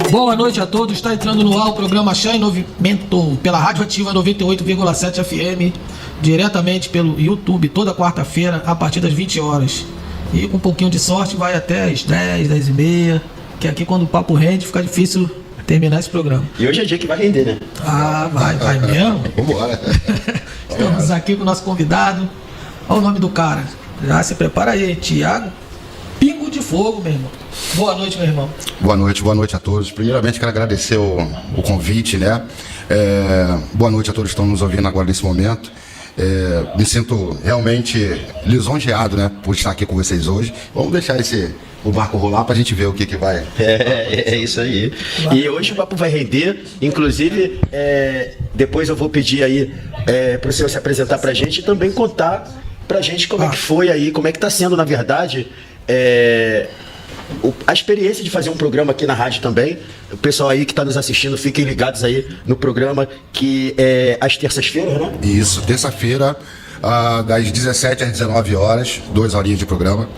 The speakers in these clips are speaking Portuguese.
Boa noite a todos, está entrando no ar o programa Chá em Movimento pela Rádio Ativa 98,7 FM, diretamente pelo YouTube, toda quarta-feira, a partir das 20 horas. E com um pouquinho de sorte vai até as 10, 10 e meia, que aqui quando o papo rende fica difícil terminar esse programa. E hoje é dia que vai render, né? Ah, vai mesmo? Vambora. Estamos aqui com o nosso convidado. Olha o nome do cara. Já se prepara aí, Thiago Pingo de Fogo, meu irmão. Boa noite, meu irmão. Boa noite a todos. Primeiramente, quero agradecer o convite, né? Boa noite a todos que estão nos ouvindo agora nesse momento. Me sinto realmente lisonjeado, né, por estar aqui com vocês hoje. Vamos deixar o barco rolar pra gente ver o que vai. É isso aí. E hoje o papo vai render. Inclusive, depois eu vou pedir aí para o senhor se apresentar pra gente e também contar pra gente como é que foi aí, como é que tá sendo, na verdade, a experiência de fazer um programa aqui na rádio também. O pessoal aí que está nos assistindo, fiquem ligados aí no programa, que é às terças-feiras, né? Isso, terça-feira, das 17 às 19 horas, 2 horinhas de programa.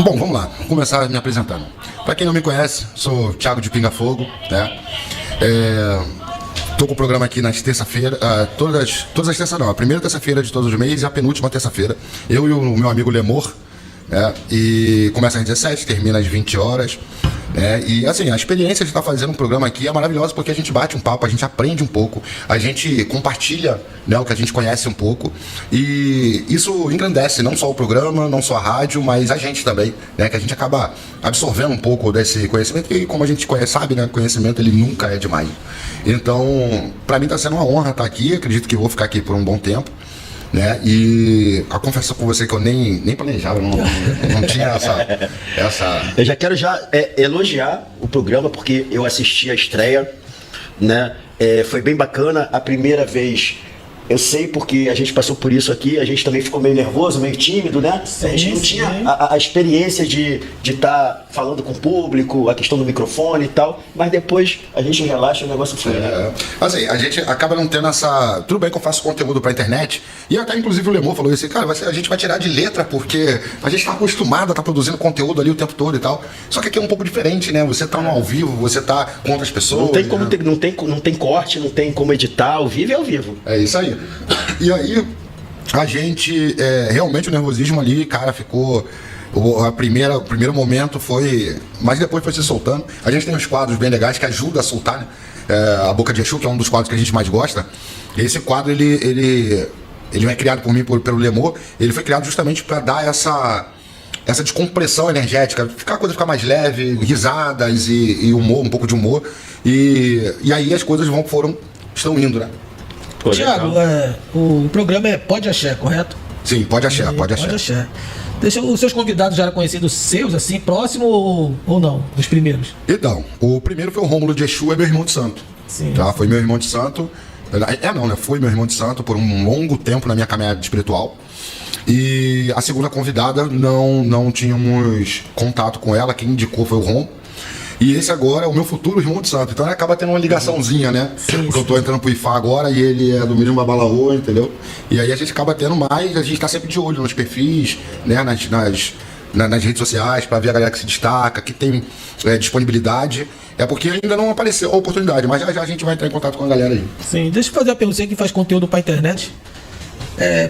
Bom, vamos lá, vou começar me apresentando. Para quem não me conhece, sou Thiago de Pinga Fogo, né? Tô com o programa aqui nas terça-feira, todas as terças não, a primeira terça-feira de todos os meses e a penúltima terça-feira. Eu e o meu amigo Lemor, e começa às 17, termina às 20 horas. E assim, a experiência de estar fazendo um programa aqui é maravilhosa, porque a gente bate um papo, a gente aprende um pouco, a gente compartilha, né, o que a gente conhece um pouco, e isso engrandece não só o programa, não só a rádio, mas a gente também, né, que a gente acaba absorvendo um pouco desse conhecimento, e como a gente sabe, né, conhecimento ele nunca é demais. Então, para mim está sendo uma honra estar aqui, acredito que vou ficar aqui por um bom tempo, né? E a confesso com você que eu nem planejava, não tinha essa... Eu já quero elogiar o programa, porque eu assisti a estreia, né? Foi bem bacana. A primeira vez, eu sei porque a gente passou por isso aqui, a gente também ficou meio nervoso, meio tímido, né? Sim, a gente não tinha a experiência de estar falando com o público, a questão do microfone e tal, mas depois a gente relaxa, o negócio foi, né? Assim, a gente acaba não tendo essa... Tudo bem que eu faço conteúdo pra internet, e até inclusive o Lemor falou isso, cara, a gente vai tirar de letra, porque a gente tá acostumado a estar produzindo conteúdo ali o tempo todo e tal, só que aqui é um pouco diferente, né? Você tá no ao vivo, você tá com outras pessoas... Não tem como, né? não tem corte, não tem como editar, ao vivo é ao vivo. É isso aí. E aí, a gente, realmente o nervosismo ali, cara, ficou... O primeiro momento foi... Mas depois foi se soltando. A gente tem uns quadros bem legais que ajudam a soltar, né? A Boca de Exu, que é um dos quadros que a gente mais gosta. Esse quadro, ele não é criado por mim, pelo Lemor. Ele foi criado justamente para dar essa descompressão energética, a coisa ficar mais leve, risadas e humor, um pouco de humor. E aí as coisas estão indo, né? Thiago, o programa é Pode Axé, correto? Sim, pode achar. Deixa os seus convidados já eram conhecidos seus, assim, próximo ou não, dos primeiros? Então, o primeiro foi o Rômulo de Exu, é meu irmão de santo. Sim. Tá? Foi meu irmão de santo. Foi meu irmão de santo por um longo tempo na minha caminhada espiritual. E a segunda convidada, não tínhamos contato com ela, quem indicou foi o Rômulo. E esse agora é o meu futuro irmão de santo. Então ele acaba tendo uma ligaçãozinha, né? Sim, porque eu tô entrando pro IFA agora e ele é do mesmo Babalaô, entendeu? E aí a gente acaba tendo mais, a gente tá sempre de olho nos perfis, né? Nas redes sociais, para ver a galera que se destaca, que tem disponibilidade. É porque ainda não apareceu a oportunidade, mas já a gente vai entrar em contato com a galera aí. Sim, deixa eu fazer uma pergunta, você que faz conteúdo pra internet.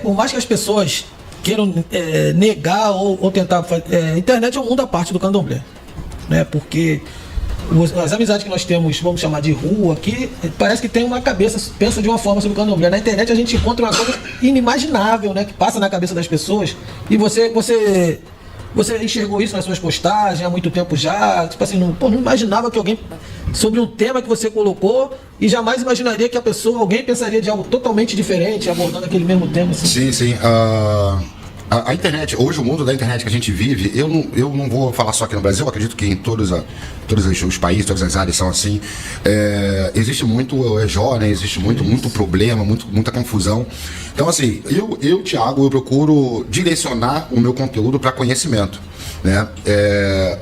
Por mais que as pessoas queiram negar ou tentar fazer... internet é um mundo à parte do candomblé, né? Porque as amizades que nós temos, vamos chamar de rua aqui, parece que tem uma cabeça, pensa de uma forma sobre o candomblé. Na internet a gente encontra uma coisa inimaginável, né? Que passa na cabeça das pessoas. E você enxergou isso nas suas postagens há muito tempo já? Tipo assim, não imaginava que alguém, sobre um tema que você colocou, e jamais imaginaria que alguém pensaria de algo totalmente diferente, abordando aquele mesmo tema. Assim. Sim. A internet, hoje o mundo da internet que a gente vive, eu não vou falar só aqui no Brasil, eu acredito que em todos os países, todas as áreas são assim. Existe muito jovem, existe muito problema, muita confusão. Então assim, Thiago, eu procuro direcionar o meu conteúdo para conhecimento, né?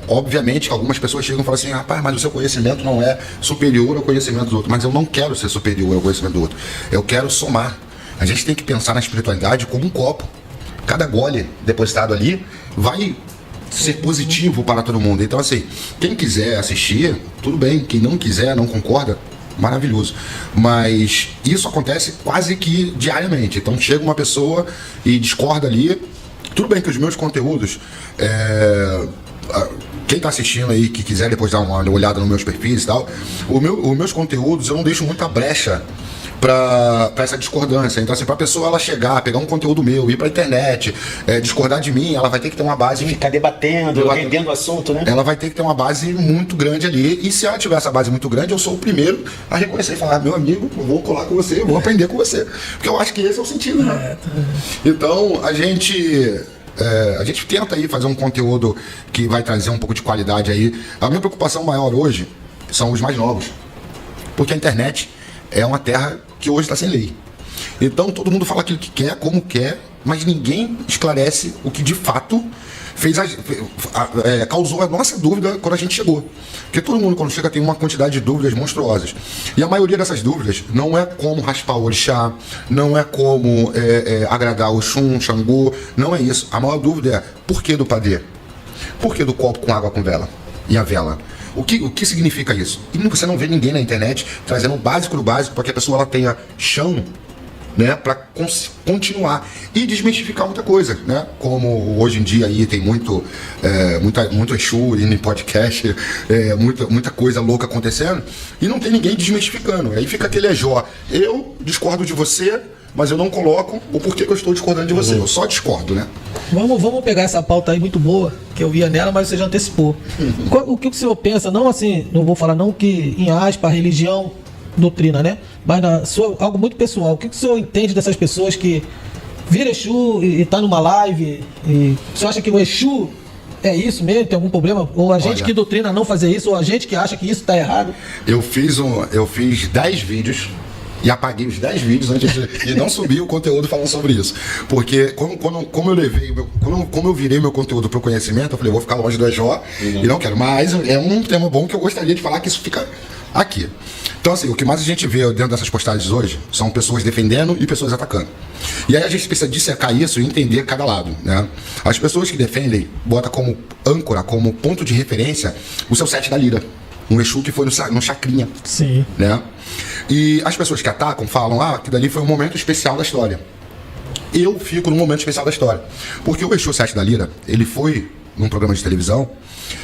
Obviamente que algumas pessoas chegam e falam assim, rapaz, mas o seu conhecimento não é superior ao conhecimento do outro. Mas eu não quero ser superior ao conhecimento do outro, eu quero somar. A gente tem que pensar na espiritualidade como um copo. Cada gole depositado ali vai ser positivo para todo mundo. Então, assim, quem quiser assistir, tudo bem. Quem não quiser, não concorda, maravilhoso. Mas isso acontece quase que diariamente. Então, chega uma pessoa e discorda ali. Tudo bem que os meus conteúdos, quem está assistindo aí, que quiser depois dar uma olhada nos meus perfis e tal, os meus conteúdos eu não deixo muita brecha para essa discordância. Então, assim, para a pessoa ela chegar, pegar um conteúdo meu, ir para a internet, discordar de mim, ela vai ter que ter uma base. Ficar debatendo, rendendo o assunto, né? Ela vai ter que ter uma base muito grande ali. E se ela tiver essa base muito grande, eu sou o primeiro a reconhecer e falar: meu amigo, eu vou colar com você, eu vou aprender com você. Porque eu acho que esse é o sentido, né? Então, a gente tenta aí fazer um conteúdo que vai trazer um pouco de qualidade aí. A minha preocupação maior hoje são os mais novos. Porque a internet é uma terra que hoje está sem lei. Então todo mundo fala aquilo que quer, como quer, mas ninguém esclarece o que de fato causou a nossa dúvida quando a gente chegou. Porque todo mundo quando chega tem uma quantidade de dúvidas monstruosas. E a maioria dessas dúvidas não é como raspar o orixá, não é como agradar o Xum, Xangô, não é isso. A maior dúvida é: por que do padê? Por que do copo com água com vela? E a vela? O que significa isso? E você não vê ninguém na internet trazendo o básico do básico para que a pessoa ela tenha chão, né, para continuar e desmistificar muita coisa, né? Como hoje em dia aí tem muito Exu indo em podcast, muita coisa louca acontecendo e não tem ninguém desmistificando. Aí fica aquele Jó: eu discordo de você, mas eu não coloco o porquê que eu estou discordando de você. Eu só discordo, né? Vamos pegar essa pauta aí muito boa, que eu via nela, mas você já antecipou. O que o senhor pensa, não assim, não vou falar não que em aspas, religião, doutrina, né? Mas algo muito pessoal. O que o senhor entende dessas pessoas que viram Exu e tá numa live e o senhor acha que o Exu é isso mesmo? Tem algum problema? Ou a gente que doutrina não fazer isso, ou a gente que acha que isso tá errado? Eu fiz 10 vídeos e apaguei os 10 vídeos antes e não subi o conteúdo falando sobre isso. Porque como eu virei meu conteúdo para o conhecimento, eu falei: vou ficar longe do EJ e não quero. Mas é um tema bom que eu gostaria de falar, que isso fica aqui. Então, assim, o que mais a gente vê dentro dessas postagens hoje são pessoas defendendo e pessoas atacando. E aí a gente precisa dissecar isso e entender cada lado, né? As pessoas que defendem botam como âncora, como ponto de referência, o seu 7 da lira. Um Exu que foi no chacrinha. Sim. Né? E as pessoas que atacam falam: que dali foi um momento especial da história. Eu fico num momento especial da história. Porque o Exu 7 da lira, ele foi num programa de televisão,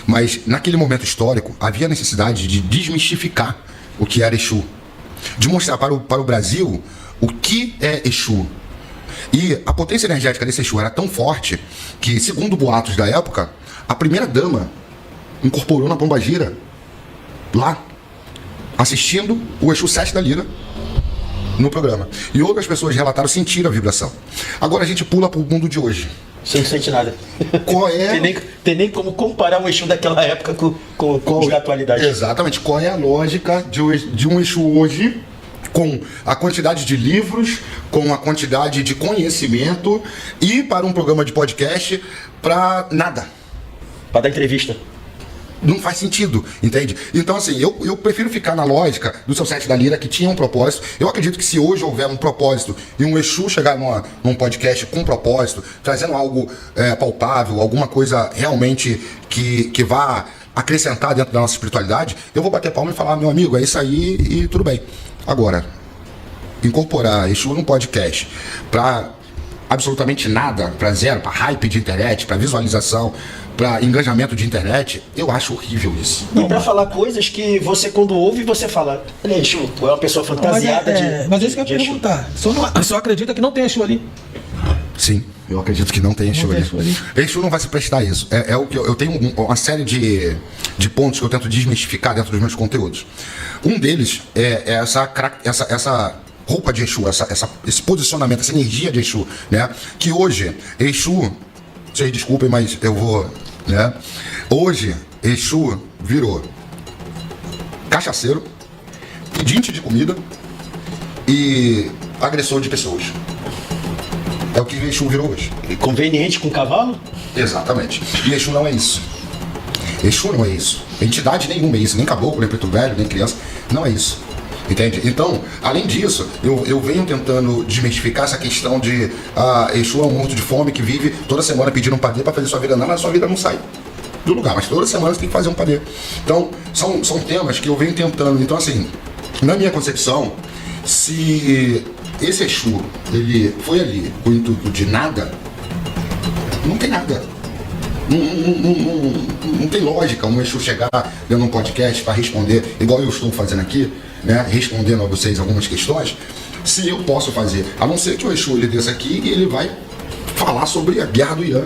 mas naquele momento histórico havia necessidade de desmistificar o que era Exu. De mostrar para o Brasil o que é Exu. E a potência energética desse Exu era tão forte que, segundo boatos da época, a primeira dama incorporou na Pombagira, lá, assistindo o Exu 7 da lira no programa. E outras pessoas relataram sentir a vibração. Agora a gente pula para o mundo de hoje. Você não sente nada. Qual é? Tem nem como comparar um Exu daquela época com os da atualidade. Exatamente. Qual é a lógica de um Exu hoje, com a quantidade de livros, com a quantidade de conhecimento, e para um programa de podcast para nada? Para dar entrevista. Não faz sentido, entende? Então, assim, eu prefiro ficar na lógica do seu 7 da lira, que tinha um propósito. Eu acredito que se hoje houver um propósito e um Exu chegar num podcast com propósito, trazendo algo palpável, alguma coisa realmente que vá acrescentar dentro da nossa espiritualidade, eu vou bater palma e falar: meu amigo, é isso aí e tudo bem. Agora, incorporar Exu num podcast para absolutamente nada, para zero, para hype de internet, para visualização, para engajamento de internet, eu acho horrível isso. E para falar coisas que você, quando ouve, você fala: Exu, é uma pessoa fantasiada mas é isso que eu ia perguntar. O senhor acredita que não tem Exu ali? Sim, eu acredito que não tem Exu ali. Exu não vai se prestar a isso. O que eu tenho uma série de pontos que eu tento desmistificar dentro dos meus conteúdos. Um deles é essa roupa de Exu, esse posicionamento, essa energia de Exu, né? Que hoje, Exu, vocês desculpem, mas eu vou, né? Hoje, Exu virou cachaceiro, pedinte de comida e agressor de pessoas. É o que Exu virou hoje. Conveniente com cavalo? Exatamente. E Exu não é isso. Exu não é isso. Entidade nenhuma é isso. Nem caboclo, nem preto velho, nem criança. Não é isso. Entende? Então, além disso, eu venho tentando desmistificar essa questão de Exu é um morto de fome que vive toda semana pedindo um padê para fazer sua vida andar, mas sua vida não sai do lugar, mas toda semana você tem que fazer um padê. Então, são temas que eu venho tentando. Então, assim, na minha concepção, se esse Exu, ele foi ali com o intuito de nada, não tem nada. Não tem lógica um Exu chegar dentro de um podcast para responder, igual eu estou fazendo aqui, né, respondendo a vocês algumas questões, se eu posso fazer. A não ser que o Exu ele desça aqui e ele vai falar sobre a guerra do Irã.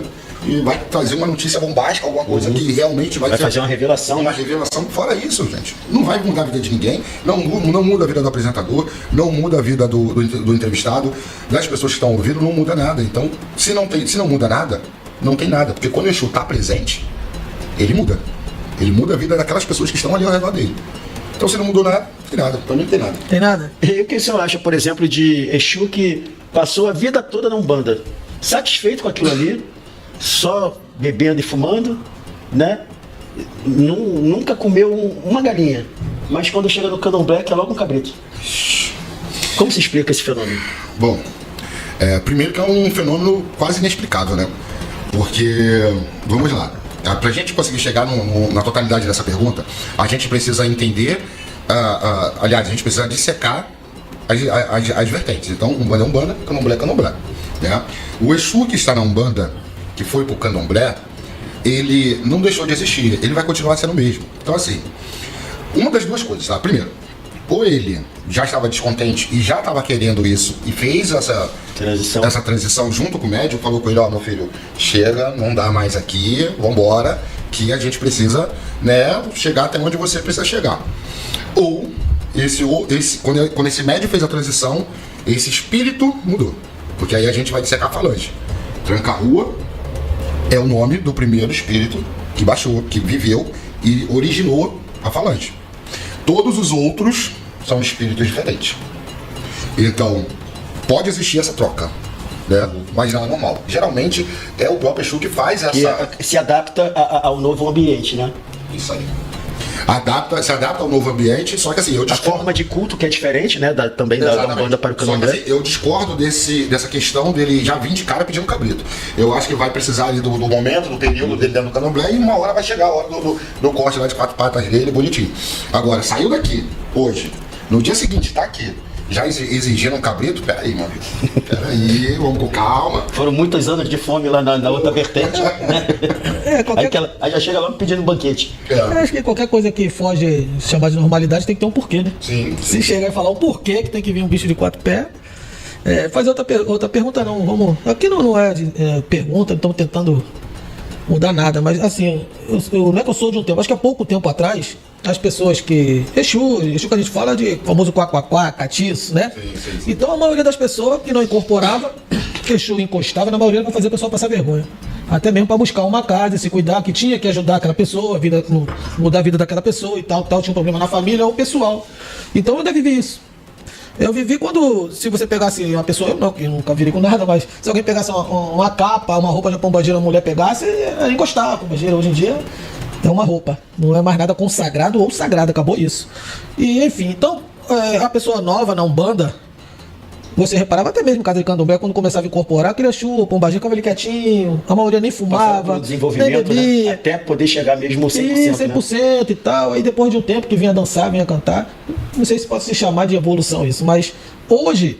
E vai trazer uma notícia bombástica, alguma coisa que realmente vai fazer uma revelação. Uma revelação. Fora isso, gente, não vai mudar a vida de ninguém, não muda a vida do apresentador, não muda a vida do entrevistado, das pessoas que estão ouvindo, não muda nada. Então, se não muda nada, não tem nada. Porque quando o Exu está presente, ele muda. Ele muda a vida daquelas pessoas que estão ali ao redor dele. Então, se não mudou nada, não tem nada. Pra mim não tem nada. Tem nada? E o que o senhor acha, por exemplo, de Exu que passou a vida toda na Umbanda, satisfeito com aquilo ali, só bebendo e fumando, né? Nunca comeu uma galinha, mas quando chega no Candomblé é logo um cabrito. Como se explica esse fenômeno? Bom, primeiro que é um fenômeno quase inexplicável, né? Porque, vamos lá, pra gente conseguir chegar na totalidade dessa pergunta, a gente precisa entender, aliás, a gente precisa dissecar as vertentes. Então, Umbanda é Umbanda, Candomblé é Candomblé, né? O Exu que está na Umbanda, que foi pro Candomblé, ele não deixou de existir, ele vai continuar sendo o mesmo. Então, assim, uma das duas coisas, tá? Primeiro, ou ele já estava descontente e já estava querendo isso e fez essa transição junto com o médico, falou com ele, meu filho, chega, não dá mais aqui, vambora, que a gente precisa, né, chegar até onde você precisa chegar. Ou, quando esse médico fez a transição, esse espírito mudou, porque aí a gente vai dissecar a falange. Tranca-rua é o nome do primeiro espírito que baixou, que viveu e originou a falange. Todos os outros são espíritos diferentes. Então, pode existir essa troca, né? Mas não é normal. Geralmente é o próprio Exu que faz essa... Que se adapta ao novo ambiente, né? Isso aí. Se adapta ao novo ambiente, só que assim, eu discordo. A forma de culto que é diferente, né? Também da Umbanda para o Candomblé. Só que, assim, eu discordo dessa questão dele já vir de cara pedindo cabrito. Eu acho que vai precisar ali do momento, do período dele dentro do Candomblé, e uma hora vai chegar a hora do corte lá de 4 patas dele, bonitinho. Agora, saiu daqui, hoje, no dia seguinte, tá aqui, já exigindo um cabrito, peraí, meu amigo. Peraí, vamos com calma. Foram muitos anos de fome lá na outra vertente, né? Aí já chega logo pedindo um banquete. Eu acho que qualquer coisa que foge chamar de normalidade tem que ter um porquê, né? Sim. Se chegar e falar o porquê que tem que vir um bicho de 4 pés. Fazer outra pergunta não, vamos. Aqui não é pergunta, não estamos tentando mudar nada, mas assim, eu não é que eu sou de um tempo, acho que há pouco tempo atrás, as pessoas que. Exu que a gente fala de famoso quá, catiço, né? Sim. Então a maioria das pessoas que não incorporava, Exu encostava, na maioria para fazer a pessoa passar vergonha. Até mesmo para buscar uma casa, se cuidar, que tinha que ajudar aquela pessoa, mudar a vida daquela pessoa e tal, tinha um problema na família ou pessoal. Então eu ainda vivi isso. Eu vivi quando, se você pegasse uma pessoa, eu nunca virei com nada, mas se alguém pegasse uma capa, uma roupa de pombagira, a mulher pegasse, encostava. A pombagira hoje em dia é uma roupa, não é mais nada consagrado ou sagrado, acabou isso. E enfim, então, a pessoa nova na Umbanda, você reparava até mesmo em casa de Candomblé, quando começava a incorporar, aquele Exu, pombagira, ficava ali quietinho, a maioria nem fumava, desenvolvimento, nem bebia, né? Até poder chegar mesmo 100%. Sim, 100% né? E tal, aí depois de um tempo que vinha dançar, vinha cantar, não sei se pode se chamar de evolução isso, mas hoje,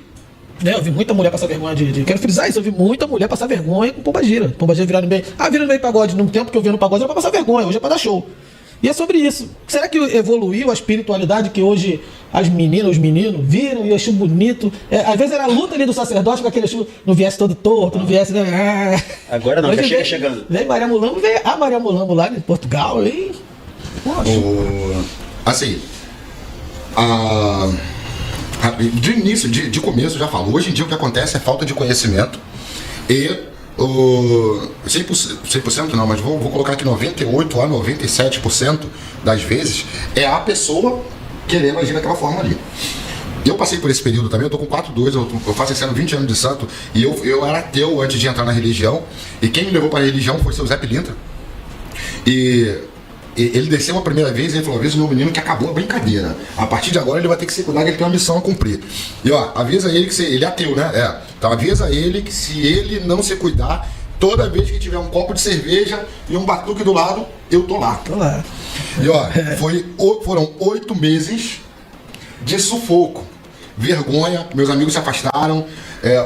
né, eu vi muita mulher passar vergonha quero frisar isso, eu vi muita mulher passar vergonha com pombagira virando bem, virando bem pagode, no tempo que eu vi no pagode era pra passar vergonha, hoje é pra dar show. E é sobre isso. Será que evoluiu a espiritualidade que hoje as meninas, os meninos viram e Exu bonito? Às vezes era a luta ali do sacerdote com aquele Exu não viesse todo torto, não viesse... Né? Agora não, já chega chegando. Vem Maria Mulambo, veio a Maria Mulambo lá de Portugal, hein? Assim, de início, de começo, já falo, hoje em dia o que acontece é falta de conhecimento e 100% não, mas vou colocar aqui 98% a 97% das vezes é a pessoa querendo agir daquela forma ali. Eu passei por esse período também, eu tô com 4-2, eu faço esse ano 20 anos de santo e eu era ateu antes de entrar na religião e quem me levou para a religião foi seu Zé Pilintra. E ele desceu a primeira vez e ele falou: avisa o meu menino que acabou a brincadeira. A partir de agora ele vai ter que se cuidar, que ele tem uma missão a cumprir. E ó, avisa ele que ele é ateu, né? Então avisa ele que se ele não se cuidar, toda vez que tiver um copo de cerveja e um batuque do lado, eu tô lá. Tô lá. E ó, foram 8 meses de sufoco, vergonha, meus amigos se afastaram,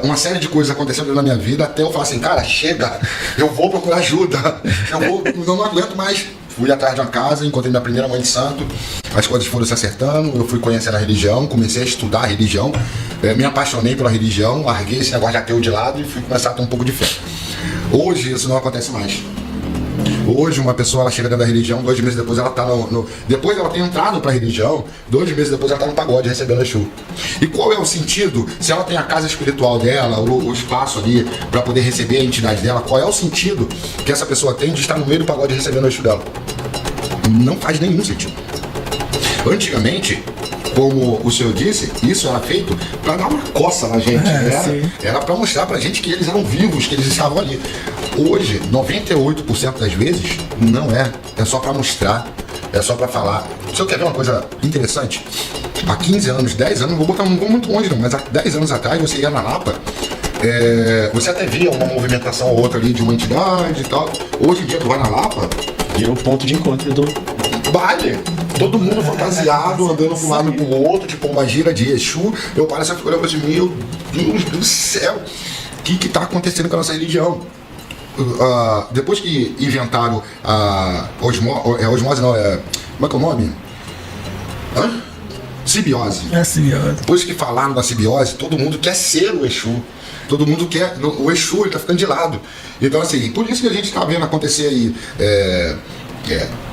uma série de coisas aconteceram na minha vida, até eu falar assim, cara, chega, eu vou procurar ajuda, eu não aguento mais. Fui atrás de uma casa, encontrei minha primeira mãe de santo, as coisas foram se acertando, eu fui conhecendo a religião, comecei a estudar a religião, me apaixonei pela religião, larguei esse negócio de ateu de lado e fui começar a ter um pouco de fé. Hoje isso não acontece mais. Hoje uma pessoa ela chega dentro da religião, 2 meses depois ela tá depois ela tem entrado pra religião, 2 meses depois ela tá no pagode recebendo Exu. E qual é o sentido, se ela tem a casa espiritual dela, o espaço ali pra poder receber a entidade dela, qual é o sentido que essa pessoa tem de estar no meio do pagode recebendo Exu dela? Não faz nenhum sentido. Antigamente, como o senhor disse, isso era feito para dar uma coça na gente, era para mostrar pra gente que eles eram vivos, que eles estavam ali. Hoje, 98% das vezes, não é só para mostrar, é só para falar. O senhor quer ver uma coisa interessante? Há 15 anos, 10 anos, não vou muito longe não, mas há 10 anos atrás você ia na Lapa, você até via uma movimentação ou outra ali de uma entidade e tal. Hoje em dia tu vai na Lapa, virou o ponto de encontro do baile. Todo mundo fantasiado, andando de um lado pro outro, tipo uma gira de Exu. Eu paro essa figura e falo assim, meu Deus do céu, o que tá acontecendo com a nossa religião? Depois que inventaram a osmose não, como é que é o nome? Simbiose. Simbiose. Depois que falaram da simbiose, todo mundo quer ser o Exu. Todo mundo quer, o Exu ele tá ficando de lado. Então assim, por isso que a gente tá vendo acontecer aí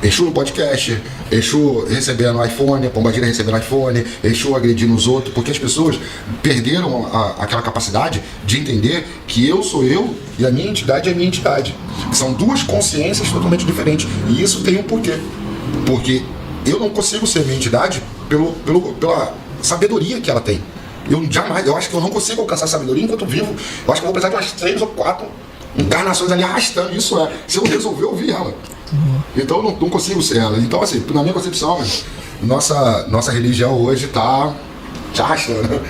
Exu no podcast, Exu recebendo iPhone, a Pombagira recebendo iPhone, Exu agredindo os outros, porque as pessoas perderam aquela capacidade de entender que eu sou eu e a minha entidade é a minha entidade. São duas consciências totalmente diferentes. E isso tem um porquê. Porque eu não consigo ser minha entidade pela sabedoria que ela tem. Eu acho que eu não consigo alcançar sabedoria enquanto vivo. Eu acho que eu vou precisar de umas 3 ou 4 encarnações ali arrastando. Isso se eu resolver ouvir ela. Então eu não consigo ser ela. Então assim, na minha concepção, nossa religião hoje tá te arrastando.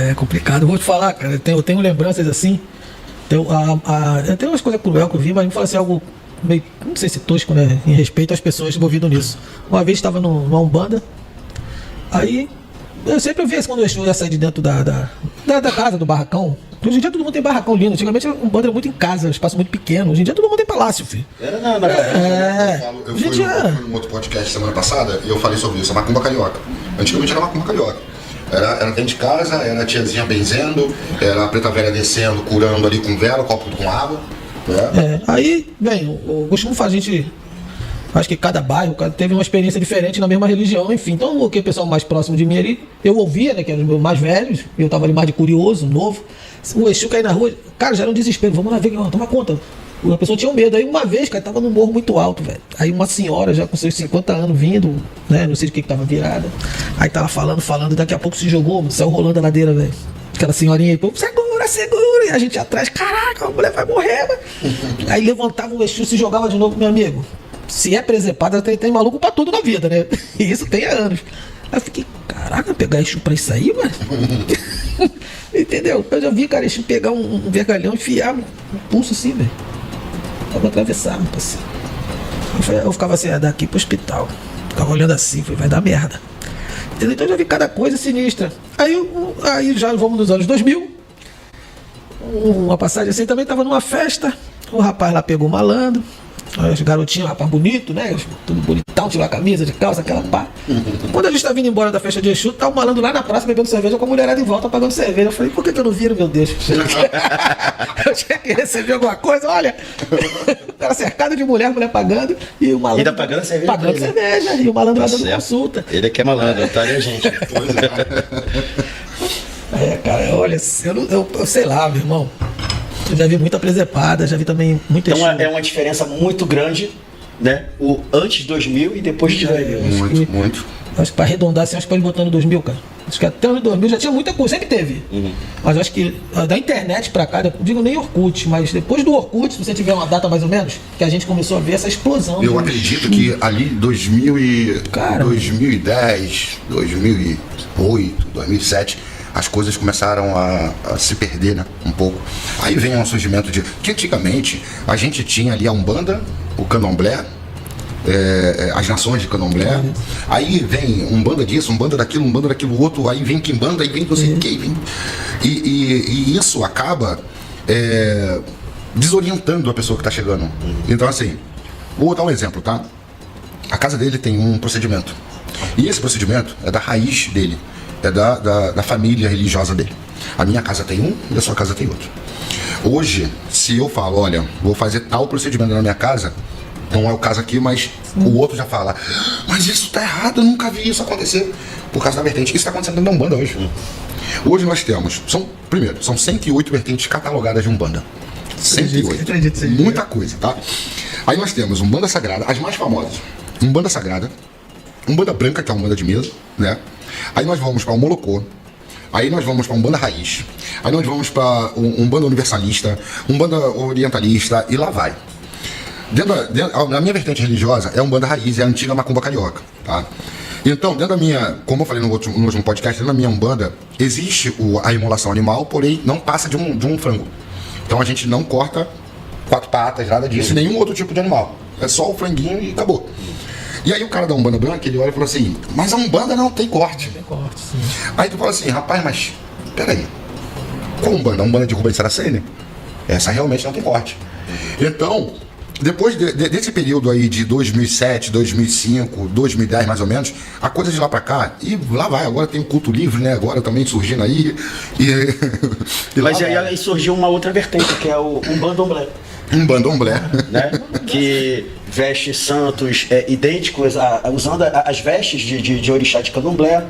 É complicado. Vou te falar, cara, eu tenho lembranças assim. Eu tenho umas coisas cruel que eu vi, mas me fala assim, algo meio, não sei se tosco, né? Em respeito às pessoas envolvidas nisso. Uma vez estava numa Umbanda, aí eu sempre vi quando o Exu ia sair de dentro da casa, do barracão. Hoje em dia todo mundo tem barracão lindo. Antigamente a Umbanda era muito em casa, um espaço muito pequeno. Hoje em dia todo mundo tem palácio, filho. Eu fui num outro podcast semana passada e eu falei sobre isso, a macumba carioca. Antigamente era macumba carioca. Era dentro de casa, era a tiazinha benzendo, era a preta velha descendo, curando ali com vela, copo com água. Aí, bem, eu costumo fazer, a gente, acho que cada bairro teve uma experiência diferente na mesma religião, enfim. Então, o pessoal mais próximo de mim ali, eu ouvia, né, que eram os mais velhos, eu tava ali mais de curioso, novo. O Exu cair na rua, cara, já era um desespero, vamos lá ver, toma conta. A pessoa tinha medo. Aí uma vez, cara, tava num morro muito alto, velho. Aí uma senhora, já com seus 50 anos vindo, né, não sei de que tava virada. Aí tava falando, daqui a pouco se jogou, saiu rolando a ladeira, velho. Aquela senhorinha aí, pô, segura, e a gente atrás, caraca, a mulher vai morrer, velho. Aí levantava o Exu, se jogava de novo, meu amigo. Se é presepada, tem maluco pra tudo na vida, né? E isso tem há anos. Aí eu fiquei, caraca, pegar Exu pra isso aí, mano? Entendeu? Eu já vi, cara, Exu pegar um vergalhão e enfiar no pulso assim, velho. Tava atravessado, parceiro. Eu ficava assim, daqui pro hospital. Ficava olhando assim, falei, vai dar merda. Entendeu? Então eu já vi cada coisa sinistra. Aí já vamos nos anos 2000. Uma passagem assim, também tava numa festa. O rapaz lá pegou o malandro. Os garotinhos, rapaz bonito, né? Tudo bonitão, tirou a camisa de calça, aquela pá. Quando a gente tá vindo embora da festa de Exu, tá o malandro lá na praça bebendo cerveja com a mulherada em volta pagando cerveja. Eu falei, por que eu não viro, meu Deus? Eu tinha que receber alguma coisa, olha. Era cercado de mulher pagando e o malandro. Ainda pagando cerveja? Pagando cerveja. E o malandro lá dando consulta. Ele é que é malandro, tá, né, gente? Cara, olha, eu sei lá, meu irmão. Eu já vi muita presepada, já vi também muita. Então é uma diferença muito grande, né? O antes de 2000 e depois de 2000. Muito. Acho que pra arredondar assim, acho que pode botar no 2000, cara. Acho que até os 2000 já tinha muita coisa, sempre teve. Mas acho que da internet pra cá, não digo nem Orkut, mas depois do Orkut, se você tiver uma data mais ou menos, que a gente começou a ver essa explosão. Eu acredito que ali 2010, 2008, 2007, as coisas começaram a se perder, né, um pouco. Aí vem um surgimento de... que antigamente a gente tinha ali a Umbanda, o Candomblé, as nações de Candomblé, aí vem Umbanda disso, Umbanda daquilo outro, aí vem Quimbanda, aí vem não sei o que, e isso acaba desorientando a pessoa que está chegando. Então assim, vou dar um exemplo, tá? A casa dele tem um procedimento, e esse procedimento é da raiz dele, é da família religiosa dele. A minha casa tem um e a sua casa tem outro. Hoje, se eu falo, olha, vou fazer tal procedimento na minha casa, não é o caso aqui, mas o outro já fala, mas isso tá errado, eu nunca vi isso acontecer. Por causa da vertente. Isso está acontecendo dentro da Umbanda hoje. Hoje nós temos, são 108 vertentes catalogadas de Umbanda. 108. Muita coisa, tá? Aí nós temos Umbanda Sagrada, as mais famosas. Umbanda Sagrada, Umbanda Branca, que é a Umbanda de mesa, né? Aí nós vamos para o Molocô. Aí nós vamos para Umbanda Raiz. Aí nós vamos para Umbanda Universalista, Umbanda Orientalista, e lá vai. Na minha vertente religiosa é Umbanda Raiz, é a antiga macumba carioca, tá? Então, dentro da minha, como eu falei no último podcast, dentro da minha Umbanda, existe a imolação animal, porém não passa de um frango. Então a gente não corta 4 patas, nada disso, nenhum outro tipo de animal. É só o franguinho e acabou. E aí o cara da Umbanda Branca, ele olha e fala assim, mas a Umbanda não tem corte. Tem corte, sim. Aí tu fala assim, rapaz, mas peraí, qual Umbanda? A Umbanda de Ruba de Saraceni? Essa realmente não tem corte. Então, depois desse período aí de 2007, 2005, 2010 mais ou menos, a coisa de lá pra cá, e lá vai, agora tem o culto livre, né, agora também surgindo aí. Mas aí surgiu uma outra vertente, que é o Umbandomblé. Umbandomblé. Né? Que veste santos idênticos, usando as vestes de orixá de Candomblé.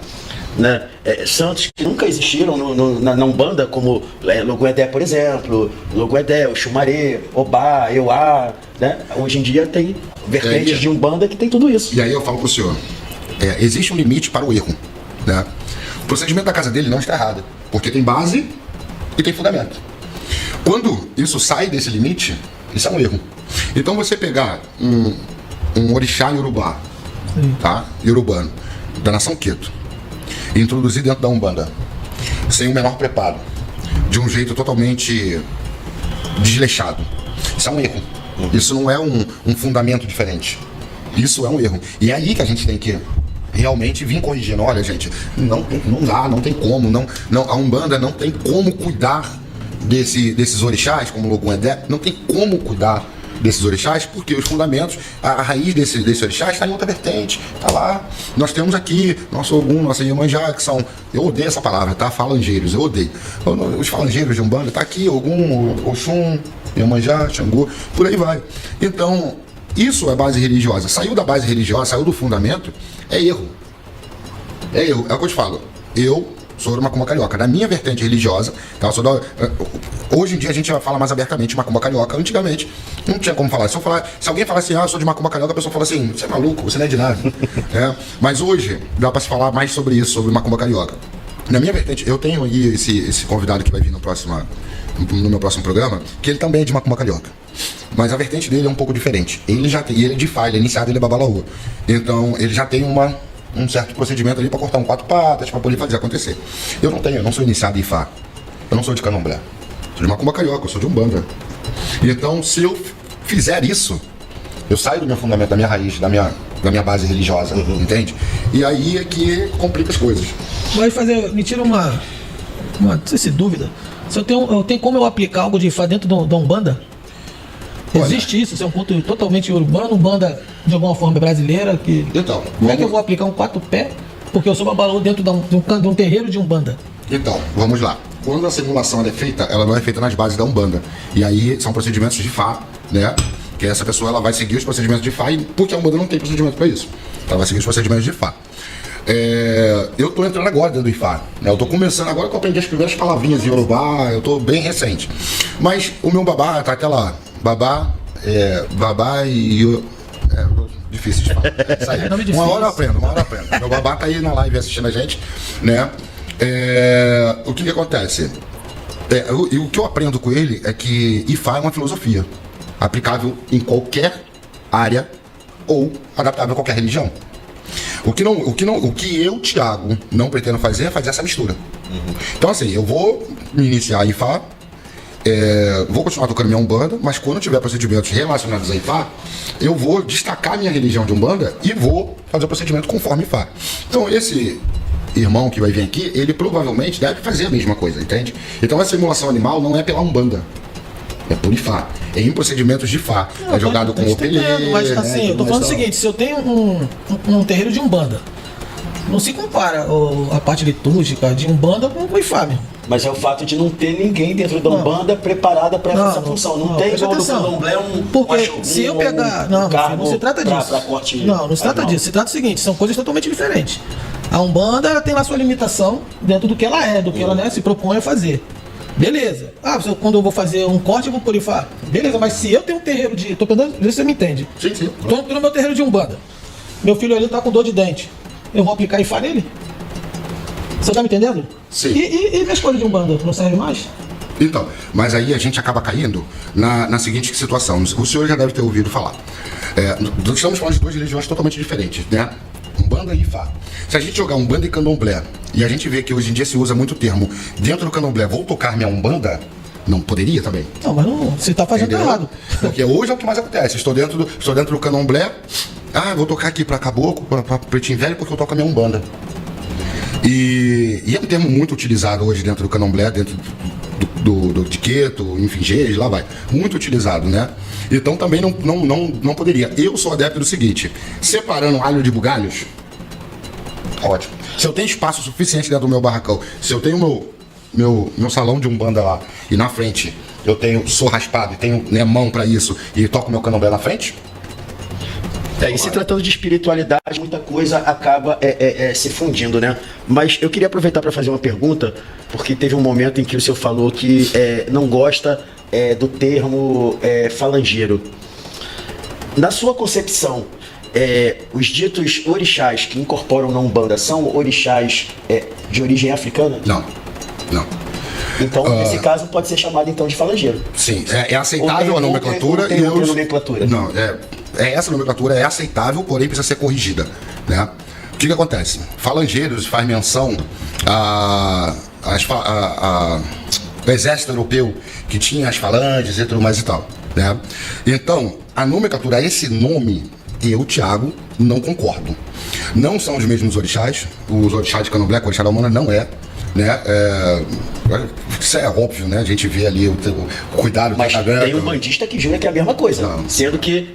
Né? Santos que nunca existiram na Umbanda, como Loguedé, por exemplo, Loguedé, o Xumaré, Obá, Euá, né? Hoje em dia tem vertentes de Umbanda que tem tudo isso. E aí eu falo pro senhor, existe um limite para o erro, né? O procedimento da casa dele não está errado, porque tem base e tem fundamento. Quando isso sai desse limite, isso é um erro. Então você pegar um orixá iorubá, tá? Iorubano, da nação Queto, e introduzir dentro da Umbanda, sem o menor preparo, de um jeito totalmente desleixado. Isso é um erro. Isso não é um fundamento diferente. Isso é um erro. E é aí que a gente tem que realmente vir corrigindo. Olha, gente, não dá, não tem como. A Umbanda não tem como cuidar desses orixás, como o Loguedé, não tem como cuidar desses orixás, porque os fundamentos, a raiz desse orixá está em outra vertente, está lá. Nós temos aqui nosso Ogum, nossa Iemanjá, que são, eu odeio essa palavra, tá? Falangeiros, eu odeio. Os falangeiros de Umbanda, tá aqui Ogum, Oxum, Iemanjá, Xangô, por aí vai. Então, isso é base religiosa. Saiu da base religiosa, saiu do fundamento, é erro. É erro, é o que eu te falo. Eu sou de macumba carioca, da minha vertente religiosa, tá? Hoje em dia a gente fala mais abertamente de macumba carioca. Antigamente não tinha como falar. Se alguém falar assim, eu sou de macumba carioca, a pessoa fala assim, você é maluco, você não é de nada. Mas hoje dá para se falar mais sobre isso, sobre macumba carioca. Na minha vertente, eu tenho aí esse convidado que vai vir no meu próximo programa, que ele também é de macumba carioca. Mas a vertente dele é um pouco diferente. Ele é de Fá, ele é iniciado, ele é babalaú. Então ele já tem um certo procedimento ali para cortar 4 patas, para poder fazer acontecer. Eu não sou iniciado em Fá. Eu não sou de Candomblé. Sou de macumba carioca, eu sou de Umbanda. Então, se eu fizer isso, eu saio do meu fundamento, da minha raiz, da minha base religiosa, entende? E aí é que complica as coisas. Mas me tira uma não sei se dúvida. Se eu tenho como eu aplicar algo de Fá dentro da Umbanda? Existe isso? Isso é um culto totalmente urbano, Umbanda de alguma forma brasileira? Então, como é que eu vou aplicar um 4 pé? Porque eu sou babalaú dentro de um terreiro de Umbanda. Então, vamos lá. Quando a simulação é feita, ela não é feita nas bases da Umbanda. E aí são procedimentos de Fá, né? Que essa pessoa ela vai seguir os procedimentos de Fá, porque a Umbanda não tem procedimento para isso. Ela vai seguir os procedimentos de Fá. Eu estou entrando agora dentro do Ifá, né? Eu estou começando agora que eu aprendi as primeiras palavrinhas em Yorubá, eu estou bem recente. Mas o meu babá tá aquela babá e difícil de falar. Uma hora eu aprendo. Meu babá tá aí na live assistindo a gente, né? O que acontece? O que eu aprendo com ele é que Ifá é uma filosofia aplicável em qualquer área ou adaptável a qualquer religião. O que eu, Thiago, não pretendo fazer é fazer essa mistura. Então, assim, eu vou me iniciar em Ifá, vou continuar tocando minha Umbanda, mas quando tiver procedimentos relacionados a Ifá, eu vou destacar minha religião de Umbanda e vou fazer o procedimento conforme Ifá. Então, esse irmão que vai vir aqui, ele provavelmente deve fazer a mesma coisa, entende? Então, essa simulação animal não é pela Umbanda. É por Ifá. É em procedimentos de Ifá. É jogado com o peleiro. Mas assim, eu tô falando o seguinte, se eu tenho um terreiro de Umbanda, não se compara a parte litúrgica de Umbanda com o Ifá mesmo. Mas é o fato de não ter ninguém dentro da Umbanda preparada para essa função. Não tem igual do Candomblé porque se eu pegar... Não se trata disso. Não se trata disso. Se trata do seguinte, são coisas totalmente diferentes. A Umbanda ela tem lá sua limitação dentro do que ela é, do que ela se propõe a fazer. Beleza. Quando eu vou fazer um corte, eu vou por Ifá. Beleza, mas se eu tenho um terreiro de... Tô pensando, ver se você me entende. Sim. Tô no meu terreiro de Umbanda. Meu filho ali tá com dor de dente. Eu vou aplicar Ifá nele? Você tá me entendendo? Sim. E minhas coisas de Umbanda? Não serve mais? Então, mas aí a gente acaba caindo na seguinte situação. O senhor já deve ter ouvido falar. Estamos falando de duas religiões totalmente diferentes, né? Umbanda e Ifá. Se a gente jogar Umbanda e Candomblé, e a gente vê que hoje em dia se usa muito o termo, dentro do Candomblé, vou tocar minha Umbanda, não poderia também. Não, mas não, você tá fazendo errado. Porque hoje é o que mais acontece. Estou dentro do Candomblé, vou tocar aqui pra Caboclo, pra Pretinho Velho, porque eu toco a minha Umbanda. E é um termo muito utilizado hoje dentro do Candomblé, dentro do Tiqueto, enfim, Geis, lá vai. Muito utilizado, né? Então também não poderia. Eu sou adepto do seguinte, separando alho de bugalhos, ótimo. Se eu tenho espaço suficiente dentro do meu barracão, se eu tenho meu salão de Umbanda lá, e na frente sou raspado e tenho mão pra isso, e toco meu Candomblé na frente... E se tratando de espiritualidade, muita coisa acaba se fundindo, né? Mas eu queria aproveitar para fazer uma pergunta, porque teve um momento em que o senhor falou que não gosta do termo falangeiro. Na sua concepção, os ditos orixás que incorporam na Umbanda são orixás de origem africana? Não. Então, nesse caso, pode ser chamado então de falangeiro. Sim, é aceitável a nomenclatura. Tem outra nomenclatura. Não, essa nomenclatura é aceitável, porém precisa ser corrigida, né? O que acontece? Falangeiros faz menção ao exército europeu que tinha as falanges e tudo mais e tal, né? Então, a nomenclatura, esse nome, eu, Thiago, não concordo. Não são os mesmos orixás. Os orixás de Candomblé, com o orixá da Umbanda, não é, né? Isso é óbvio, né? A gente vê ali o cuidado. Mas tem um bandista que jura que é a mesma coisa, sendo que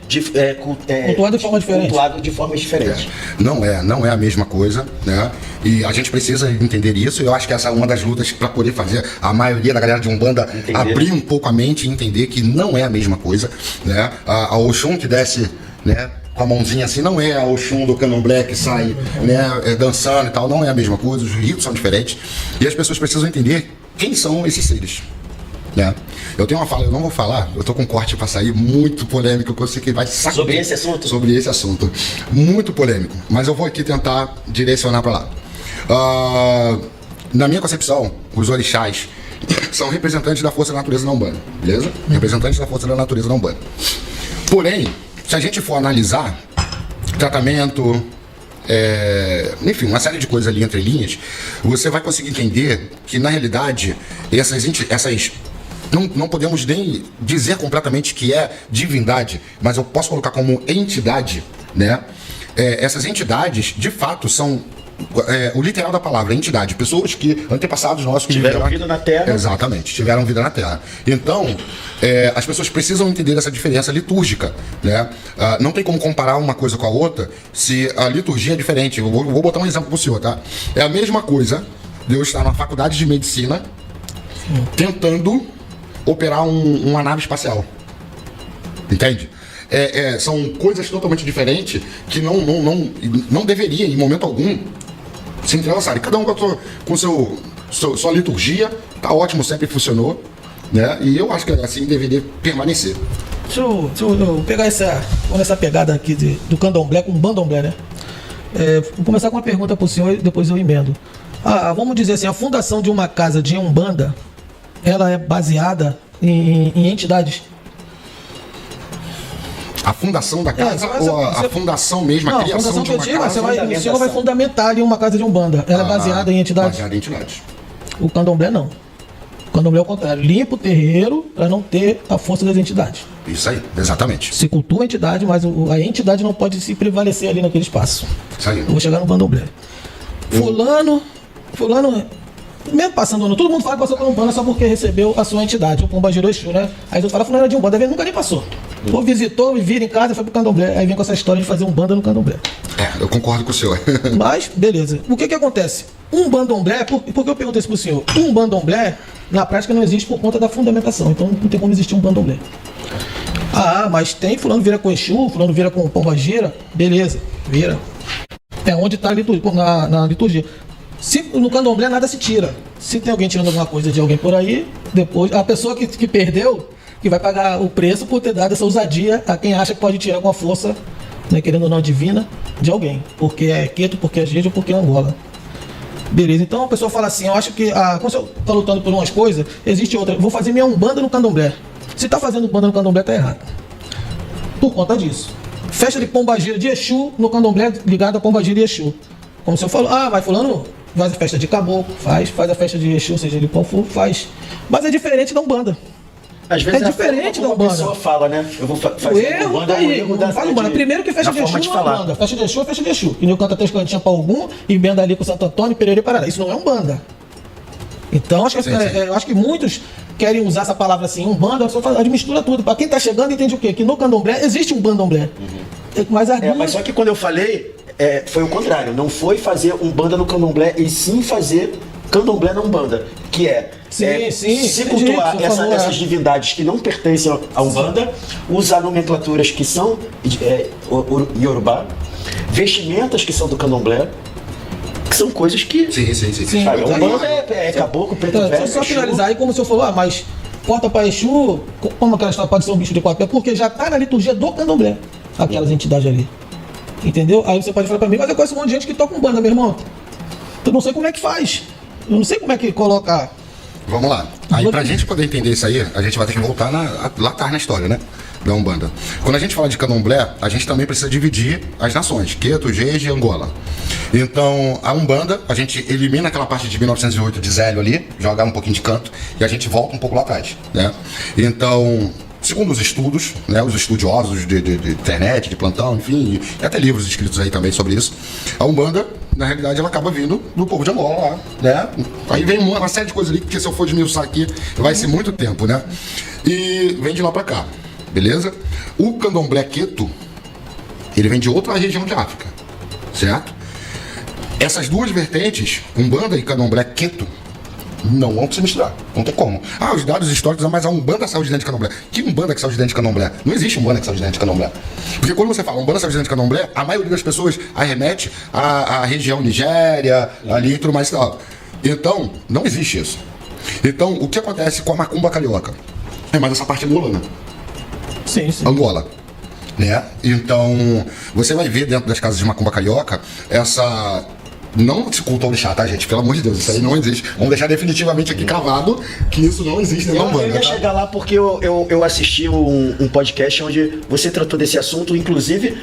cultuado de forma diferente. Cultuado de formas diferentes. Não é a mesma coisa, né? E a gente precisa entender isso. Eu acho que essa é uma das lutas para poder fazer a maioria da galera de Umbanda abrir um pouco a mente e entender que não é a mesma coisa, né? A Oxum que desce, né, com a mãozinha assim, não é a Oxum do Candomblé que sai, né, dançando e tal, não é a mesma coisa, os ritos são diferentes e as pessoas precisam entender quem são esses seres, né? Eu tenho uma fala, eu não vou falar, eu tô com um corte pra sair muito polêmico, que eu sei que vai sair sobre esse assunto. Sobre esse assunto, muito polêmico, mas eu vou aqui tentar direcionar pra lá. Na minha concepção, os orixás são representantes da força da natureza na Umbanda, beleza? Representantes da força da natureza na Umbanda. Porém, se a gente for analisar tratamento, enfim, uma série de coisas ali entre linhas, você vai conseguir entender que, na realidade, essas não podemos nem dizer completamente que é divindade, mas eu posso colocar como entidade, né? Essas entidades, de fato, são o literal da palavra, entidade, pessoas que, antepassados nossos, que tiveram vida na Terra. Exatamente, tiveram vida na Terra. Então, as pessoas precisam entender essa diferença litúrgica, né? Não tem como comparar uma coisa com a outra se a liturgia é diferente. Eu vou botar um exemplo pro senhor, tá? É a mesma coisa de eu estar na faculdade de medicina tentando operar uma nave espacial. Entende? São coisas totalmente diferentes que não deveria, em momento algum, se entrelaçarem. Cada um com sua liturgia, tá ótimo, sempre funcionou, né? E eu acho que assim deveria permanecer. Deixa eu pegar essa pegada aqui do Candomblé com o Bandomblé, né? Vou começar com uma pergunta pro senhor e depois eu emendo. Vamos dizer assim, a fundação de uma casa de Umbanda, ela é baseada em entidades. A fundação da casa ou a fundação mesmo, a criação de uma casa? O senhor vai fundamentar ali uma casa de Umbanda. Ela é baseada em entidades? Baseada em entidades. O candomblé não. O candomblé é o contrário. Limpa o terreiro para não ter a força das entidades. Isso aí, exatamente. Se cultua a entidade, mas a entidade não pode se prevalecer ali naquele espaço. Isso aí. Eu vou chegar no candomblé. Fulano, mesmo passando ano, todo mundo fala que passou por Umbanda só porque recebeu a sua entidade, o Pombagira Exu, né? Aí tu fala, fulano era de Umbanda, nunca nem passou. Ou visitou, vira em casa, foi pro candomblé. Aí vem com essa história de fazer Umbanda no candomblé. Eu concordo com o senhor. Mas, beleza. O que acontece? Um bandomblé, por que eu perguntei isso pro senhor? Um bandomblé, na prática, não existe por conta da fundamentação. Então não tem como existir um bandomblé. Mas tem, fulano vira com Exu, fulano vira com Pombagira. Beleza, vira. É onde está na liturgia. No candomblé nada se tira. Se tem alguém tirando alguma coisa de alguém por aí, depois a pessoa que perdeu, que vai pagar o preço por ter dado essa ousadia a quem acha que pode tirar alguma força, né, querendo ou não, divina, de alguém. Porque é Queto, porque é Jeje ou porque é Angola. Beleza, então a pessoa fala assim, eu acho que quando você está lutando por umas coisas, existe outra. Vou fazer minha Umbanda no candomblé. Se está fazendo Umbanda no candomblé, está errado. Por conta disso. Festa de Pombagira de Exu no candomblé ligado a Pombagira e Exu. Como o senhor falou, mas fulano faz a festa de caboclo, faz a festa de Exu, seja de qual for, faz. Mas é diferente da Umbanda. Às vezes é diferente da Umbanda. A pessoa fala, né? Eu vou fazer o erro Umbanda, daí. Primeiro que festa de Exu não é Umbanda. Festa de Exu é festa de Exu. Que nem canta três cantinhas para algum e emenda ali com Santo Antônio, Pereira e Parará. Isso não é Umbanda. Então, acho que muitos querem usar essa palavra assim, Umbanda, só mistura tudo. Para quem está chegando, entende o quê? Que no candomblé existe um bandomblé. Mas só que quando eu falei, foi o contrário. Não foi fazer Umbanda no candomblé, e sim fazer candomblé na Umbanda. Que se cultuar essas divindades que não pertencem à Umbanda, usar nomenclaturas que são Yorubá, vestimentas que são do candomblé, que são coisas que... Sim. Umbanda é caboclo, preto velho. Só finalizar aí, como o senhor falou, mas corta para Exu, como aquela história pode ser um bicho de quatro pés, porque já está na liturgia do candomblé, aquelas entidades ali. Entendeu? Aí você pode falar para mim, mas eu conheço um monte de gente que toca Umbanda, meu irmão. Eu não sei como é que faz. Eu não sei como é que coloca... Vamos lá. Aí pra gente poder entender isso aí, a gente vai ter que voltar lá atrás na história, né? Da Umbanda. Quando a gente fala de candomblé, a gente também precisa dividir as nações, Queto, Jeje e Angola. Então, a Umbanda, a gente elimina aquela parte de 1908 de Zélio ali, joga um pouquinho de canto, e a gente volta um pouco lá atrás, né? Então, segundo os estudos, né, os estudiosos de internet, de plantão, enfim, e até livros escritos aí também sobre isso, a Umbanda, na realidade, ela acaba vindo do povo de Angola lá, né? Aí vem uma série de coisas ali, porque se eu for desmiuçar aqui, vai ser muito tempo, né? E vem de lá pra cá, beleza? O candomblé Queto, ele vem de outra região de África, certo? Essas duas vertentes, Umbanda e candomblé Queto, não vão se misturar, não tem como. Os dados históricos, mas a Umbanda saiu de dentro de candomblé. Que Umbanda que saiu de dentro de candomblé? Não existe Umbanda que saiu de dentro de candomblé. Porque quando você fala Umbanda saiu de dentro de candomblé, a maioria das pessoas arremete à região Nigéria, ali e tudo mais e tal. Então, não existe isso. Então, o que acontece com a macumba carioca? É mais essa parte angolana. Sim. Angola. Né? Então, você vai ver dentro das casas de macumba carioca essa... Não se culta ao orixá, tá, gente? Pelo amor de Deus, isso aí não existe. Vamos deixar definitivamente aqui cravado que isso não existe na Umbanda. Eu ia chegar lá porque eu assisti um podcast onde você tratou desse assunto, inclusive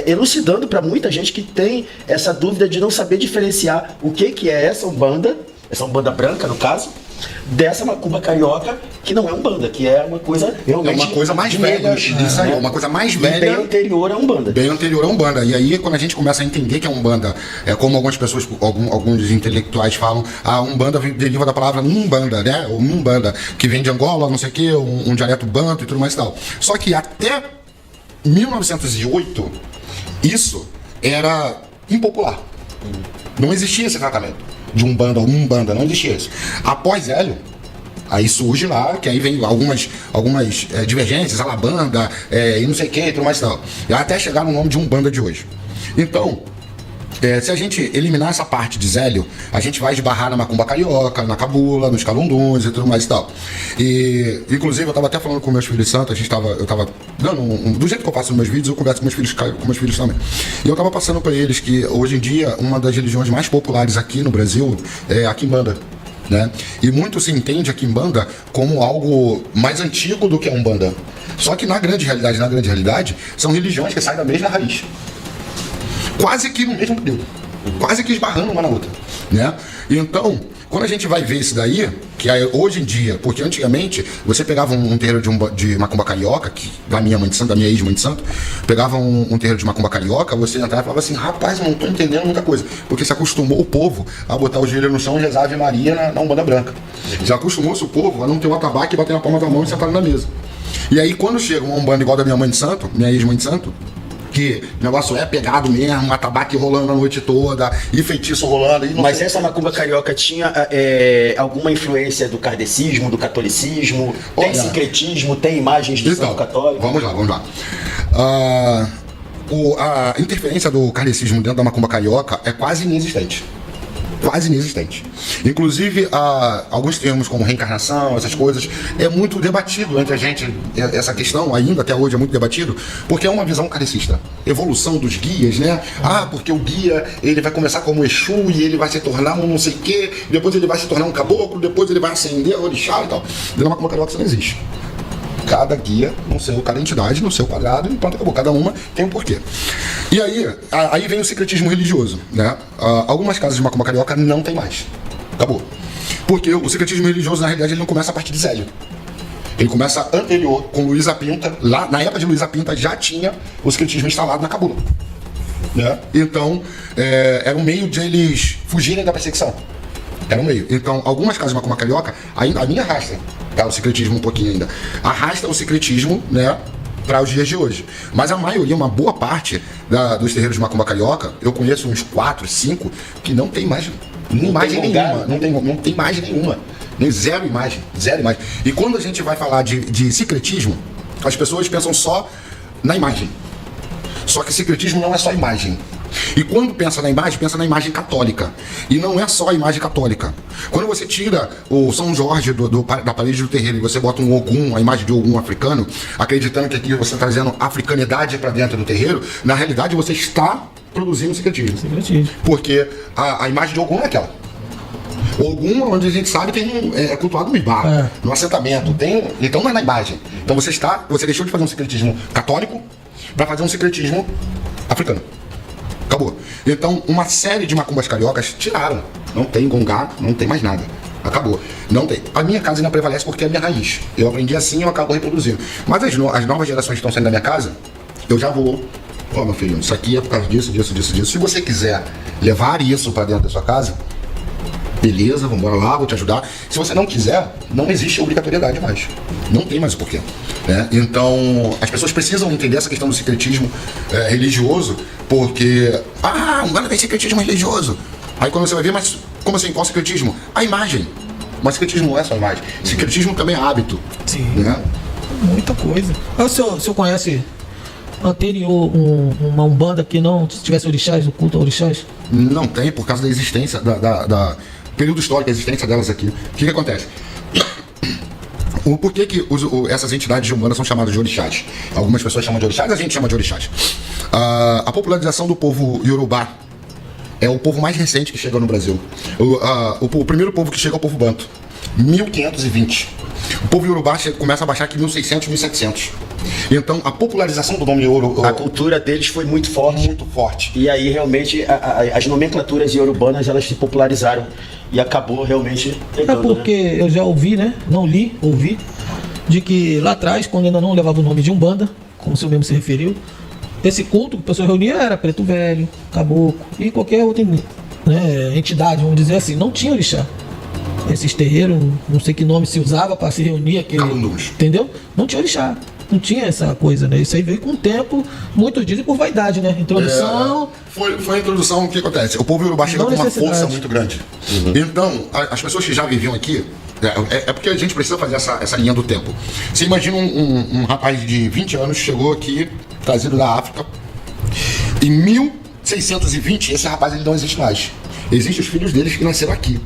elucidando para muita gente que tem essa dúvida de não saber diferenciar o que é essa Umbanda branca, no caso, dessa macumba carioca, que não é Umbanda, que é uma coisa realmente... É uma coisa mais velha, isso aí, uma coisa mais velha. Bem anterior à Umbanda. Bem anterior à Umbanda. E aí, quando a gente começa a entender que a Umbanda, como algumas pessoas, alguns intelectuais falam, a Umbanda deriva da palavra Umbanda, né? Ou Umbanda, que vem de Angola, não sei o quê, um dialeto banto e tudo mais e tal. Só que até 1908, isso era impopular. Não existia esse tratamento de Umbanda ou Umbanda, não existia isso. Após Hélio, aí surge lá, que aí vem algumas divergências, Alabanda, e não sei o que, e tudo mais e tal. Até chegar no nome de Umbanda de hoje. Então, Se a gente eliminar essa parte de Zélio, a gente vai esbarrar na macumba carioca, na cabula, nos calunduns e tudo mais e tal. E, inclusive, eu tava até falando com meus filhos santos, eu tava dando do jeito que eu faço nos meus vídeos, eu converso com meus filhos também. E eu tava passando pra eles que, hoje em dia, uma das religiões mais populares aqui no Brasil é a quimbanda. Né? E muito se entende a quimbanda como algo mais antigo do que a umbanda. Só que na grande realidade, são religiões que saem da mesma raiz. Quase que no mesmo período. Quase que esbarrando uma na outra. Né? Então, quando a gente vai ver isso daí, que é hoje em dia, porque antigamente você pegava um terreiro de macumba carioca, que da minha mãe de santo, da minha ex-mãe de santo, pegava um terreiro de macumba carioca, você entrava e falava assim, rapaz, eu não tô entendendo muita coisa. Porque se acostumou o povo a botar o joelho no chão e rezar Ave Maria na Umbanda Branca. Já acostumou-se o povo a não ter um atabaque e bater na palma da mão e sentar na mesa. E aí quando chega uma Umbanda igual da minha mãe de santo, minha ex-mãe de santo, que o negócio é pegado mesmo, um atabaque rolando a noite toda, e feitiço rolando. E mas essa macumba carioca tinha alguma influência do kardecismo, do catolicismo? Tem sincretismo, tem imagens do santo católico? Vamos lá. A interferência do kardecismo dentro da macumba carioca é quase inexistente. Inclusive, alguns termos como reencarnação, essas coisas, é muito debatido entre a gente, essa questão ainda até hoje é muito debatido, porque é uma visão kardecista. Evolução dos guias, né? Porque o guia, ele vai começar como Exu e ele vai se tornar um não sei o quê, depois ele vai se tornar um caboclo, depois ele vai ascender a orixá e tal. Dentro da macumba carioca isso não existe. Cada guia, cada entidade no seu quadrado, e pronto, acabou. Cada uma tem um porquê. E aí vem o secretismo religioso, né? Algumas casas de macumba carioca não tem mais. Acabou. Porque o secretismo religioso, na realidade, ele não começa a partir de Zélio. Ele começa anterior, com Luísa Pinta. Lá, na época de Luísa Pinta, já tinha o secretismo instalado na cabula. Né? Então, era um meio de eles fugirem da perseguição. Era um meio. Então, algumas casas de macumba carioca, a minha arrasta, tá? O secretismo um pouquinho ainda. Arrasta o secretismo, né? Para os dias de hoje. Mas a maioria, uma boa parte dos terreiros de macumba carioca, eu conheço uns 4, 5, que não tem mais imagem nenhuma. Não tem imagem nenhuma. Nem zero imagem. E quando a gente vai falar de secretismo, as pessoas pensam só na imagem. Só que secretismo não é só imagem. E quando pensa na imagem católica. E não é só a imagem católica. Quando você tira o São Jorge da parede do terreiro e você bota um Ogum, a imagem de Ogum africano, acreditando que aqui você está trazendo africanidade para dentro do terreiro, na realidade você está produzindo secretismo. Porque a imagem de Ogum é aquela. Ogum, onde a gente sabe, é cultuado no Ibá, no assentamento. Então não é na imagem. Então você deixou de fazer um secretismo católico para fazer um secretismo africano. Acabou. Então, uma série de macumbas cariocas tiraram. Não tem gongá, não tem mais nada. Acabou. Não tem. A minha casa ainda prevalece porque é a minha raiz. Eu aprendi assim e eu acabo reproduzindo. Mas as novas gerações que estão saindo da minha casa, eu já vou. Meu filho, isso aqui é por causa disso. Se você quiser levar isso para dentro da sua casa, beleza, vamos embora lá, vou te ajudar. Se você não quiser, não existe obrigatoriedade mais. Não tem mais o porquê. Né? Então, as pessoas precisam entender essa questão do secretismo religioso, porque, agora tem secretismo religioso. Aí quando você vai ver, mas como assim, qual secretismo? A imagem. Mas secretismo não é só imagem. Secretismo também é hábito. Sim. Né? Muita coisa. O senhor conhece anterior uma umbanda que não tivesse orixás, o culto a orixás? Não tem, por causa da existência, da período histórico da existência delas aqui. O que acontece? Por que essas entidades de umbanda são chamadas de orixás? Algumas pessoas chamam de orixás, a gente chama de orixás. A popularização do povo iorubá é o povo mais recente que chega no Brasil. O primeiro povo que chega é o povo banto, 1520. O povo iorubá começa a baixar aqui em 1600, 1700. Então, a popularização do nome Iorubá... A cultura deles foi muito forte. Muito forte. E aí, realmente, as nomenclaturas iorubanas, elas se popularizaram. E acabou realmente pegando, porque eu já ouvi, né? Não li, ouvi, de que lá atrás, quando ainda não levava o nome de umbanda, como o senhor mesmo se referiu, esse culto que o pessoal reunia era preto velho, caboclo e qualquer outra entidade, vamos dizer assim. Não tinha orixá. Esses terreiros, não sei que nome se usava para se reunir, entendeu? Não tinha orixá. Não tinha essa coisa, né? Isso aí veio com o tempo, muitos dizem por vaidade, né? Introdução... Foi a introdução, o que acontece? O povo iorubá chega com uma força muito grande. Então, as pessoas que já viviam aqui, é porque a gente precisa fazer essa linha do tempo. Você imagina um rapaz de 20 anos chegou aqui, trazido da África, em 1620, esse rapaz ele não existe mais. Existem os filhos deles que nasceram aqui.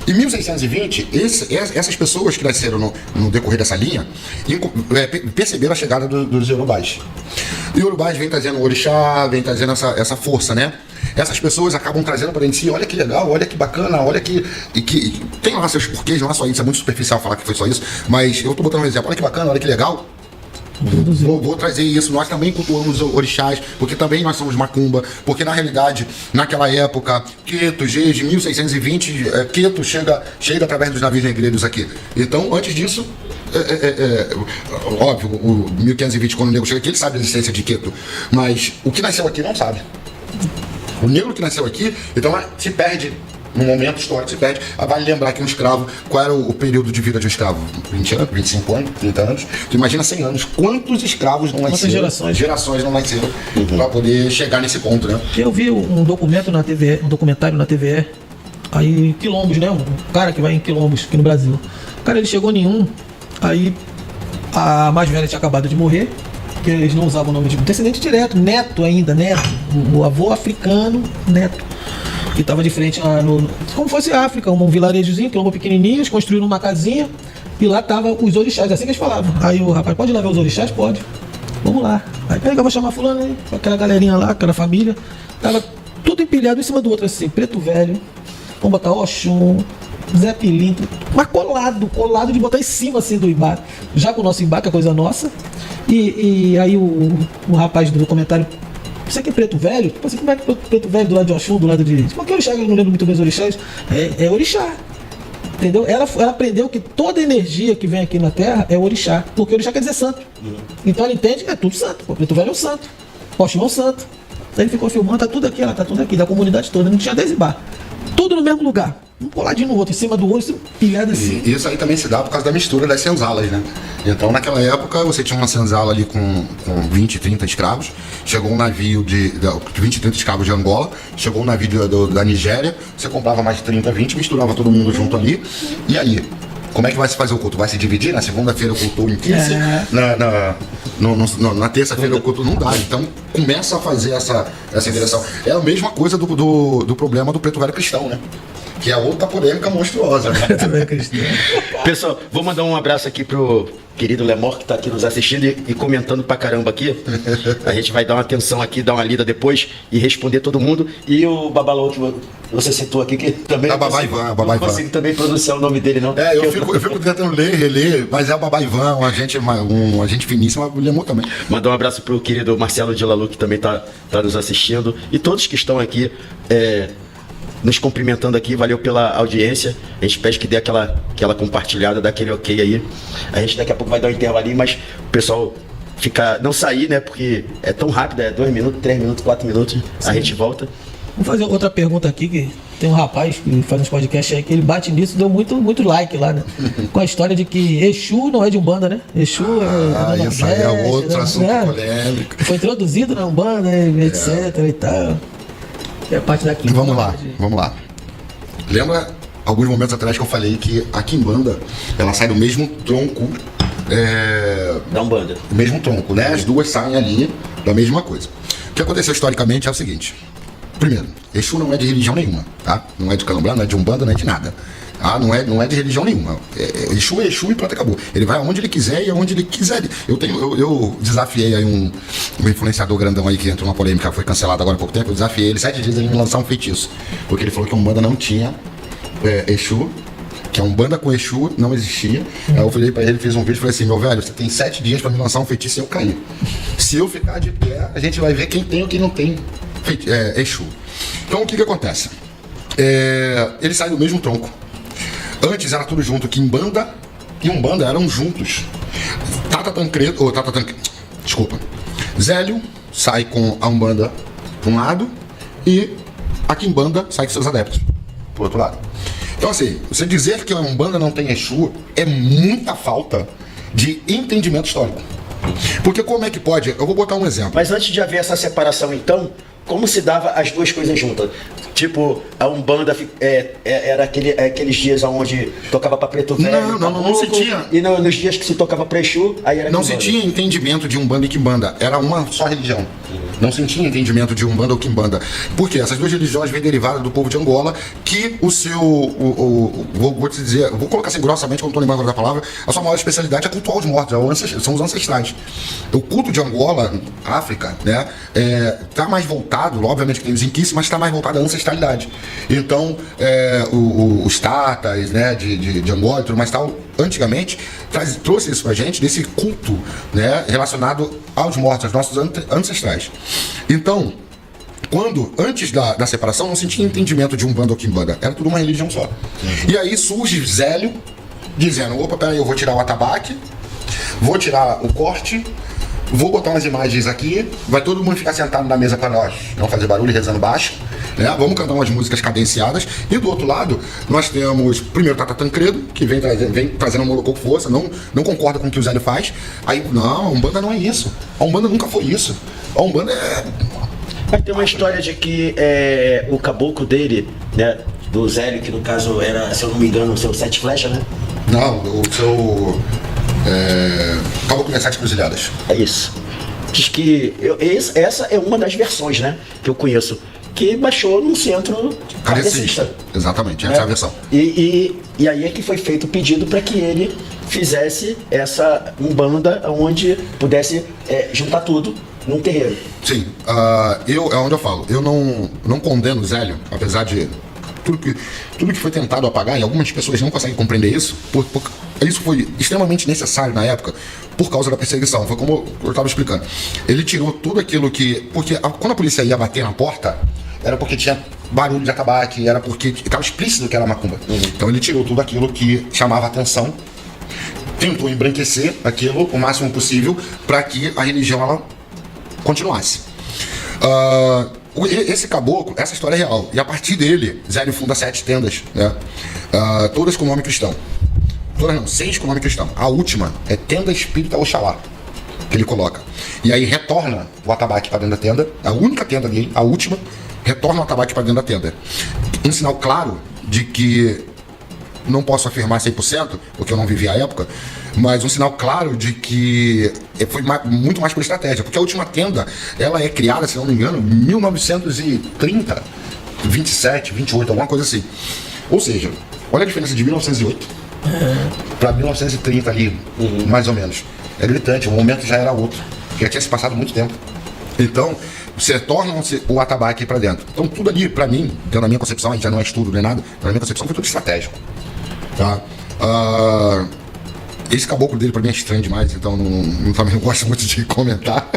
Em 1620, essas pessoas que nasceram no decorrer dessa linha perceberam a chegada dos Yorubás. E o Yorubás vem trazendo o orixá, vem trazendo essa força, né? Essas pessoas acabam trazendo para dentro de si, olha que legal, olha que bacana, olha que tem lá seus porquês, não é só isso, é muito superficial falar que foi só isso, mas eu tô botando um exemplo, olha que bacana, olha que legal. Vou trazer isso, nós também cultuamos orixás, porque também nós somos macumba, porque na realidade, naquela época, Queto, Jeje, 1620, Queto chega através dos navios negreiros aqui. Então, antes disso, óbvio, o 1520, quando o negro chega aqui, ele sabe a existência de Queto, mas o que nasceu aqui não sabe. O negro que nasceu aqui, então se perde. No momento histórico se perde. Vale lembrar que um escravo, qual era o período de vida de um escravo? 20 anos, 25 anos, 30 anos. Tu imagina 100 anos. Quantos escravos não nasceram? Gerações não nasceram para poder chegar nesse ponto, né? Eu vi um documento na TV, um documentário na TVE, aí Quilombos, né? Um cara que vai em Quilombos aqui no Brasil. O cara, ele chegou em um, aí a mais velha tinha acabado de morrer, que eles não usavam o nome de descendente direto, neto ainda, neto. O avô africano, neto. Que estava de frente como fosse África, um vilarejozinho, quilombo pequenininho, eles construíram uma casinha e lá tava os orixás, assim que eles falavam. Aí o rapaz, pode ir lá ver os orixás? Pode. Vamos lá. Aí pega, vou chamar fulano aí, aquela galerinha lá, aquela família. Tava tudo empilhado em cima do outro, assim, preto velho, vamos botar Oxum, Zé Pilinto, mas colado de botar em cima assim do Ibá. Já com o nosso Ibá, que é coisa nossa. E aí o rapaz do documentário, isso aqui é preto velho? Tipo assim, como é que preto velho do lado de Oxum, do lado de... Porque orixá, eu não lembro muito bem os orixás. É orixá. Entendeu? Ela aprendeu que toda energia que vem aqui na Terra é orixá. Porque orixá quer dizer santo. Então ela entende que é tudo santo. O preto velho é o santo. Oxum é o santo. Aí ele ficou filmando, tá tudo aqui, ela tá tudo aqui, da comunidade toda. Não tinha 10 bar. Tudo no mesmo lugar. Um coladinho no outro, em cima do outro, pilhado assim. E isso aí também se dá por causa da mistura das senzalas, né? Então, naquela época, você tinha uma senzala ali com 20, 30 escravos. Chegou um navio de 20, 30 escravos de Angola. Chegou um navio da Nigéria. Você comprava mais de 30, 20, misturava todo mundo junto ali. E aí? Como é que vai se fazer o culto? Vai se dividir? Na segunda-feira o culto em 15, na terça-feira o culto não dá. Então começa a fazer essa direção. É a mesma coisa do problema do preto velho cristão, né? Que é outra polêmica monstruosa, né? Pessoal, vou mandar um abraço aqui pro querido Lemor, que está aqui nos assistindo e comentando pra caramba aqui. A gente vai dar uma atenção aqui, dar uma lida depois e responder todo mundo. E o Babalô, que você citou aqui, que também não consigo também pronunciar o nome dele, não. Eu fico tentando ler, reler, mas é o Babá Ivan, um agente finíssimo, o Lemor também. Mandar um abraço pro querido Marcelo de Lalu, que também tá nos assistindo. E todos que estão aqui nos cumprimentando aqui, valeu pela audiência. A gente pede que dê aquela compartilhada, dá aquele ok aí. A gente daqui a pouco vai dar um intervalo ali, mas o pessoal não sair, né? Porque é tão rápido, 2 minutos, 3 minutos, 4 minutos, a gente volta. Vou fazer outra pergunta aqui, que tem um rapaz que faz uns podcasts aí, que ele bate nisso, deu muito like lá, né? Com a história de que Exu não é de Umbanda, né? Exu isso aí é outro assunto polêmico. Foi introduzido na Umbanda, etc e tal. É parte da Quimbanda. Vamos lá. Lembra alguns momentos atrás que eu falei que a Quimbanda, ela sai do mesmo tronco da Umbanda. Do mesmo tronco, né? As duas saem ali da mesma coisa. O que aconteceu historicamente é o seguinte. Primeiro, Exu não é de religião nenhuma, tá? Não é de Candomblé, não é de Umbanda, não é de nada. Ah, não é de religião nenhuma. Exu é Exu e pronto, acabou. Ele vai aonde ele quiser e aonde ele quiser. Eu desafiei aí um influenciador grandão aí que entrou numa polêmica, foi cancelado agora há pouco tempo. Eu desafiei ele 7 dias a me lançar um feitiço. Porque ele falou que a Umbanda não tinha Exu, que a Umbanda com Exu não existia. Aí eu falei pra ele, fiz um vídeo e falei assim: meu velho, você tem 7 dias pra me lançar um feitiço e eu cair. Se eu ficar de pé, a gente vai ver quem tem ou quem não tem Exu. Então o que acontece? Ele sai do mesmo tronco. Antes era tudo junto, que Quimbanda e Umbanda eram juntos. Zélio sai com a Umbanda para um lado e a Quimbanda sai com seus adeptos pro outro lado. Então assim, você dizer que a Umbanda não tem Exu é muita falta de entendimento histórico. Porque como é que pode? Eu vou botar um exemplo. Mas antes de haver essa separação, então, como se dava as duas coisas juntas? Tipo, a Umbanda era aqueles dias onde tocava pra Preto Velho. Não se tinha. E nos dias que se tocava pra Exu, aí era Não se Quimbanda. tinha entendimento de Umbanda e Quimbanda. Era uma só religião. Não se tinha entendimento de Umbanda ou Quimbanda. Por quê? Essas duas religiões vêm derivadas do povo de Angola, que o seu... vou te dizer, vou colocar assim grossamente, que eu não estou lembrando agora da palavra, a sua maior especialidade é cultuar os mortos, são os ancestrais. O culto de Angola, África, né, tá mais voltado, obviamente que tem os inquices, mas está mais voltado à ancestralidade. Então, os tatas, né, de Angola e tudo mais tal, antigamente, trouxe isso pra gente, desse culto, né, relacionado aos mortos, aos nossos ancestrais. Então, antes da separação, não se tinha entendimento de Umbanda ou Quimbanda, era tudo uma religião só. E aí surge Zélio, dizendo, opa, peraí, eu vou tirar o atabaque, vou tirar o corte, vou botar umas imagens aqui, vai todo mundo ficar sentado na mesa para nós não fazer barulho, rezando baixo, né? Vamos cantar umas músicas cadenciadas. E do outro lado, nós temos primeiro Tata Tancredo, que vem trazendo um molocô com força, não concorda com o que o Zélio faz. Aí, não, a Umbanda não é isso. A Umbanda nunca foi isso. A Umbanda é... Mas tem uma história de que o caboclo dele, né, do Zélio, que no caso era, se eu não me engano, o seu Sete Flechas, né? Não, o seu... Caboclo das Sete Cruzilhadas. É isso. Diz que essa é uma das versões, né, que eu conheço, que baixou num centro kardecista. Exatamente, essa é a versão. E aí é que foi feito o pedido para que ele fizesse essa Umbanda onde pudesse juntar tudo num terreiro. Sim, é onde eu falo, eu não condeno o Zélio, apesar de tudo que foi tentado apagar, e algumas pessoas não conseguem compreender isso, isso foi extremamente necessário na época, por causa da perseguição. Foi como eu estava explicando. Ele tirou tudo aquilo que... Porque quando a polícia ia bater na porta, era porque tinha barulho de atabaque, era porque estava explícito que era macumba. Então ele tirou tudo aquilo que chamava atenção, tentou embranquecer aquilo o máximo possível para que a religião ela continuasse. Esse caboclo, essa história é real. E a partir dele, Zélio funda 7 tendas, né? Todas com nome cristão. Todas não, 6 com nome cristão. A última é Tenda Espírita Oxalá, que ele coloca. E aí retorna o atabaque para dentro da tenda. A única tenda dele, a última, retorna o atabaque para dentro da tenda. Um sinal claro de que, não posso afirmar 100%, porque eu não vivi a época, mas um sinal claro de que foi muito mais por estratégia, porque a última tenda, ela é criada, se não me engano, em 1930, 27, 28, alguma coisa assim. Ou seja, olha a diferença de 1908 para 1930 ali, mais ou menos. É gritante, o momento já era outro, já tinha se passado muito tempo. Então, você torna o atabaque para dentro. Então, tudo ali, para mim, dentro da minha concepção, a gente já não é estudo nem nada, na minha concepção foi tudo estratégico. Tá? Esse caboclo dele, para mim, é estranho demais, então também não gosto muito de comentar.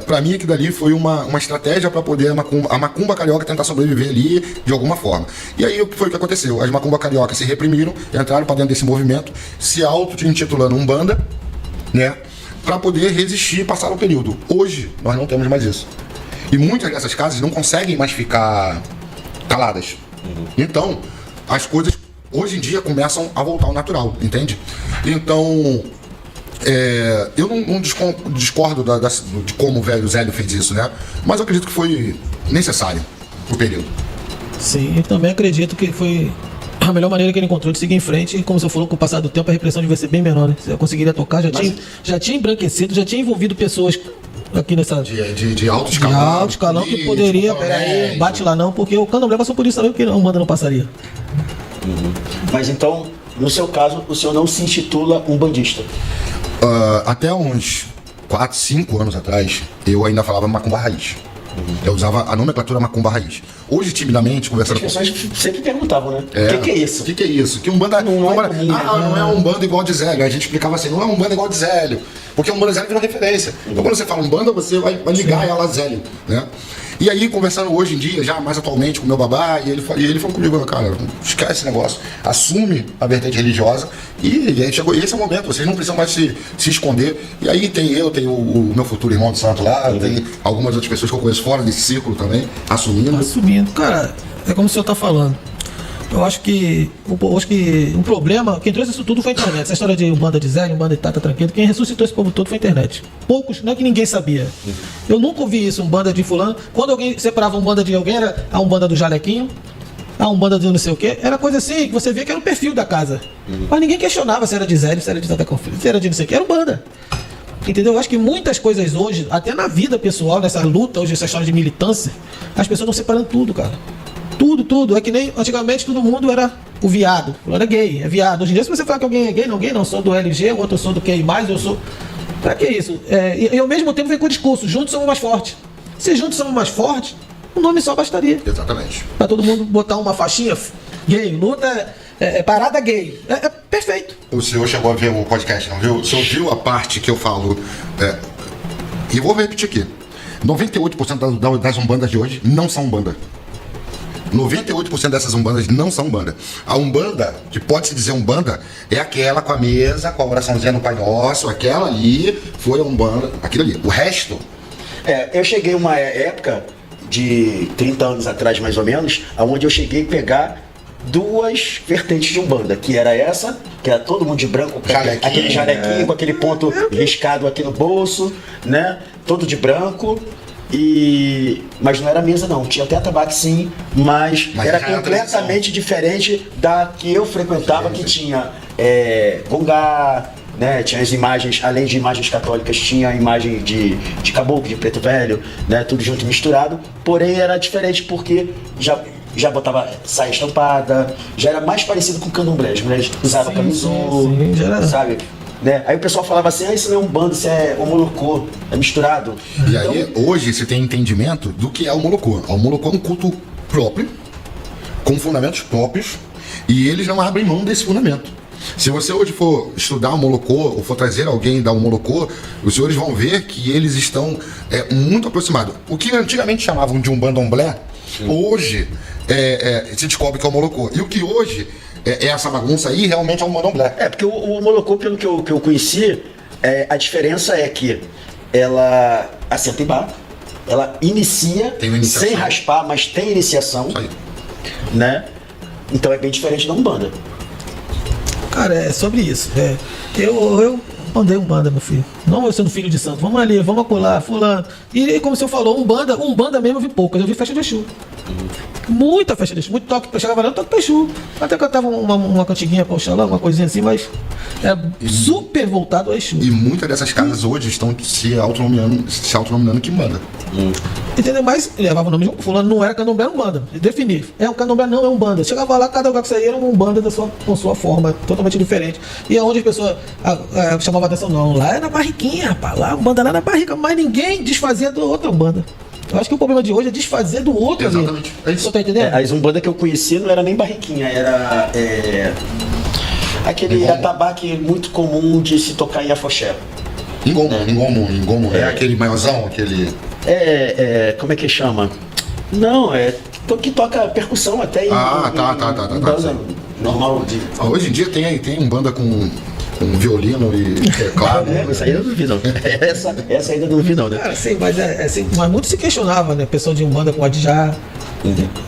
Para mim, aquilo dali foi uma estratégia para poder a macumba carioca tentar sobreviver ali de alguma forma. E aí, o que foi que aconteceu? As macumba cariocas se reprimiram, entraram para dentro desse movimento, se auto-intitulando Umbanda, né? Para poder resistir e passar o período. Hoje, nós não temos mais isso. E muitas dessas casas não conseguem mais ficar caladas. Então, as coisas, hoje em dia, começam a voltar ao natural, entende? Então, eu não discordo de como o velho Zélio fez isso, né? Mas eu acredito que foi necessário o período. Sim, eu também acredito que foi a melhor maneira que ele encontrou de seguir em frente. E como você falou, com o passar do tempo a repressão devia ser bem menor, né? Você conseguiria tocar, já tinha embranquecido, já tinha envolvido pessoas aqui nessa... De alto escalão. De alto escalão que poderia, peraí, bate lá não, porque o candomblé passou por isso também, porque a Umbanda não passaria. Mas então, no seu caso, o senhor não se intitula umbandista? Até uns 4, 5 anos atrás, eu ainda falava macumba raiz. Eu usava a nomenclatura macumba raiz. Hoje, timidamente, conversando com... As pessoas sempre perguntavam, né? O que é isso? O que é isso? Que Umbanda não é Umbanda igual de Zélio. A gente explicava assim, não é Umbanda igual de Zélio. Porque Umbanda e Zélio virou referência. Então, quando você fala Umbanda, você vai ligar ela a Zélio, né? E aí, conversando hoje em dia, já mais atualmente com o meu babá, e ele falou comigo, cara, esquece esse negócio, assume a vertente religiosa, e aí chegou, esse é o momento, vocês não precisam mais se esconder. E aí tem o meu futuro irmão de santo lá, tem algumas outras pessoas que eu conheço fora desse círculo também, assumindo. Cara, é como o senhor tá falando. Eu acho que um problema, quem trouxe isso tudo foi a internet. Essa história de Umbanda de Zé, Umbanda de Tata Tranquilo, quem ressuscitou esse povo todo foi a internet. Poucos, não é que ninguém sabia. Eu nunca ouvi isso, Umbanda de fulano. Quando alguém separava Umbanda de alguém, era a Umbanda do Jalequinho, a Umbanda de não sei o quê. Era coisa assim, que você via que era o perfil da casa. Mas ninguém questionava se era de Zé, se era de Tata Conflito, se era de não sei o quê, era Umbanda. Entendeu? Eu acho que muitas coisas hoje, até na vida pessoal, nessa luta, hoje, essa história de militância, as pessoas estão separando tudo, cara. Tudo. É que nem antigamente todo mundo era o viado. Era gay, é viado. Hoje em dia, se você falar que alguém é gay, não, sou do LG, o outro eu sou do QI+, eu sou... Pra que isso? E ao mesmo tempo vem com o discurso, juntos somos mais fortes. Se juntos somos mais fortes, o nome só bastaria. Exatamente. Pra todo mundo botar uma faixinha gay, luta, parada gay. É perfeito. O senhor chegou a ver o podcast, não viu? O senhor viu a parte que eu falo... E vou repetir aqui. 98% das umbandas de hoje não são umbanda. 98% dessas umbandas não são umbanda. A umbanda, que pode-se dizer umbanda, é aquela com a mesa, com a oraçãozinha no Pai Nosso, aquela ali foi a umbanda, aquilo ali. O resto... Eu cheguei uma época de 30 anos atrás, mais ou menos, onde eu cheguei a pegar duas vertentes de umbanda, que era essa, que era todo mundo de branco, aquele jalequinho com aquele ponto riscado aqui no bolso, né? Todo de branco. Mas não era mesa não, tinha até atabaque sim, mas era completamente diferente da que eu frequentava, que tinha gongá, né? Tinha as imagens, além de imagens católicas, tinha a imagem de caboclo, de preto velho, né? Tudo junto e misturado, porém era diferente porque já botava saia estampada, já era mais parecido com o candomblé, as mulheres usavam camisol, sabe? Né? Aí o pessoal falava assim, isso não é umbanda, isso é homolocô, é misturado. E aí, hoje, se tem entendimento do que é o homolocô. O homolocô é um culto próprio, com fundamentos próprios, e eles não abrem mão desse fundamento. Se você hoje for estudar o homolocô, ou for trazer alguém da homolocô, os senhores vão ver que eles estão muito aproximados. O que antigamente chamavam de umbandomblé, hoje se descobre que é o homolocô. E o que hoje... essa bagunça aí realmente é um mandomblé. Porque o homolocô, pelo que eu conheci, a diferença é que ela assenta em bar, ela inicia sem raspar, mas tem iniciação, né? Então é bem diferente da Umbanda. Cara, é sobre isso. Eu mandei Umbanda, meu filho. Não eu sendo filho de santo. Vamos ali, vamos acolá, fulano. E como o senhor falou, Umbanda mesmo eu vi poucas. Eu vi festa de Exu. Muita festa de Exu, muito toque, chegava lá, toque pra Exu. Até cantava uma cantiguinha pra Oxalá, uma coisinha assim, mas super voltado a Exu. E muitas dessas casas hoje estão se autonominando que manda. Entendeu? Mas levava o nome de um fulano, não era candomblé, era Umbanda. Definir. O candomblé não é Umbanda. Chegava lá, cada lugar que saía era uma Umbanda com sua forma totalmente diferente. E aonde as pessoas chamavam a atenção, não, lá é na barriquinha, rapaz, lá a Umbanda lá na barrica, mas ninguém desfazia da outra Umbanda. Eu acho que o problema de hoje é desfazer do outro. Exatamente. Ali. Você tá entendendo? As Umbanda que eu conheci não era nem barriquinha, era aquele atabaque muito comum de se tocar em afoxé. Engomo. É aquele maiorzão, aquele... como é que chama? Não, que toca percussão até em... Tá. Normal. Hoje em dia tem Umbanda com violino e teclado. Essa ainda não duvido, não. Essa ainda não duvido, não, né? Cara, sim, mas mas muito se questionava, né? Pessoa de Umbanda com adjá.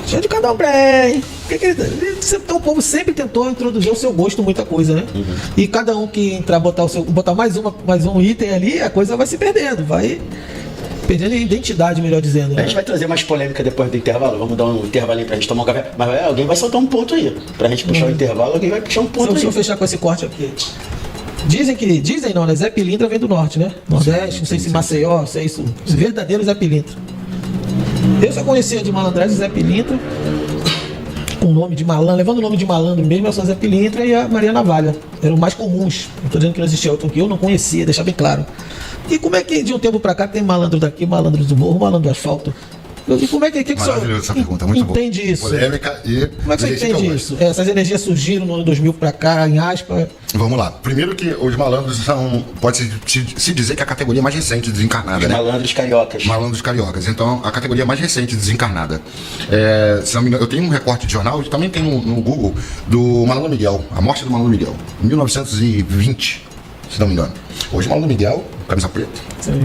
Cheio de candomblé. Então o povo sempre tentou introduzir o seu gosto em muita coisa, né? E cada um que entrar, botar mais um item ali, a coisa vai se perdendo, vai perdendo a identidade, melhor dizendo. Né? A gente vai trazer mais polêmica depois do intervalo. Vamos dar um intervalinho pra gente tomar um café. Mas alguém vai soltar um ponto aí. Pra gente puxar o intervalo, alguém vai puxar um ponto aí. Deixa eu fechar com esse corte aqui. Dizem não, né? Zé Pilintra vem do norte, né? Nordeste, não sei se Maceió, não sei isso. Verdadeiro Zé Pilintra. Eu só conhecia de malandragem Zé Pilintra, com o nome de malandro, levando o nome de malandro mesmo, eu sou Zé Pilintra e a Maria Navalha. Eram mais comuns. Não estou dizendo que não existia outro que eu não conhecia, deixar bem claro. E como é que de um tempo pra cá tem malandro daqui, malandro do morro, malandro do asfalto? E como é que maravilhoso essa pergunta, muito entende boa. isso? Polêmica e... Como é que você entende isso? Essas energias surgiram no ano 2000 pra cá, em aspas. Vamos lá. Primeiro que os malandros são... Pode-se dizer que é a categoria mais recente desencarnada, né? Malandros cariocas. Malandros cariocas. Então, a categoria mais recente desencarnada. Se não me engano, eu tenho um recorte de jornal, e também tem no Google, do Malandro Miguel. A morte do Malandro Miguel. 1920, se não me engano. Hoje o Malandro Miguel, camisa preta,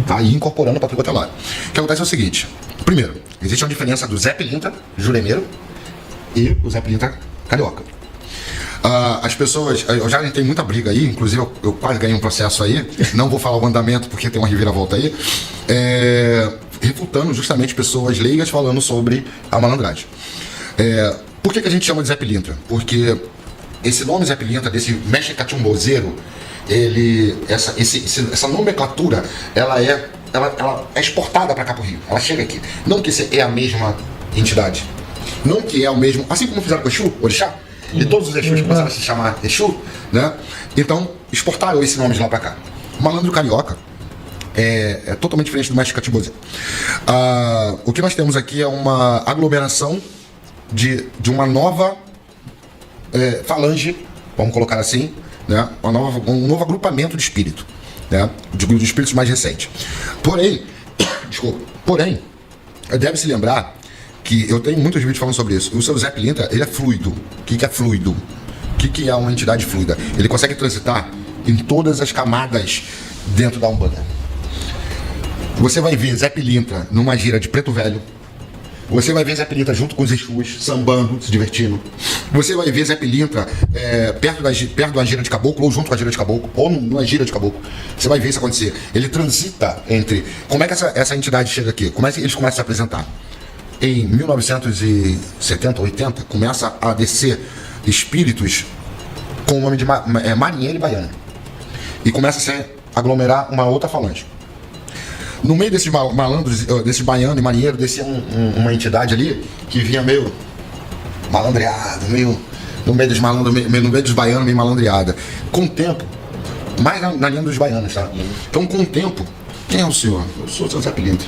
tá aí incorporando para tudo até lá. O que acontece é o seguinte. Primeiro, existe uma diferença do Zé Pilintra, juremeiro, e o Zé Pilintra carioca. As pessoas, eu já entrei muita briga aí, inclusive eu quase ganhei um processo aí, não vou falar o andamento porque tem uma reviravolta aí, refutando justamente pessoas leigas falando sobre a malandragem. Por que a gente chama de Zé Pilintra? Porque esse nome Zé Pilintra, desse mestre catimbozeiro, essa nomenclatura, ela é exportada para cá pro Rio, ela chega aqui. Não que é a mesma entidade, não que é o mesmo, assim como fizeram com o Exu, Orixá, e todos os Exus começaram a se chamar Exu, né? Então exportaram esse nome de lá para cá. O malandro carioca é totalmente diferente do mestre catimbozeiro. O que nós temos aqui é uma aglomeração de uma nova falange, vamos colocar assim, né? Um novo agrupamento de espírito, né? De espíritos mais recentes. Porém, deve-se lembrar que eu tenho muitos vídeos falando sobre isso. O seu Zé Pilintra, ele é fluido. O que é fluido? O que é uma entidade fluida? Ele consegue transitar em todas as camadas dentro da Umbanda. Você vai ver Zé Pilintra numa gira de preto velho. Você vai ver Zé Pilintra junto com os Exus, sambando, se divertindo. Você vai ver Zé Pilintra perto da gira de caboclo, ou junto com a gira de caboclo, ou numa gira de caboclo. Você vai ver isso acontecer. Ele transita entre... Como é que essa entidade chega aqui? Como é que eles começam a se apresentar? Em 1970, 80, começa a descer espíritos com o nome de marinheiro e baiano. E começa a se aglomerar uma outra falange. No meio desses malandros, desses baiano e marinheiro, descia uma entidade ali que vinha meio malandreado, no meio dos malandros, no meio dos baianos, meio malandreada. Com o tempo, mais na linha dos baianos, tá? Então, com o tempo, quem é o senhor? Eu sou o seu Zé Pilintra.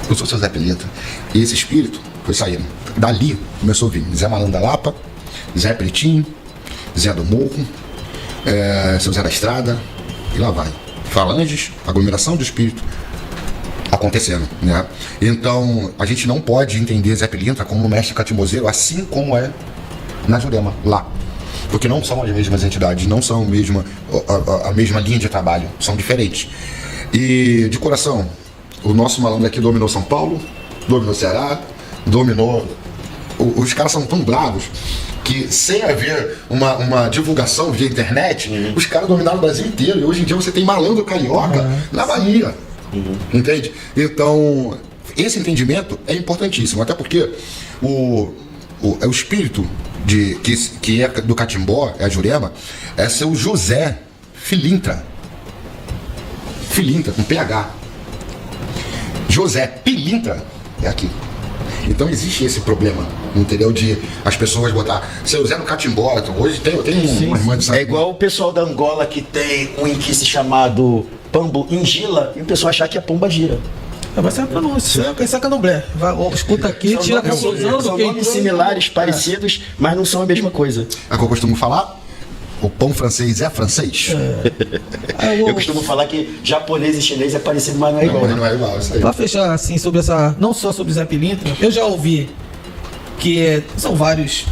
Eu sou o seu Zé Pilintra. E esse espírito foi saindo. Dali começou a vir Zé Malandro da Lapa, Zé Pretinho, Zé do Morro, seu Zé da Estrada, e lá vai. Falanges, aglomeração de espírito acontecendo, né? Então, a gente não pode entender Zé Pilintra como um mestre catimbozeiro, assim como é na Jurema, lá. Porque não são as mesmas entidades, não são a mesma linha de trabalho, são diferentes. E, de coração, o nosso malandro aqui dominou São Paulo, dominou Ceará, dominou... Os caras são tão bravos que, sem haver uma divulgação via internet, os caras dominaram o Brasil inteiro. E hoje em dia você tem malandro carioca na Bahia. Entende? Então, esse entendimento é importantíssimo, até porque o espírito que é do Catimbó, é a Jurema, é seu José Pilintra, com PH. José Pilintra é aqui. Então existe esse problema, entendeu? De as pessoas botar seu Zé no Catimbó. Hoje tem uma irmã de São É igual o pessoal da Angola que tem um inquice chamado Pambo Ingila e o pessoal achar que a pomba gira. Vai ser a pronúncia, isso é candomblé. Escuta aqui, tira a conclusão do são que... nomes similares, parecidos, mas não são a mesma coisa. É o que eu costumo falar. O pão francês é francês? Eu costumo falar que japonês e chinês é parecido, mas não é igual. Não é igual, isso aí. Para fechar, assim, sobre essa... Não só sobre Zé Pilintra, eu já ouvi que são várias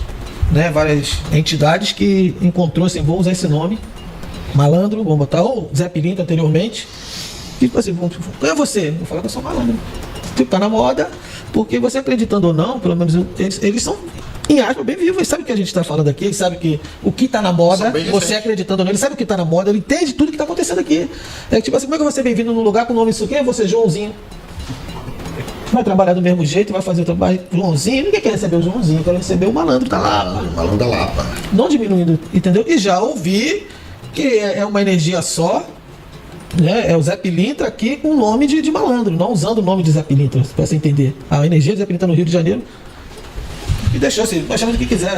entidades que encontrou, assim, vou usar esse nome, malandro, vamos botar, ou Zé Pilintra anteriormente, e tipo assim, quem é você? Eu falo que eu sou malandro. Tipo, tá na moda, porque você acreditando ou não, pelo menos eles são... Em aspas, bem vivo, ele sabe o que a gente está falando aqui, ele sabe que o que está na moda, você acreditando nele, ele sabe o que está na moda, ele entende tudo que está acontecendo aqui. É tipo assim, como é que você vem vindo num lugar com o nome isso aqui? É você, Joãozinho. Vai trabalhar do mesmo jeito, vai fazer o trabalho, Joãozinho, ninguém quer receber o Joãozinho, quer receber o malandro da Lapa. O malandro da Lapa. Não diminuindo, entendeu? E já ouvi que é uma energia só, né? É o Zé Pilintra aqui com o nome de malandro, não usando o nome de Zé Pilintra, para você entender. A energia de Zé Pilintra no Rio de Janeiro. E deixou assim, nós chamamos do que quiser,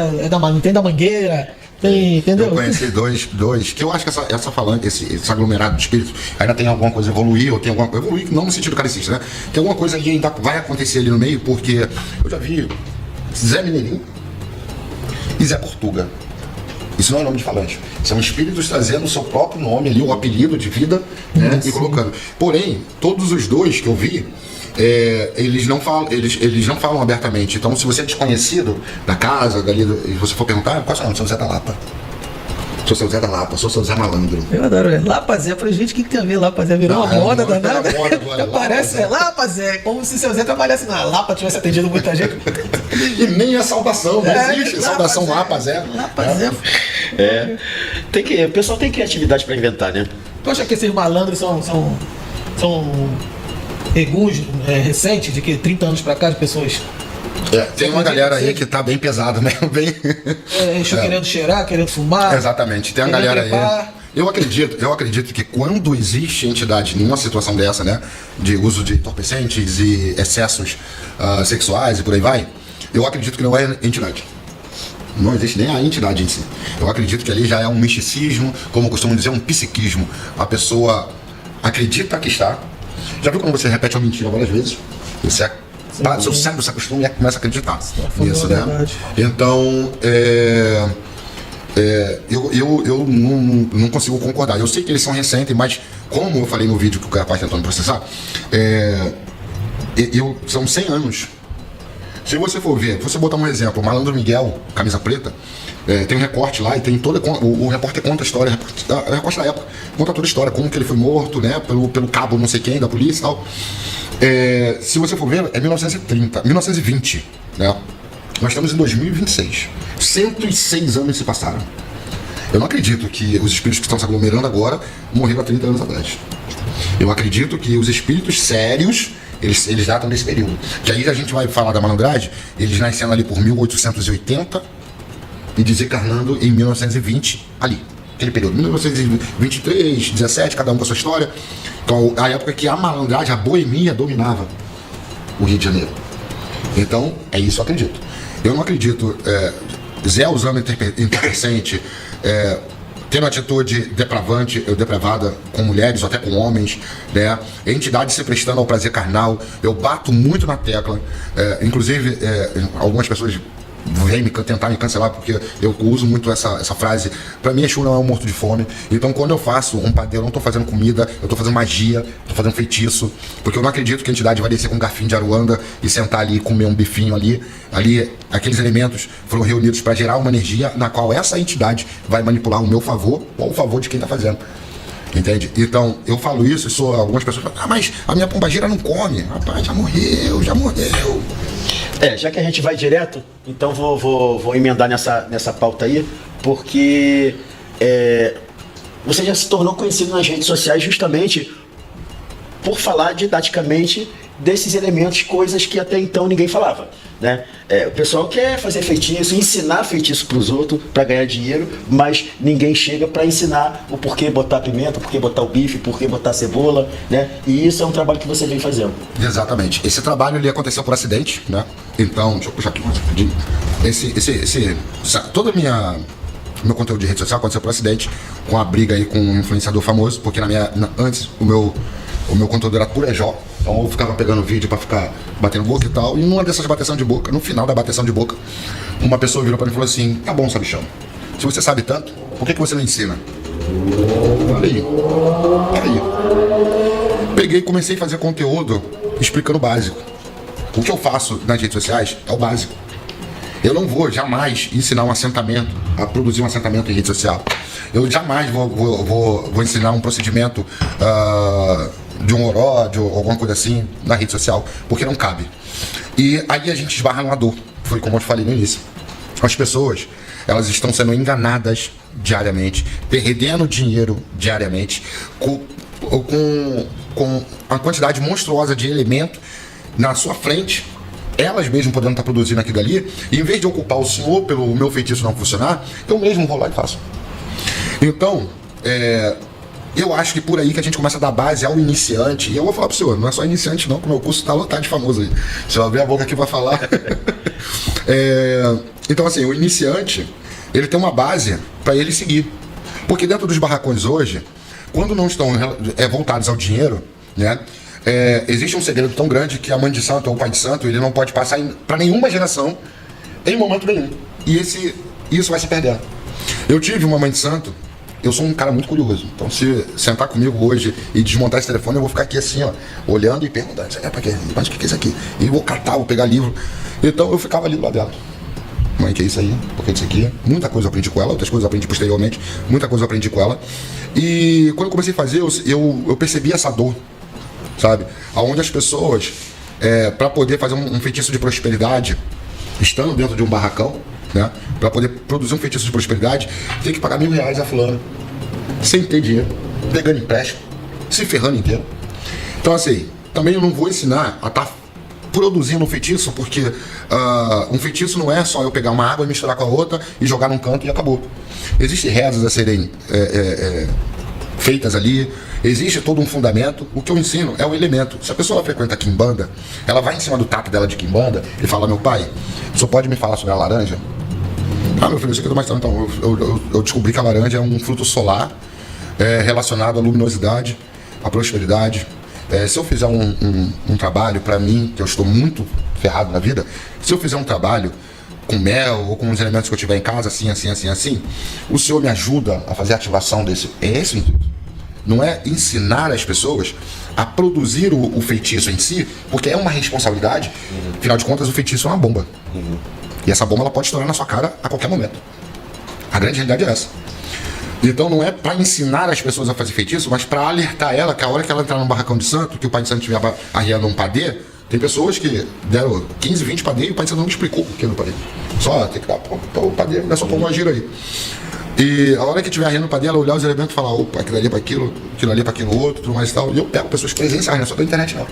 tem da Mangueira, tem, entendeu? Eu conheci dois, que eu acho que essa falange, esse aglomerado de espíritos, ainda tem alguma coisa a evoluir, ou tem alguma coisa, evoluir não no sentido caricista, né? Tem alguma coisa que ainda vai acontecer ali no meio, porque eu já vi Zé Mineirinho e Zé Portuga. Isso não é nome de falange. São espíritos trazendo o seu próprio nome ali, o apelido de vida, né? E colocando. Porém, todos os dois que eu vi, eles não falam abertamente. Então, se você é desconhecido da casa, dali, e você for perguntar, qual é o seu nome? Seu Zé da Lapa. Sou seu Zé da Lapa, sou seu Zé Malandro. Eu adoro. Lapa Zé. Falei, gente, o que tem a ver Lapa Zé? Virou uma moda danada. Parece Lapa Zé. Como se seu Zé trabalhasse na Lapa, tivesse atendido muita gente. E nem a saudação, não existe saudação Lapa Zé. Lapa Zé. O pessoal tem criatividade pra inventar, né? Tu acha que esses malandros são eguns recentes, de que 30 anos pra cá, de pessoas... tem uma galera aí que tá bem pesada, né? Bem... querendo cheirar, querendo fumar. Exatamente, tem uma galera aí. Eu acredito que quando existe entidade numa situação dessa, né? De uso de entorpecentes e excessos sexuais e por aí vai, eu acredito que não é entidade. Não existe nem a entidade em si. Eu acredito que ali já é um misticismo, como eu costumo dizer, um psiquismo. A pessoa acredita que está. Já viu quando você repete uma mentira várias vezes? Seu cérebro se acostuma e começa a acreditar nisso, né? Então, eu não consigo concordar. Eu sei que eles são recentes, mas como eu falei no vídeo que o rapaz tentou me processar, são 100 anos. Se você for ver, se você botar um exemplo, Malandro Miguel, camisa preta, tem um recorte lá e tem toda. O repórter conta a história, o recorte da época, conta toda a história, como que ele foi morto, né? Pelo cabo não sei quem, da polícia e tal. Se você for ver, é 1920, né? Nós estamos em 2026. 106 anos se passaram. Eu não acredito que os espíritos que estão se aglomerando agora morreram há 30 anos atrás. Eu acredito que os espíritos sérios, eles datam desse período. Que aí a gente vai falar da malandragem, eles nascendo ali por 1880 e desencarnando em 1920 ali. Aquele período, 1923, 17, cada um com a sua história. Então, a época que a malandragem, a boemia dominava o Rio de Janeiro. Então, é isso que eu acredito. Eu não acredito Zé usando entorpecente, tendo atitude depravada com mulheres ou até com homens, né? Entidade se prestando ao prazer carnal. Eu bato muito na tecla. Inclusive, algumas pessoas vem tentar me cancelar porque eu uso muito essa frase. Pra mim, Exu não é um morto de fome. Então, quando eu faço um padeiro, eu não tô fazendo comida, eu tô fazendo magia, tô fazendo feitiço, porque eu não acredito que a entidade vai descer com um garfinho de aruanda e sentar ali e comer um bifinho ali. Aqueles elementos foram reunidos para gerar uma energia na qual essa entidade vai manipular o meu favor ou o favor de quem tá fazendo. Entende? Então, eu falo isso e algumas pessoas falam, mas a minha pombagira não come. Rapaz, já morreu. Já que a gente vai direto, então vou emendar nessa pauta aí, porque você já se tornou conhecido nas redes sociais justamente por falar didaticamente desses elementos, coisas que até então ninguém falava, né? O pessoal quer fazer feitiço, ensinar feitiço para os outros para ganhar dinheiro, mas ninguém chega para ensinar o porquê botar pimenta, o porquê botar o bife, o porquê botar cebola, né? E isso é um trabalho que você vem fazendo. Exatamente. Esse trabalho ele aconteceu por acidente, né? Então, deixa eu puxar aqui mais rapidinho. Todo meu conteúdo de rede social aconteceu por acidente, com a briga aí com um influenciador famoso, porque antes o meu conteúdo era pura EJO. Então eu ficava pegando vídeo pra ficar batendo boca e tal. E numa dessas bateção de boca, no final da bateção de boca, uma pessoa virou pra mim e falou assim: tá bom, sabichão, se você sabe tanto, por que você não ensina? Falei, peraí. Peguei e comecei a fazer conteúdo explicando o básico. O que eu faço nas redes sociais é o básico. Eu não vou jamais ensinar um assentamento, a produzir um assentamento em rede social. Eu jamais vou ensinar um procedimento de um oródio ou alguma coisa assim na rede social, porque não cabe. E aí a gente esbarra numa dor, foi como eu te falei no início. As pessoas, elas estão sendo enganadas diariamente, perdendo dinheiro diariamente, com a quantidade monstruosa de elemento na sua frente, elas mesmas podendo estar produzindo aquilo ali, e em vez de ocupar o senhor pelo meu feitiço não funcionar, eu mesmo vou lá e faço. Então, eu acho que por aí que a gente começa a dar base ao iniciante. E eu vou falar pro senhor, não é só iniciante não, que o meu curso tá lotado de famoso aí. Se eu abrir a boca aqui vai falar. Então assim, o iniciante, ele tem uma base para ele seguir. Porque dentro dos barracões hoje, quando não estão voltados ao dinheiro, né? Existe um segredo tão grande que a mãe de santo ou o pai de santo, ele não pode passar para nenhuma geração em momento nenhum. E isso vai se perdendo. Eu tive uma mãe de santo. Eu sou um cara muito curioso, então se sentar comigo hoje e desmontar esse telefone, eu vou ficar aqui assim, ó, olhando e perguntando, mas o que é isso aqui? E vou catar, vou pegar livro. Então eu ficava ali do lado dela. mãe, que é isso aí? Por que isso aqui? Muita coisa eu aprendi com ela, outras coisas eu aprendi posteriormente, muita coisa eu aprendi com ela. E quando eu comecei a fazer, eu percebi essa dor, sabe? Onde as pessoas, para poder fazer um feitiço de prosperidade, estando dentro de um barracão, né? Para poder produzir um feitiço de prosperidade, tem que pagar R$1.000 a fulano, sem ter dinheiro, pegando empréstimo, se ferrando inteiro. Então assim, também eu não vou ensinar a estar produzindo um feitiço, porque um feitiço não é só eu pegar uma água e misturar com a outra e jogar num canto e acabou. Existem rezas a serem feitas ali, existe todo um fundamento. O que eu ensino é o elemento. Se a pessoa frequenta Quimbanda, ela vai em cima do taco dela de Quimbanda e fala: meu pai, o senhor pode me falar sobre a laranja? Ah, meu filho, isso aqui eu tô mais então. Eu descobri que a laranja é um fruto solar relacionado à luminosidade, à prosperidade. Se eu fizer um trabalho para mim, que eu estou muito ferrado na vida, se eu fizer um trabalho com mel ou com os elementos que eu tiver em casa, assim, o senhor me ajuda a fazer a ativação desse. É esse o intuito. Não é ensinar as pessoas a produzir o feitiço em si, porque é uma responsabilidade. Afinal de contas, o feitiço é uma bomba. E essa bomba ela pode estourar na sua cara a qualquer momento. A grande realidade é essa. Então não é para ensinar as pessoas a fazer feitiço, mas para alertar ela que a hora que ela entrar num barracão de santo, que o pai de santo estiver arriando um padê, tem pessoas que deram 15, 20 padê e o pai de santo não me explicou o que é no padê. Só tem que dar o padê, não é só pôr uma gira aí. E a hora que estiver arriando o padê, ela olhar os elementos e falar: opa, aquilo ali é para aquilo ali é para aquilo outro, tudo mais e tal. E eu pego pessoas presenciais, não é só da internet não.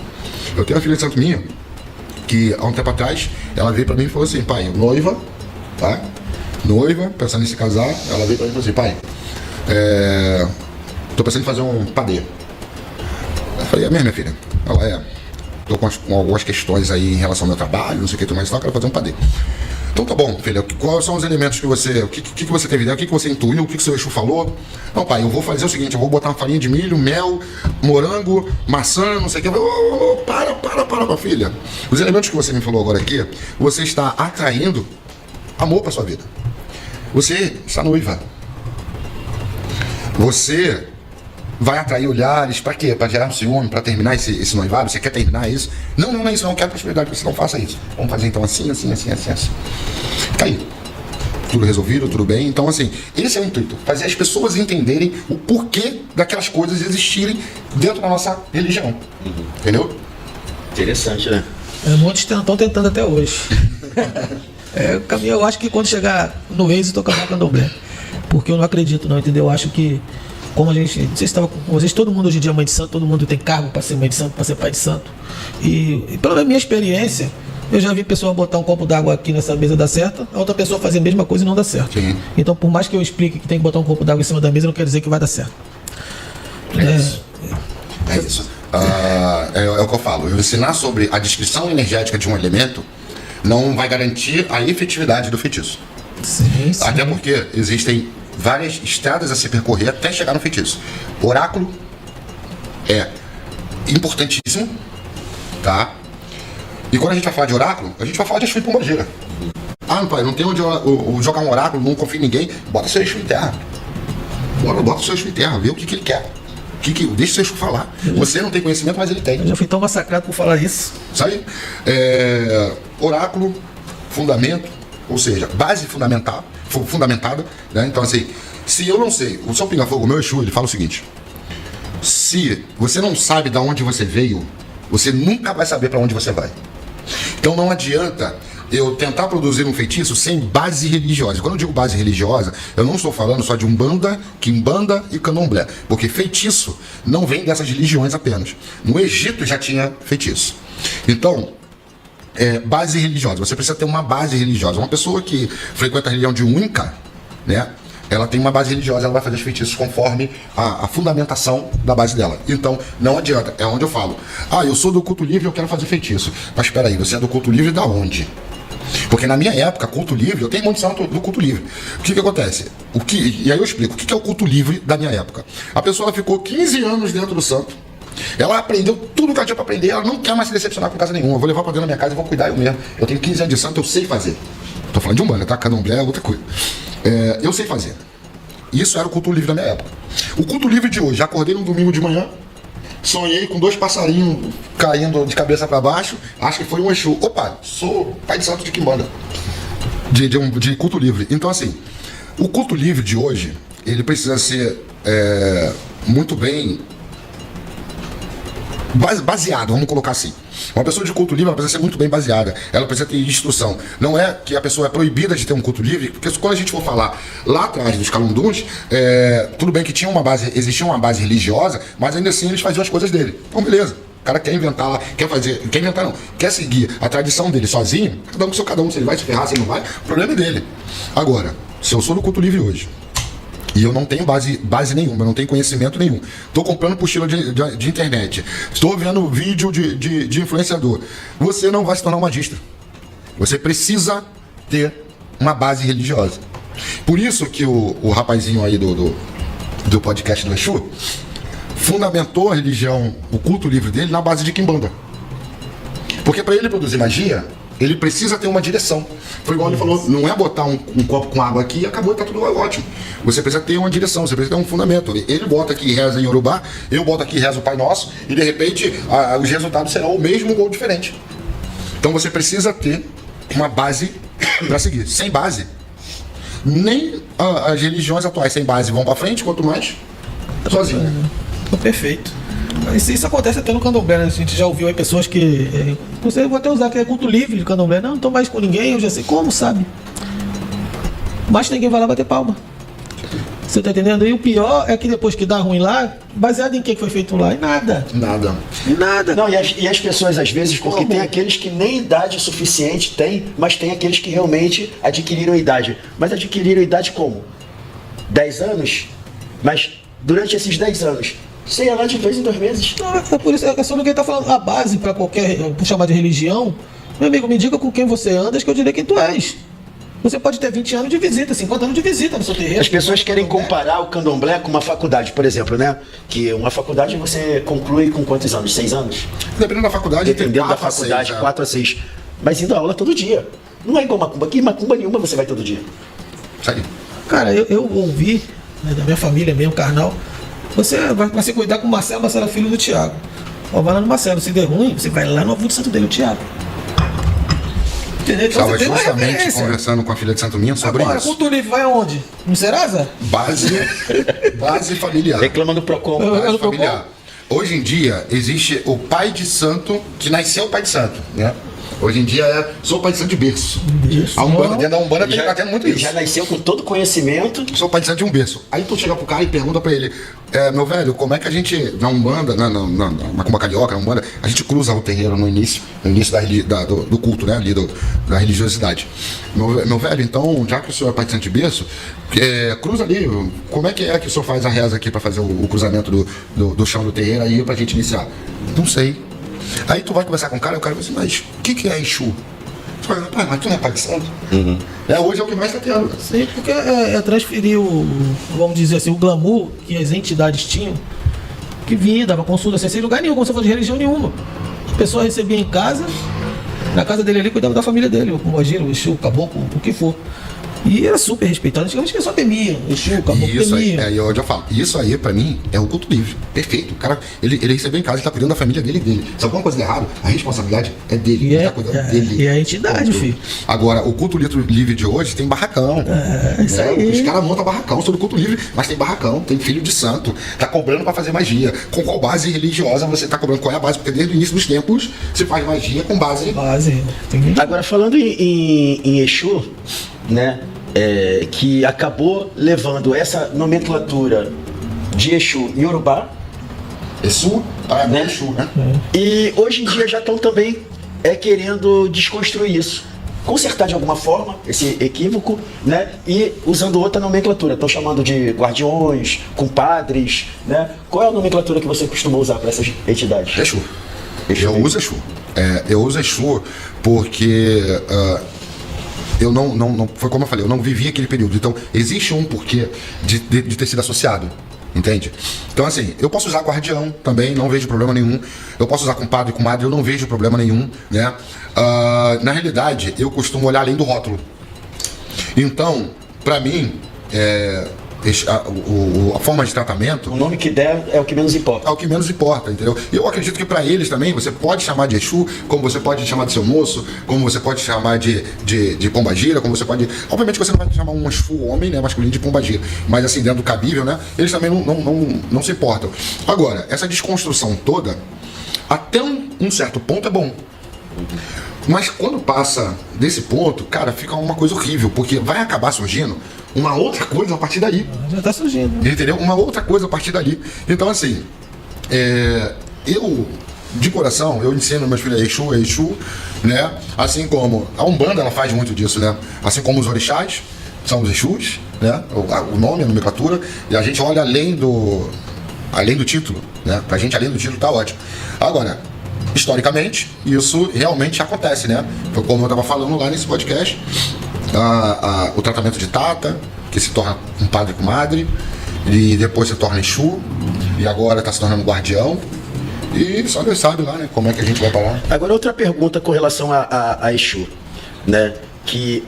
Eu tenho uma filha de santo minha, que há um tempo atrás, ela veio para mim e falou assim: pai, noiva, tá? Noiva, pensando em se casar, ela veio para mim e falou assim: pai, tô pensando em fazer um padê. Eu falei: é mesmo, minha filha? Ela tô com algumas questões aí em relação ao meu trabalho, não sei o que, tudo mais e tal, quero fazer um padê. Então tá bom, filha, quais são os elementos que você, o que você teve ideia, o que você intuiu, o que o seu Exu falou? Não, pai, eu vou fazer o seguinte, eu vou botar uma farinha de milho, mel, morango, maçã, não sei o que. Para, filha. Os elementos que você me falou agora aqui, você está atraindo amor para sua vida. Você está noiva. Você vai atrair olhares, para quê? Para gerar um ciúme, para terminar esse noivado? Você quer terminar isso? Não, não é isso, não quero prosperidade, você não faça isso. Vamos fazer então assim. Tá aí. Tudo resolvido, tudo bem. Então assim, esse é o intuito, fazer as pessoas entenderem o porquê daquelas coisas existirem dentro da nossa religião. Entendeu? Interessante, né? Muitos estão tentando até hoje. O caminho, eu acho que quando chegar no êxito, eu acabar com o candomblé. Porque eu não acredito não, entendeu? Eu acho que, como a gente, não sei se estava com vocês, todo mundo hoje em dia é mãe de santo, todo mundo tem cargo para ser mãe de santo, para ser pai de santo. E pela minha experiência, eu já vi pessoa botar um copo d'água aqui nessa mesa dar certo, a outra pessoa fazer a mesma coisa e não dá certo. Sim. Então, por mais que eu explique que tem que botar um copo d'água em cima da mesa, não quer dizer que vai dar certo. É isso. É o que eu falo. Eu ensinar sobre a descrição energética de um elemento não vai garantir a efetividade do feitiço. Sim. Até porque existem várias estradas a se percorrer até chegar no feitiço. Oráculo é importantíssimo, tá? E quando a gente vai falar de oráculo, a gente vai falar de Exu e Pombagira. Ah, pai, não tem onde jogar um oráculo, não confio em ninguém, bota seu Exu em terra. Bota seu Exu em terra, vê o que ele quer. Deixa o seu Exu falar. Você não tem conhecimento, mas ele tem. Eu já fui tão massacrado por falar isso. Sabe? Oráculo, fundamento, ou seja, base fundamentada, né? Então assim, se eu não sei, o seu Pinga-Fogo, o meu Exu, ele fala o seguinte: se você não sabe de onde você veio, você nunca vai saber para onde você vai. Então não adianta eu tentar produzir um feitiço sem base religiosa. Quando eu digo base religiosa, eu não estou falando só de Umbanda, Quimbanda e Candomblé, porque feitiço não vem dessas religiões apenas. No Egito já tinha feitiço. Então, base religiosa, você precisa ter uma base religiosa. Uma pessoa que frequenta a religião de Wicca, né, ela tem uma base religiosa, ela vai fazer os feitiços conforme a fundamentação da base dela. Então, não adianta, é onde eu falo: ah, eu sou do culto livre, eu quero fazer feitiço. Mas espera aí, você é do culto livre da onde? Porque na minha época, culto livre, eu tenho muito santo do culto livre. O que acontece? E aí eu explico, o que é o culto livre da minha época? A pessoa ficou 15 anos dentro do santo, ela aprendeu tudo que ela tinha para aprender, ela não quer mais se decepcionar com casa nenhuma. Eu vou levar para dentro da minha casa e vou cuidar eu mesmo. Eu tenho 15 anos de santo, eu sei fazer. Tô falando de Umbanda, tá? Candomblé é outra coisa. Eu sei fazer. Isso era o culto livre da minha época. O culto livre de hoje, acordei num domingo de manhã, sonhei com 2 passarinhos caindo de cabeça para baixo, acho que foi um Exu. Opa, sou pai de santo de Quimbanda. de culto livre. Então, assim, o culto livre de hoje, ele precisa ser muito bem baseado, vamos colocar assim. Uma pessoa de culto livre ela precisa ser muito bem baseada, ela precisa ter instrução. Não é que a pessoa é proibida de ter um culto livre, porque quando a gente for falar lá atrás dos calunduns, tudo bem que existia uma base religiosa, mas ainda assim eles faziam as coisas dele. Então, beleza. O cara quer inventar lá, quer seguir a tradição dele sozinho, cada um, se ele vai se ferrar, se ele não vai, o problema é dele. Agora, se eu sou do culto livre hoje, e eu não tenho base nenhuma, eu não tenho conhecimento nenhum. Estou comprando apostila de internet. Estou vendo vídeo de influenciador. Você não vai se tornar um magista. Você precisa ter uma base religiosa. Por isso que o rapazinho aí do podcast do Exu fundamentou a religião, o culto livre dele, na base de quimbanda. Porque para ele produzir magia, ele precisa ter uma direção. Foi igual ele falou, não é botar um copo com água aqui e acabou, tá tudo ótimo. Você precisa ter uma direção, você precisa ter um fundamento. Ele bota aqui e reza em Yorubá, eu boto aqui e rezo o Pai Nosso, e de repente os resultados serão o mesmo ou diferente. Então você precisa ter uma base para seguir. Sem base, nem as religiões atuais sem base vão para frente, quanto mais sozinho. Perfeito. Isso acontece até no candomblé, né? A gente já ouviu aí pessoas que... Você vou até usar que é culto livre de candomblé. Não tô mais com ninguém, eu já sei como, sabe? Mas ninguém vai lá bater palma. Você tá entendendo? E o pior é que depois que dá ruim lá, baseado em que foi feito lá? Em nada. Nada. Em nada. Não, e as pessoas às vezes, porque tem aqueles que nem idade suficiente tem, mas tem aqueles que realmente adquiriram idade. Mas adquiriram idade como? 10 anos? Mas durante esses 10 anos... Você ia lá de 2 em 2 meses. Não, é por isso, é sobre o que ele tá falando. A base para qualquer, por chamar de religião, meu amigo, me diga com quem você andas que eu direi quem tu és. Você pode ter 20 anos de visita, 50 anos de visita no seu terreiro. As pessoas querem comparar o candomblé com uma faculdade, por exemplo, né? Que uma faculdade você conclui com quantos anos? 6 anos? Dependendo da faculdade, dependendo da faculdade, 4 a 6. Mas indo à aula todo dia. Não é igual macumba. Aqui, macumba nenhuma você vai todo dia. Sai. Cara, eu ouvi, né, da minha família mesmo, carnal, você vai se cuidar com o Marcelo é filho do Thiago. Ó, vai lá no Marcelo, se der ruim, você vai lá no avô de santo dele, o Thiago. Entendeu? Então estava você tem uma justamente referência. conversando com a filha de Santo Minha sobre Agora, isso. culto livre vai aonde? No Serasa? Base familiar. Reclama do Procon. Base familiar. Hoje em dia, existe o pai de santo, que nasceu pai de santo, né? Hoje em dia sou pai de santo de berço. A Umbanda, dentro da Umbanda tá tendo muito isso. Já nasceu com todo conhecimento. Sou pai de santo de um berço. Aí tu chega pro cara e pergunta pra ele, meu velho, como é que a gente, na Umbanda, na Macumba Carioca, na Umbanda, a gente cruza o terreiro no início do culto, né, ali da religiosidade. Meu velho, então, já que o senhor é pai de santo de berço, cruza ali, como é que o senhor faz a reza aqui pra fazer o cruzamento do chão do terreiro aí pra gente iniciar? Não sei. Aí tu vai conversar com o cara vai dizer, mas o que é Exu? Tu fala, rapaz, mas tu não é pai de santo? Uhum. Hoje é o que mais tá tendo. Sim, porque é transferir vamos dizer assim, o glamour que as entidades tinham, que vinha, dava consulta sem lugar nenhum, como se fosse de religião nenhuma. A pessoa recebia em casa, na casa dele ali, cuidava da família dele, o Mogiro, o Exu, o Caboclo, o que for. E era super respeitado. Antigamente que só temia. Exu, Caboclo temia. Aí, eu já falo. Isso aí, pra mim, é o culto livre. Perfeito. O cara, ele recebeu em casa, ele tá cuidando da família dele. Se alguma coisa der errado, a responsabilidade é dele. Ele tá cuidando dele. E a entidade, filho. Agora, o culto livre de hoje tem barracão. Isso aí. Os caras montam barracão sobre o culto livre, mas tem barracão, tem filho de santo. Tá cobrando pra fazer magia. Com qual base religiosa você tá cobrando? Qual é a base? Porque desde o início dos tempos se faz magia com base. Agora, falando em Exu, né? Que acabou levando essa nomenclatura de Exu em Yorubá. Exu, né? Exu, né? E hoje em dia já estão também querendo desconstruir isso. Consertar de alguma forma esse equívoco, né? E usando outra nomenclatura. Estão chamando de guardiões, compadres, né? Qual é a nomenclatura que você costuma usar para essas entidades? Exu. Eu uso Exu. Eu uso Exu porque... eu não foi como eu falei, eu não vivi aquele período. Então, existe um porquê de ter sido associado, entende? Então, assim, eu posso usar guardião também, não vejo problema nenhum. Eu posso usar compadre e comadre, eu não vejo problema nenhum, né? Na realidade, eu costumo olhar além do rótulo. Então, pra mim, a forma de tratamento... O nome que der é o que menos importa. É o que menos importa, entendeu? Eu acredito que para eles também, você pode chamar de Exu, como você pode chamar de seu moço, como você pode chamar de pombagira, como você pode... Obviamente que você não vai chamar um Exu homem, né, masculino, de pombagira, mas assim, dentro do cabível, né, eles também não se importam. Agora, essa desconstrução toda, até um certo ponto é bom. Mas quando passa desse ponto, cara, fica uma coisa horrível, porque vai acabar surgindo uma outra coisa a partir dali. Já tá surgindo. Entendeu? Uma outra coisa a partir dali. Então, assim, eu, de coração, eu ensino meus filhos Exu, né? Assim como a Umbanda, ela faz muito disso, né? Assim como os orixás, são os Exus, né? O nome, a nomenclatura, e a gente olha além do título, né? Pra gente, além do título, tá ótimo. Agora, historicamente, isso realmente acontece, né? Foi como eu estava falando lá nesse podcast, o tratamento de Tata, que se torna um padre com madre, e depois se torna Exu, e agora está se tornando guardião, e só Deus sabe lá, né, como é que a gente vai parar. Agora, outra pergunta com relação a Exu, né? Que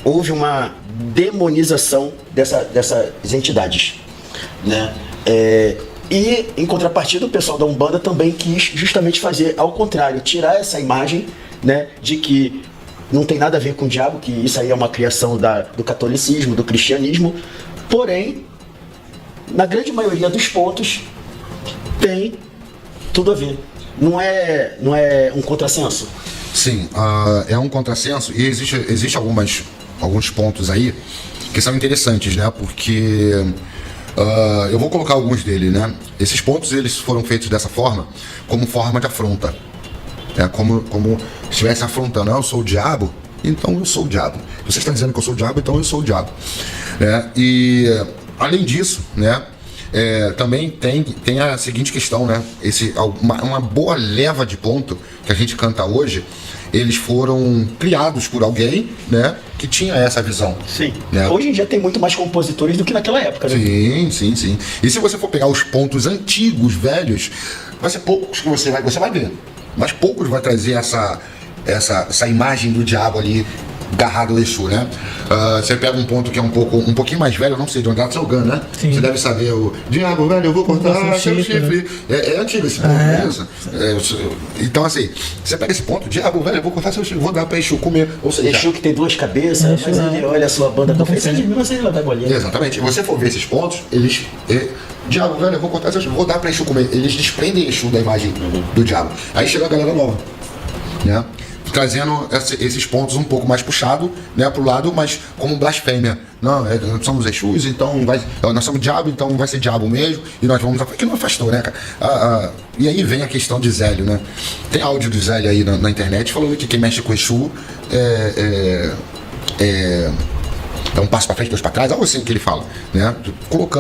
houve uma demonização dessas entidades, né? E, em contrapartida, o pessoal da Umbanda também quis justamente fazer ao contrário, tirar essa imagem, né, de que não tem nada a ver com o diabo, que isso aí é uma criação do catolicismo, do cristianismo, porém, na grande maioria dos pontos, tem tudo a ver. Não é um contrassenso? Sim, é um contrassenso, e existe alguns pontos aí que são interessantes, né, porque... eu vou colocar alguns deles, né? Esses pontos, eles foram feitos dessa forma, como forma de afronta. Como se estivesse afrontando. Eu sou o diabo, então eu sou o diabo. Você está dizendo que eu sou o diabo, então eu sou o diabo. E, além disso, né? Também tem a seguinte questão, né? Uma boa leva de ponto que a gente canta hoje, eles foram criados por alguém, né, que tinha essa visão. Sim. Né? Hoje em dia tem muito mais compositores do que naquela época, né? Sim. E se você for pegar os pontos antigos, velhos, vai ser poucos que você vai ver. Mas poucos vai trazer essa imagem do diabo ali agarrado ao Exu, né? Você pega um ponto que é um pouquinho mais velho, eu não sei de onde é, Tselgan, né? Sim. Você deve saber o diabo, velho, eu vou cortar seu chifre. É antigo esse ponto, não é isso? Então, assim, você pega esse ponto, diabo, velho, eu vou cortar seu chifre, vou dar pra Exu comer. Ou seja, Exu que tem duas cabeças, mas ele olha a sua banda com frente, você vai bolinha. Exatamente. Se você for ver esses pontos, eles... diabo, velho, eu vou cortar seu chifre, vou dar pra Exu comer. Eles desprendem Exu da imagem do diabo. Aí chega a galera nova, né? Trazendo esses pontos um pouco mais puxado, né, pro lado, mas como blasfêmia. Não, nós somos Exus, então nós somos diabo, então vai ser diabo mesmo, e nós vamos... Que não afastou, né, cara? E aí vem a questão de Zélio, né? Tem áudio do Zélio aí na internet falando que quem mexe com Exu é um passo para frente, dois para trás, algo assim que ele fala, né?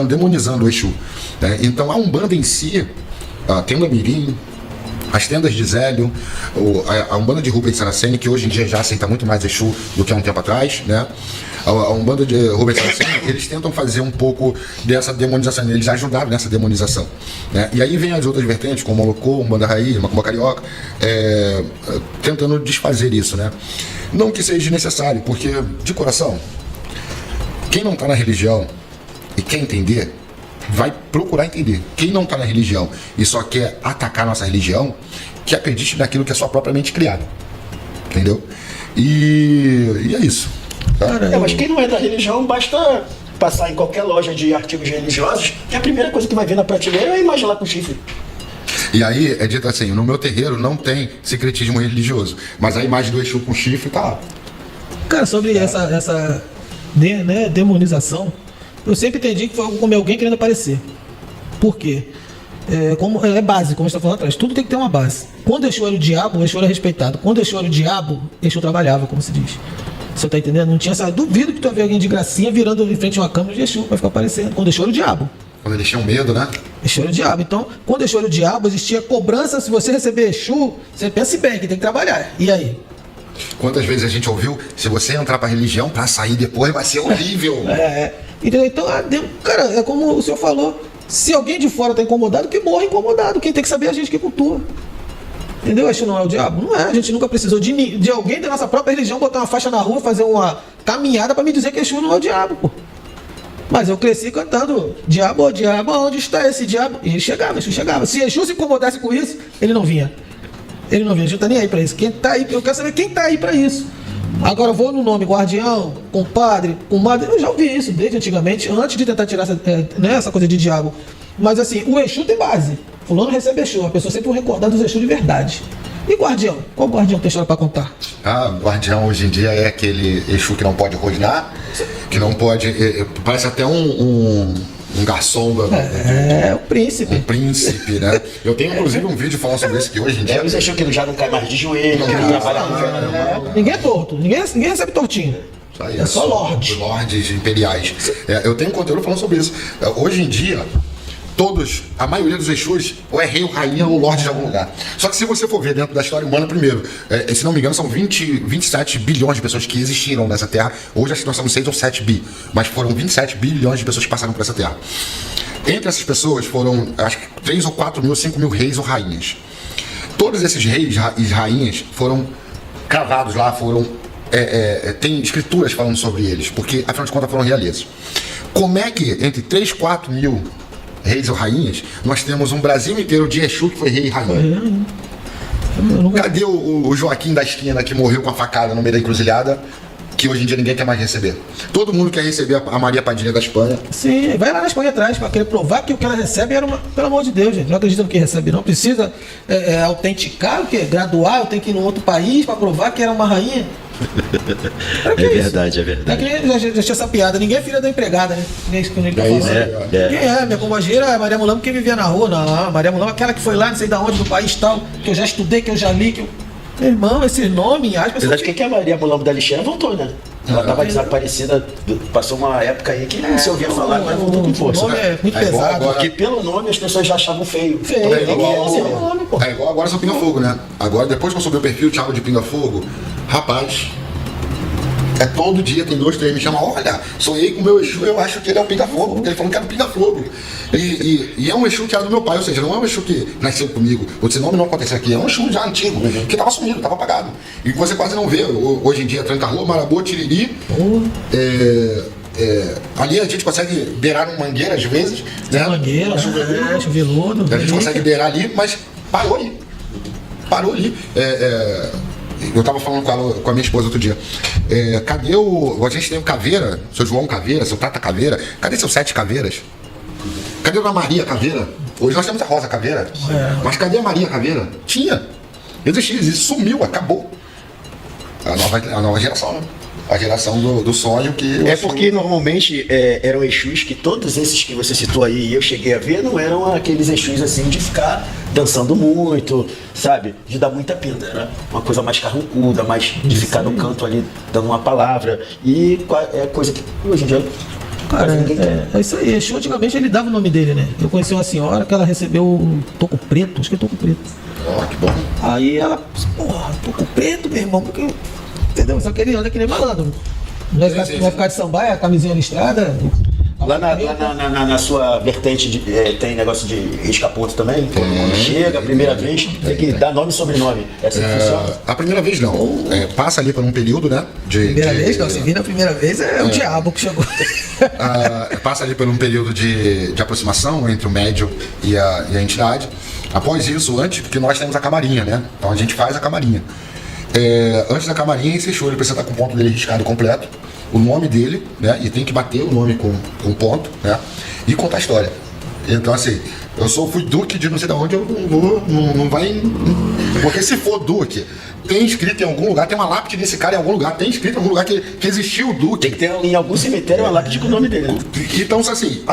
Demonizando o Exu, né? Então a Umbanda em si, tem um Mirim, as tendas de Zélio, a Umbanda de Rubens Saraceni, que hoje em dia já aceita muito mais Exu do que há um tempo atrás, né? A Umbanda de Rubens Saraceni, eles tentam fazer um pouco dessa demonização, eles ajudaram nessa demonização, né? E aí vem as outras vertentes, como o Molocô, Umbanda Raiz, Macumba Carioca, tentando desfazer isso, né? Não que seja necessário, porque, de coração, quem não está na religião e quer entender, vai procurar entender. Quem não está na religião e só quer atacar nossa religião, que acredite naquilo que é sua própria mente criada. Entendeu? E é isso. Tá? Mas quem não é da religião, basta passar em qualquer loja de artigos religiosos, que a primeira coisa que vai ver na prateleira é a imagem lá com chifre. E aí é dito assim, no meu terreiro não tem secretismo religioso, mas a imagem do Exu com chifre tá lá. Cara, sobre essa demonização, eu sempre entendi que foi como alguém querendo aparecer. Por quê? É base, como a gente está falando atrás. Tudo tem que ter uma base. Quando Exu era o diabo, o Exu era respeitado. Quando Exu era o diabo, Exu trabalhava, como se diz. Você tá entendendo? Não tinha essa... Duvido que tu vai ver alguém de gracinha virando em frente a uma câmera de Exu, vai ficar aparecendo. Quando Exu era o diabo. Quando eles tinham medo, né? Exu era o diabo. Então, quando Exu era o diabo, existia cobrança. Se você receber Exu, você pense bem que tem que trabalhar. E aí? Quantas vezes a gente ouviu, se você entrar pra religião, pra sair depois vai ser horrível. Entendeu? Então, cara, é como o senhor falou. Se alguém de fora tá incomodado, que morra incomodado. Quem tem que saber é a gente que cultua. Entendeu? Exu não é o diabo? Não é. A gente nunca precisou de alguém da nossa própria religião botar uma faixa na rua, fazer uma caminhada pra me dizer que Exu não é o diabo, pô. Mas eu cresci cantando, diabo, diabo, onde está esse diabo? E ele chegava, Exu chegava. Se Exu se incomodasse com isso, ele não vinha. Ele não vinha, Exu tá nem aí pra isso. Quem tá aí, eu quero saber quem tá aí pra isso. Agora eu vou no nome guardião, compadre, comadre, eu já ouvi isso desde antigamente, antes de tentar tirar essa coisa de diabo. Mas assim, o Exu tem base. Fulano recebe Exu, a pessoa sempre vai recordar dos Exu de verdade. E guardião? Qual guardião tem história pra contar? Guardião hoje em dia é aquele Exu que não pode rosnar, que não pode. Parece até um garçom o príncipe. Um príncipe, né? Eu tenho inclusive um vídeo falando sobre isso, que hoje em dia. Os Exu que já não cai mais de joelho, que não trabalha com Ninguém é torto, ninguém recebe tortinho. É só lorde. Lordes imperiais. Eu tenho conteúdo falando sobre isso. Hoje em dia, a maioria dos Exus, ou é rei ou rainha ou lorde de algum lugar. Só que se você for ver dentro da história humana, primeiro, se não me engano, são 27 bilhões de pessoas que existiram nessa terra. Hoje acho que nós somos 6 ou 7 bi, mas foram 27 bilhões de pessoas que passaram por essa terra. Entre essas pessoas foram, acho que 3 ou 4 mil, 5 mil reis ou rainhas. Todos esses reis e rainhas foram cravados lá, tem escrituras falando sobre eles, porque afinal de contas foram realezas. Como é que entre 3, 4 mil reis ou rainhas, nós temos um Brasil inteiro de Exu que foi rei e rainha? Cadê o Joaquim da esquina que morreu com a facada no meio da encruzilhada, que hoje em dia ninguém quer mais receber? Todo mundo quer receber a Maria Padilha da Espanha. Sim, vai lá na Espanha atrás para querer provar que o que ela recebe era uma... Pelo amor de Deus, gente, não acredita no que recebe, não. Precisa autenticar, o quê? Graduar, eu tenho que ir num outro país para provar que era uma rainha. É verdade, é verdade. Já tinha essa piada, ninguém é filha da empregada, né? Ninguém tá falando. Quem é? Minha companheira é Maria Mulamba, que vivia na rua. Não, Maria Mulamba, aquela que foi lá, não sei de onde, do país tal, que eu já estudei, que eu já li, que eu... Meu irmão, esse nome, as pessoas... Verdade, quem é a Maria Mulamba da lixeira voltou, né? Ela estava desaparecida, passou uma época aí que não se ouvia falar, mas voltou com força. O nome é muito pesado. Agora, porque pelo nome as pessoas já achavam feio. É igual agora seu Pinga Fogo, né? Agora, depois que eu subi o perfil Thiago de Pinga Fogo, rapaz, todo dia tem 2, 3 me chamam, olha, sonhei com o meu Exu, eu acho que ele é um pinga-fogo, porque ele falou que era um pinga-fogo. E é um Exu que era do meu pai, ou seja, não é um Exu que nasceu comigo, ou esse nome não aconteceu aqui, é um Exu já antigo, que estava sumido, estava apagado. E você quase não vê, hoje em dia, Tranca-Rua, Marabô, Tiriri, ali a gente consegue beirar uma mangueira às vezes, né? Mangueira, chuveludo. A gente consegue beirar ali, mas parou ali. Eu tava falando com a minha esposa outro dia. Cadê a gente tem o Caveira, seu João Caveira, seu Tata Caveira. Cadê seus 7 caveiras? Cadê a Dona Maria Caveira? Hoje nós temos a Rosa Caveira. Mas cadê a Maria Caveira? Tinha. Existia, sumiu, acabou. A nova geração, né? A geração do sonho que... porque normalmente eram Exus que todos esses que você citou aí e eu cheguei a ver não eram aqueles Exus assim de ficar dançando muito, sabe? De dar muita pinta, era uma coisa mais carrancuda, mais de ficar no canto ali dando uma palavra. E é coisa que hoje em dia... Cara, é isso aí. Exu antigamente ele dava o nome dele, né? Eu conheci uma senhora que ela recebeu o Toco Preto, acho que é Toco Preto. Que bom. Aí ela, porra, Toco Preto, meu irmão, porque... Entendeu? Só que ele anda que nem malandro. Não vai ficar de sambaia, a camisinha listrada. Lá na sua vertente tem negócio de risca-ponto também? Quando chega a primeira vez, tem que dar nome e sobrenome. É assim que funciona? A primeira vez não. Passa ali por um período, né? Primeira vez? Não, se vir na primeira vez é o diabo que chegou. Passa ali por um período de aproximação entre o médium e a entidade. Após isso, porque nós temos a camarinha, né? Então a gente faz a camarinha. Antes da camarinha, esse Exu ele precisa estar com o ponto dele riscado completo, o nome dele, né? E tem que bater o nome com ponto, né? E contar a história. Então, assim, fui Duque de não sei de onde, eu não vai. Porque se for Duque, tem escrito em algum lugar, tem uma lápide desse cara em algum lugar, tem escrito em algum lugar que existiu o Duque. Tem que ter em algum cemitério uma lápide com o nome dele. Então, assim,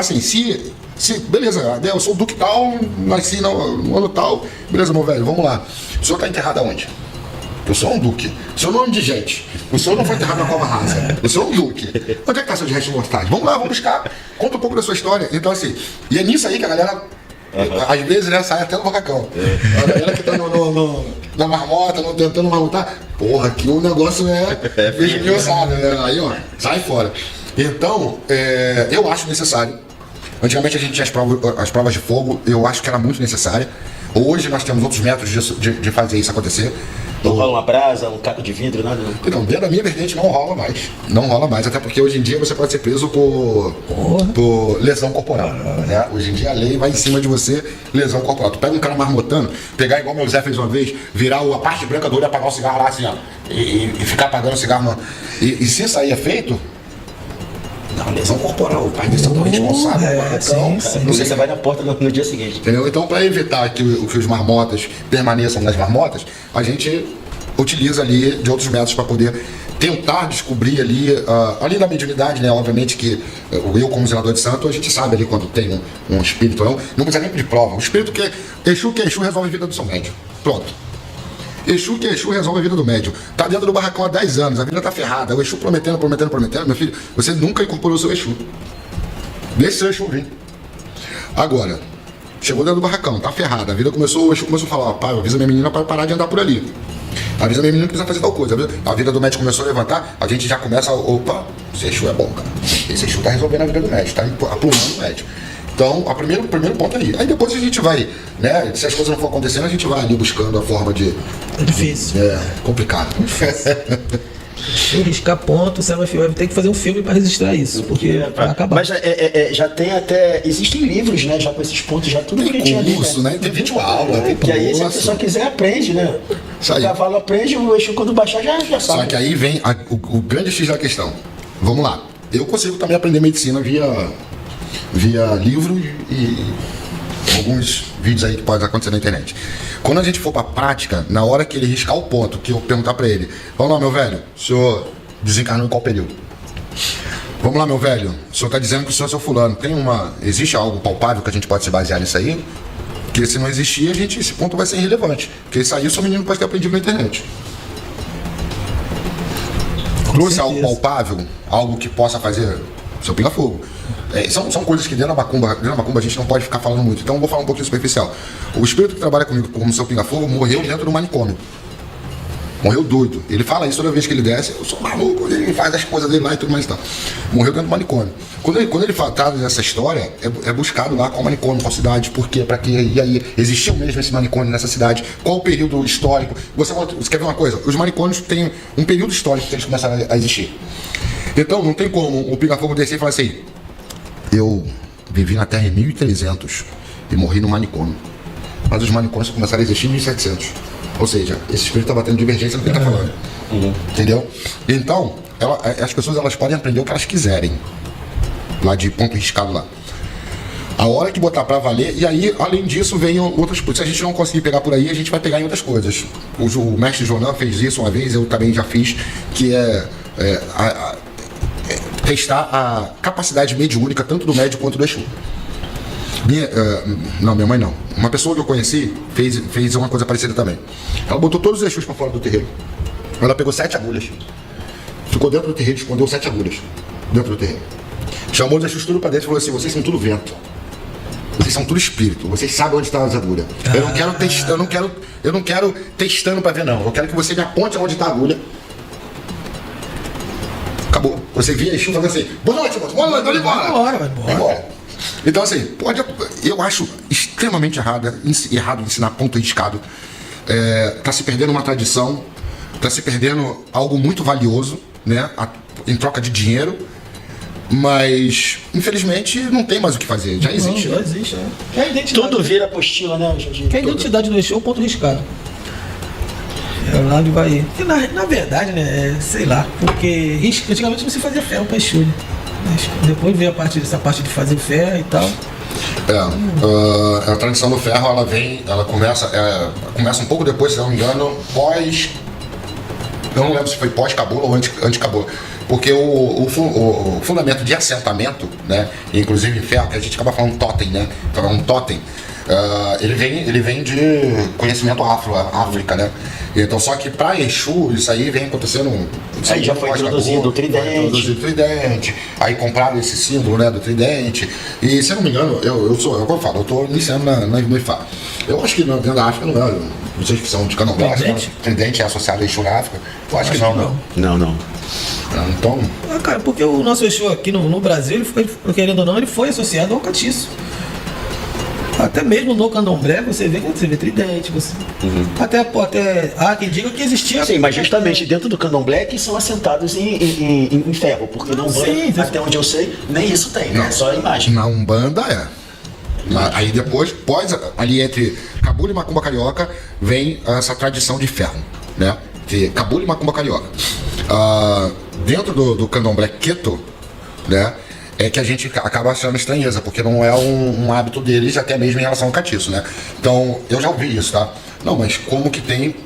se beleza, eu sou o Duque tal, nasci no ano tal, beleza, meu velho, vamos lá. O senhor está enterrado aonde? Eu sou um duque. O senhor não é um indigente. O senhor não foi enterrado na cova rasa. Eu sou um duque. Onde é que está seus restos mortais? Vamos lá, vamos buscar. Conta um pouco da sua história. Então, assim, e é nisso aí que a galera, às vezes, né, sai até no macacão. A galera que tá na marmota, tentando marmotar, porra, aqui o negócio é sabe, né? Aí, ó, sai fora. Então, eu acho necessário. Antigamente a gente tinha as provas de fogo, eu acho que era muito necessária. Hoje nós temos outros métodos de fazer isso acontecer. Não rola uma brasa, um caco de vidro, nada não? Então, dentro da minha vertente não rola mais. Não rola mais, até porque hoje em dia você pode ser preso por lesão corporal. Né? Hoje em dia a lei vai em cima de você, lesão corporal. Tu pega um cara marmotando, pegar igual meu Zé fez uma vez, virar a parte branca do olho e apagar o cigarro lá assim, ó. E ficar apagando o cigarro. E se isso aí é feito, dá uma lesão corporal. O pai desse é tão responsável. Sim. Não sei se você vai na porta no dia seguinte. Entendeu? Então, para evitar que os marmotas permaneçam nas marmotas, a gente utiliza ali de outros métodos para poder tentar descobrir ali, além da mediunidade, né? Obviamente que eu, como zelador de santo, a gente sabe ali quando tem um espírito, não precisa nem pedir prova. O espírito que Exu resolve a vida do seu médium. Pronto. Exu resolve a vida do médium. Tá dentro do barracão há 10 anos, a vida tá ferrada. O Exu prometendo, meu filho, você nunca incorporou o seu Exu. Deixa seu Exu vir. Agora, chegou dentro do barracão, tá ferrada, a vida começou, o Exu começou a falar, ó, pai, avisa minha menina para parar de andar por ali. Avisa minha menina que precisa fazer tal coisa. A vida do médico começou a levantar, a gente já começa, opa, esse Exu é bom, cara. Esse Exu tá resolvendo a vida do médico, tá aprumando o médico. Então, o primeiro ponto é aí. Aí depois a gente vai, né? Se as coisas não for acontecendo, a gente vai ali buscando a forma de. É difícil. É complicado. Se eu riscar ponto, você vai ter que fazer um filme para registrar isso, porque vai acabar. Mas já tem até. Existem livros, né? Já com esses pontos, já tudo bonitinho ali. Curso, né? Tem vídeo aula, tem que aí, se a pessoa quiser, aprende, né? Isso aí. O cavalo aprende, o Exu quando baixar já sabe. Só que aí vem o grande X da questão. Vamos lá. Eu consigo também aprender medicina via livro e alguns vídeos aí que podem acontecer na internet. Quando a gente for pra prática, na hora que ele riscar o ponto, que eu perguntar pra ele, vamos lá, meu velho, o senhor desencarnou em qual período? Vamos lá, meu velho, o senhor tá dizendo que o senhor é seu fulano. Existe algo palpável que a gente pode se basear nisso aí? Porque se não existir, esse ponto vai ser irrelevante. Porque isso aí o seu menino pode ter aprendido na internet. Trouxe algo palpável, algo que possa fazer seu pinga-fogo. São coisas que dentro da macumba a gente não pode ficar falando muito. Então eu vou falar um pouquinho superficial. O espírito que trabalha comigo como seu pinga-fogo morreu dentro do manicômio. Morreu doido. Ele fala isso toda vez que ele desce. Eu sou maluco, ele faz as coisas dele lá e tudo mais e tal. Morreu dentro do manicômio. Quando ele traz essa história, é buscado lá qual manicômio, qual cidade, por quê, pra quê. E aí, existiu mesmo esse manicômio nessa cidade? Qual o período histórico? Você quer ver uma coisa? Os manicômios têm um período histórico que eles começaram a existir. Então, não tem como o pinga-fogo descer e falar assim: eu vivi na Terra em 1300 e morri no manicômio. Mas os manicômios começaram a existir em 1700. Ou seja, esse espírito está batendo divergência no que ele está falando. Entendeu? Então, as pessoas elas podem aprender o que elas quiserem. Lá de ponto riscado lá. A hora que botar para valer, e aí, além disso, vem outras coisas. Se a gente não conseguir pegar por aí, a gente vai pegar em outras coisas. O mestre Jonan fez isso uma vez, eu também já fiz, que testar a capacidade mediúnica tanto do médium quanto do Exu. Minha mãe não. Uma pessoa que eu conheci fez uma coisa parecida também. Ela botou todos os Exus para fora do terreiro. Ela pegou 7 agulhas. Ficou dentro do terreiro e escondeu 7 agulhas dentro do terreiro. Chamou os Exus tudo para dentro e falou assim: vocês são tudo vento. Vocês são tudo espírito. Vocês sabem onde está as agulhas. Eu não quero testando para ver, não. Eu quero que você me aponte onde está a agulha. Acabou. Você via Exu falando assim: boa noite, moço. Boa noite, vai embora. Então, assim, eu acho extremamente errado ensinar ponto riscado. Tá se perdendo uma tradição, tá se perdendo algo muito valioso, né? Em troca de dinheiro. Mas, infelizmente, não tem mais o que fazer. Já existe. Já existe, né? Que é a identidade. Tudo vira apostila, né, Jorginho? Que a identidade do Exu é o ponto riscado. É lá onde vai ir. Que na verdade, né, sei lá, porque antigamente você fazia ferro para Exu, né? Depois veio essa parte de fazer ferro e tal. A tradição do ferro, ela começa um pouco depois, se não me engano, eu não lembro se foi pós-cabula ou anti-cabula. Porque o fundamento de assentamento, né, inclusive em ferro, que a gente acaba falando totem, né, um totem, ele vem de conhecimento África, né. Então, só que para Exu, isso aí vem acontecendo. Aí já foi introduzido o tridente. Aí compraram esse símbolo, né, do tridente. E, se eu não me engano, eu estou iniciando no IFA. Eu acho que dentro da África não é. Vocês que são de Candomblé, tridente é associado a Exu na África? Eu acho que não. Não. Então. Cara, porque o nosso Exu aqui no Brasil, querendo ou não, ele foi associado ao catiço. Até mesmo no candomblé você vê tridente, você... até há quem diga que existia... Sim, mas justamente dentro do candomblé que são assentados em ferro, porque não Sim, até onde eu sei, nem isso tem, né? É só a imagem. Na Umbanda Aí depois, ali entre Cabula e Macumba Carioca, vem essa tradição de ferro, né? De Cabula e Macumba Carioca. Dentro do candomblé Queto, né? É que a gente acaba achando estranheza, porque não é um hábito deles, até mesmo em relação ao catiço, né? Então, eu já ouvi isso, tá? Não, mas como que tem...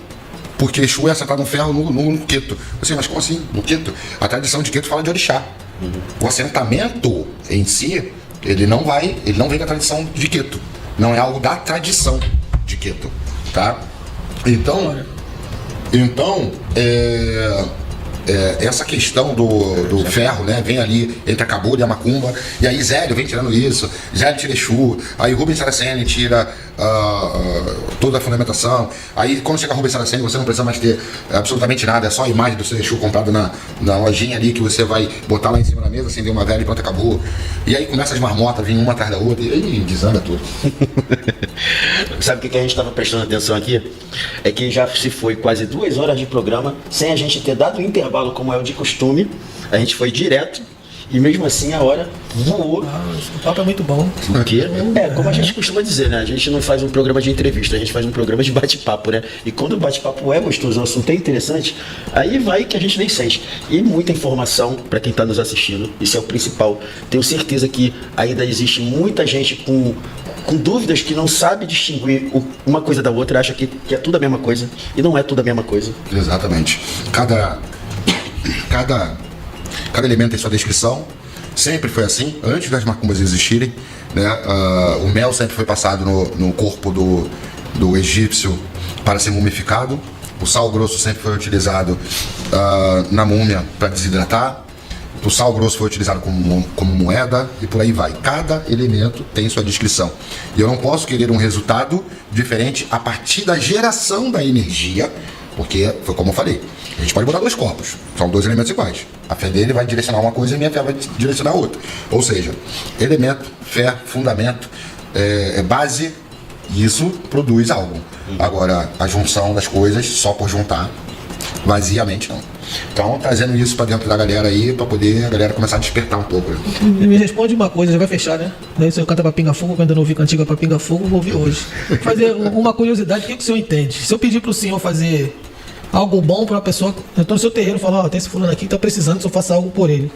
Porque Exu é assentado no ferro no Queto. Assim, mas como assim? No Queto? A tradição de Queto fala de orixá. O assentamento em si, ele não vem da tradição de Queto. Não é algo da tradição de Queto, tá? Então essa questão do ferro, né, vem ali entre a Cabula e a Macumba, e aí Zélio vem tirando isso, Zélio tira Exu, aí Rubens Saraceni tira toda a fundamentação, aí quando chega Rubens Saraceni você não precisa mais ter absolutamente nada, é só a imagem do seu Exu comprado na lojinha ali, que você vai botar lá em cima da mesa, acender uma vela e pronto, acabou. E aí começa as marmotas, vem uma atrás da outra, e aí desanda tudo. Sabe o que a gente estava prestando atenção aqui? É que já se foi quase 2 horas de programa sem a gente ter dado um intervalo como é o de costume. A gente foi direto e mesmo assim a hora voou. O papo é muito bom. Porque, como a gente costuma dizer, né? A gente não faz um programa de entrevista, a gente faz um programa de bate-papo, né? E quando o bate-papo é gostoso, o assunto é interessante, aí vai que a gente nem sente. E muita informação para quem está nos assistindo, isso é o principal. Tenho certeza que ainda existe muita gente com dúvidas, que não sabe distinguir uma coisa da outra, acha que é tudo a mesma coisa, e não é tudo a mesma coisa. Exatamente. Cada elemento tem sua descrição, sempre foi assim, antes das macumbas existirem, né? O mel sempre foi passado no corpo do egípcio para ser mumificado, o sal grosso sempre foi utilizado na múmia para desidratar, o sal grosso foi utilizado como moeda e por aí vai. Cada elemento tem sua descrição. E eu não posso querer um resultado diferente a partir da geração da energia, porque foi como eu falei, a gente pode botar 2 corpos, são 2 elementos iguais. A fé dele vai direcionar uma coisa e a minha fé vai direcionar outra. Ou seja, elemento, fé, fundamento, base, isso produz algo. Agora, a junção das coisas só por juntar, vaziamente não. Então, trazendo isso para dentro da galera aí, para poder a galera começar a despertar um pouco. Me responde uma coisa, já vai fechar, né? Daí você canta pra Pinga Fogo, eu ainda não ouvi cantiga pra Pinga Fogo, vou ouvir hoje. Fazer uma curiosidade, o que o senhor entende? Se eu pedir pro senhor fazer algo bom pra uma pessoa, eu tô no seu terreiro, falo, tem esse fulano aqui que tá precisando, se eu faço algo por ele.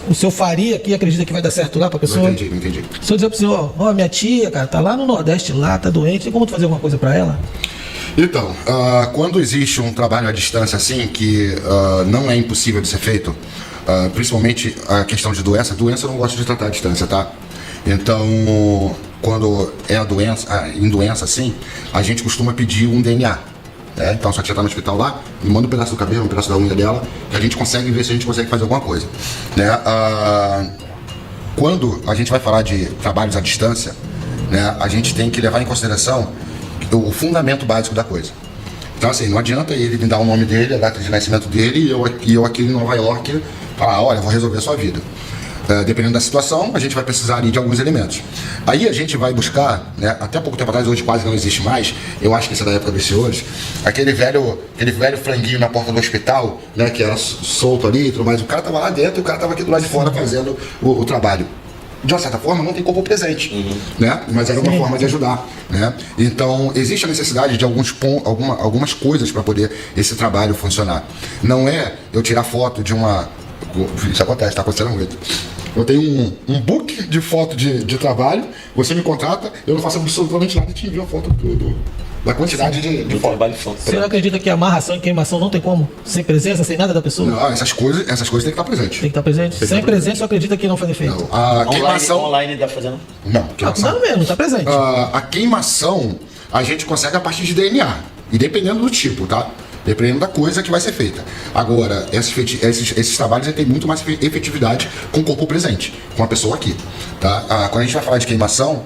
O senhor faria aqui, acredita que vai dar certo lá pra pessoa? Não entendi. Se eu dizer pro senhor, minha tia, cara, tá lá no Nordeste, lá, tá doente, tem como tu fazer alguma coisa pra ela? Então, quando existe um trabalho à distância assim, que não é impossível de ser feito, principalmente a questão de doença eu não gosto de tratar à distância, tá? Então, quando é em doença assim, a gente costuma pedir um DNA. Então, se a tia tá no hospital lá, me manda um pedaço do cabelo, um pedaço da unha dela, que a gente consegue ver se a gente consegue fazer alguma coisa, né? Quando a gente vai falar de trabalhos à distância, né, a gente tem que levar em consideração o fundamento básico da coisa. Então, assim, não adianta ele me dar o nome dele, a data de nascimento dele, e eu aqui em Nova York falar, olha, vou resolver a sua vida. Dependendo da situação, a gente vai precisar ali de alguns elementos. Aí a gente vai buscar, né, até pouco tempo atrás, hoje quase não existe mais, eu acho que isso é da época dos senhores, aquele velho franguinho na porta do hospital, né, que era solto ali e tudo mais, o cara tava lá dentro e o cara tava aqui do lado de fora fazendo o trabalho. De uma certa forma, não tem corpo presente, né? Mas era uma forma de ajudar, né? Então, existe a necessidade de algumas coisas para poder esse trabalho funcionar. Não é eu tirar foto de uma... Isso acontece, está acontecendo muito. Eu tenho um book de foto de trabalho, você me contrata, eu não faço absolutamente nada e te envio a foto da quantidade de trabalho de foto. Você não acredita que amarração e queimação não tem como? Sem presença, sem nada da pessoa? Não, essas coisas têm que estar presentes. Tem que estar presente? Sem presença, você acredita que não faz efeito? Não, a queimação... Online tá fazendo? Não, queimação... Não mesmo, está presente. A queimação, a gente consegue a partir de DNA. E dependendo do tipo, tá? Dependendo da coisa que vai ser feita. Agora, esses trabalhos têm muito mais efetividade com o corpo presente, com a pessoa aqui, tá? Quando a gente vai falar de queimação,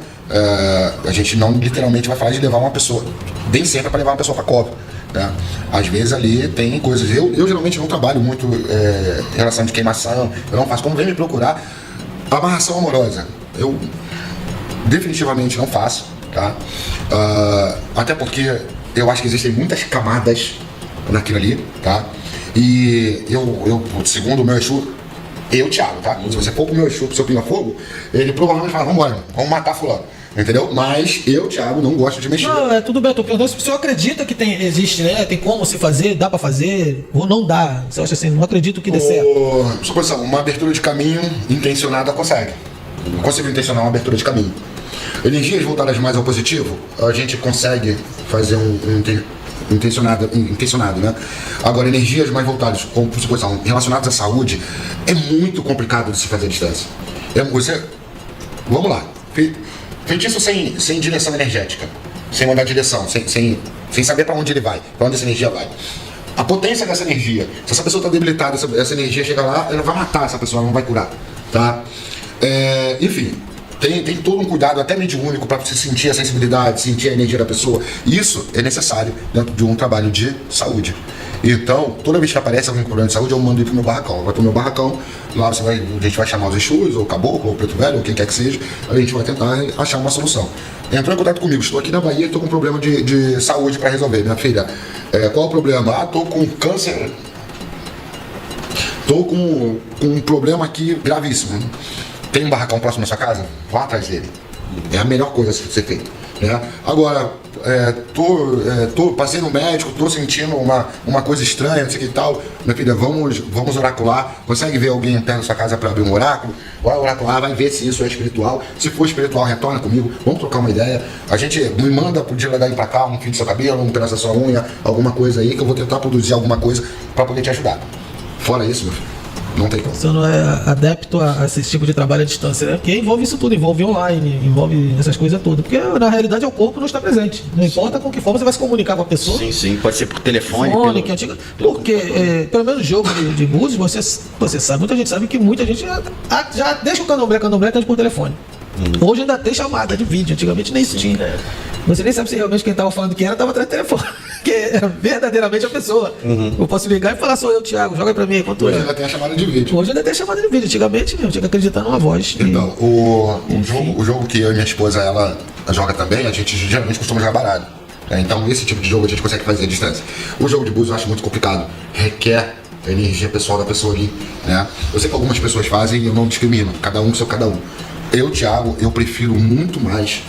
a gente não literalmente vai falar de levar uma pessoa, nem sempre é para levar uma pessoa para cova, tá? Às vezes ali tem coisas, eu geralmente não trabalho muito em relação de queimação, eu não faço, como vem me procurar, amarração amorosa, eu definitivamente não faço, tá? Até porque eu acho que existem muitas camadas naquilo ali, tá? E eu segundo o meu Exu, Thiago, tá? Se você for pro meu Exu, pro seu pinga-fogo, ele provavelmente fala, vambora, vamos matar fulano. Entendeu? Mas eu, Thiago, não gosto de mexer. Não, é tudo bem, eu tô perguntando se o senhor acredita que existe, né? Tem como se fazer, dá pra fazer, ou não dá. Você acha assim, não acredito que dê certo. Suposição, uma abertura de caminho intencionada consegue. Eu consigo intencionar uma abertura de caminho. Energias voltadas mais ao positivo, a gente consegue fazer intencionado, né? Agora, energias mais voltadas, como suposição, relacionadas à saúde, é muito complicado de se fazer à distância. Vamos lá. Feitiço sem direção energética, sem mandar direção, sem saber para onde ele vai, para onde essa energia vai. A potência dessa energia, se essa pessoa está debilitada, essa energia chega lá, ela vai matar essa pessoa, ela não vai curar, tá? Enfim, tem todo um cuidado, até mediúnico, para você sentir a sensibilidade, sentir a energia da pessoa. Isso é necessário dentro de um trabalho de saúde. Então, toda vez que aparece alguém com problema de saúde, eu mando ir pro meu barracão. Vai pro meu barracão, lá a gente vai chamar os Exus, ou o Caboclo, ou o Preto Velho, ou quem quer que seja, a gente vai tentar achar uma solução. Entrou em contato comigo, estou aqui na Bahia e estou com um problema de saúde para resolver. Minha filha, qual o problema? Estou com câncer, estou com um problema aqui gravíssimo. Tem um barracão próximo da sua casa? Vá atrás dele. É a melhor coisa a ser feita. Né? Agora, passei no médico, tô sentindo uma coisa estranha, não sei o que e tal. Minha filha, vamos oracular. Consegue ver alguém perto da sua casa para abrir um oráculo? Vai oracular, vai ver se isso é espiritual. Se for espiritual, retorna comigo, vamos trocar uma ideia. A gente me manda pro dia daí pra cá um fio do seu cabelo, um pedaço da sua unha, alguma coisa aí, que eu vou tentar produzir alguma coisa para poder te ajudar. Fora isso, meu filho, não tem como. Você não é adepto a esse tipo de trabalho à distância, né? Porque envolve isso tudo, envolve online, envolve essas coisas todas. Porque na realidade o corpo não está presente. Não importa com que forma você vai se comunicar com a pessoa. Sim, pode ser por telefone. Porque, pelo menos jogo de búzios, você sabe, muita gente sabe que muita gente já deixa o candomblé atende por telefone. Hoje ainda tem chamada de vídeo, antigamente nem isso tinha. Você nem sabe se realmente quem estava falando que estava atrás do telefone. Que era verdadeiramente a pessoa. Eu posso ligar e falar, sou eu, Thiago, joga pra mim quanto Hoje ainda tem a chamada de vídeo. Hoje ainda tem a chamada de vídeo. Antigamente eu tinha que acreditar numa voz. Então, o jogo que eu e minha esposa ela joga também, a gente geralmente costuma jogar baralho. Então esse tipo de jogo a gente consegue fazer à distância. O jogo de búzios eu acho muito complicado. Requer a energia pessoal da pessoa ali, né? Eu sei que algumas pessoas fazem e eu não discrimino. Cada um com seu cada um. Eu, Thiago, eu prefiro muito mais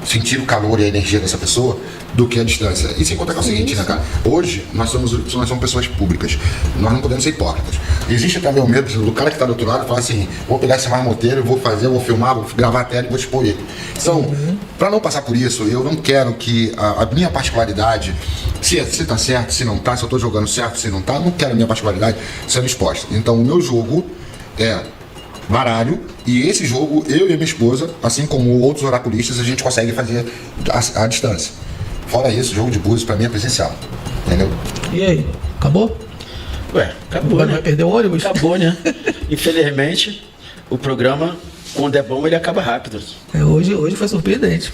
sentir o calor e a energia dessa pessoa do que a distância. E sem contar que é o seguinte, né, cara? Hoje nós somos pessoas públicas. Nós não podemos ser hipócritas. Existe também o medo do cara que está do outro lado falar assim: vou pegar esse marmoteiro, vou filmar, vou gravar a tela e vou expor ele. Então, para não passar por isso, eu não quero que a minha particularidade, se tá certo, se não tá, se eu tô jogando certo, se não tá, não quero a minha particularidade sendo exposta. Então, o meu jogo é baralho, e esse jogo, eu e minha esposa, assim como outros oraculistas, a gente consegue fazer à distância. Fora isso, jogo de búzios pra mim é presencial, entendeu? E aí, acabou? Ué, acabou, né? Vai perder o ônibus? Acabou, né? Infelizmente, o programa, quando é bom, ele acaba rápido. Hoje foi surpreendente.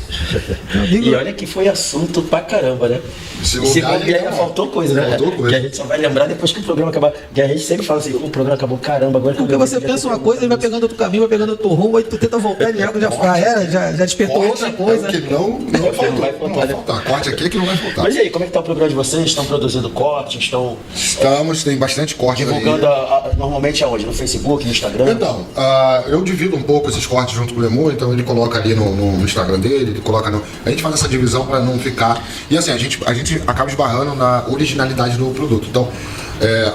E olha que foi assunto pra caramba, né? Se ainda faltou coisa, né? Faltou coisa. Que a gente só vai lembrar depois que o programa acabar. Que a gente sempre fala assim: o programa acabou, caramba, agora. Porque você pensa uma coisa e vai pegando outro caminho, vai pegando outro rumo, aí tu tenta voltar e já despertou outra coisa. Que não vai faltar. Corte aqui que não vai faltar. Mas e aí, como é que tá o programa de vocês? Estão produzindo cortes? Estamos, tem bastante corte divulgando normalmente aonde? No Facebook, no Instagram? Então, eu divido um pouco esses cortes junto com o Lemur, então ele coloca ali no Instagram dele, ele coloca no... A gente faz essa divisão para não ficar... E assim, a gente acaba esbarrando na originalidade do produto. Então,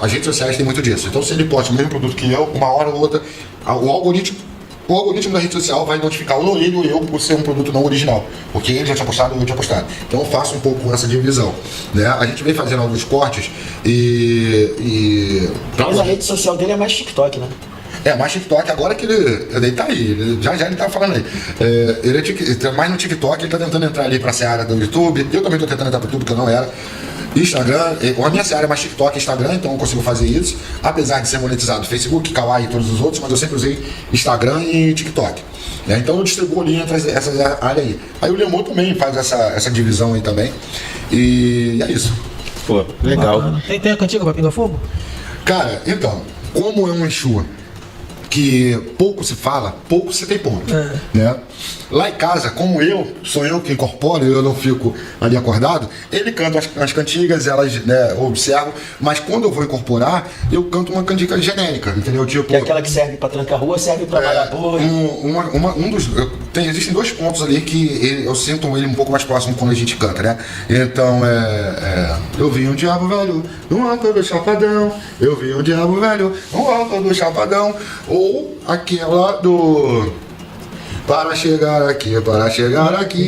as redes sociais tem muito disso. Então, se ele posta o mesmo produto que eu, uma hora ou outra, o algoritmo da rede social vai notificar ou ele ou eu por ser um produto não original, porque ele já tinha postado ou eu tinha postado. Então eu faço um pouco essa divisão, né? A gente vem fazendo alguns cortes Mas a rede social dele é mais TikTok, né? Mais TikTok, agora que ele tá aí, já ele tá falando aí. Ele é mais no TikTok, ele tá tentando entrar ali pra seara do YouTube. Eu também tô tentando entrar pro YouTube, que eu não era. Instagram, a minha seara é mais TikTok e Instagram, então eu consigo fazer isso. Apesar de ser monetizado Facebook, Kawaii e todos os outros, mas eu sempre usei Instagram e TikTok. Então eu distribuo ali entre essas áreas aí. Aí o Lemur também faz essa divisão aí também. E é isso. Pô, legal. Tem a cantiga pra pingar fogo? Cara, então, como é um Exu que pouco se fala, pouco se tem ponto, né? Lá em casa, como sou eu que incorporo, eu não fico ali acordado, ele canta as cantigas, elas, né, eu observo, mas quando eu vou incorporar, eu canto uma cantiga genérica, entendeu? Tipo, Que é aquela que serve pra tranca-rua, serve pra malhador. Existem dois pontos ali que eu sinto ele um pouco mais próximo quando a gente canta, né? Então, eu vi um diabo velho no alto do chapadão, eu vi um diabo velho no alto do chapadão, ou aquela do... Para chegar aqui,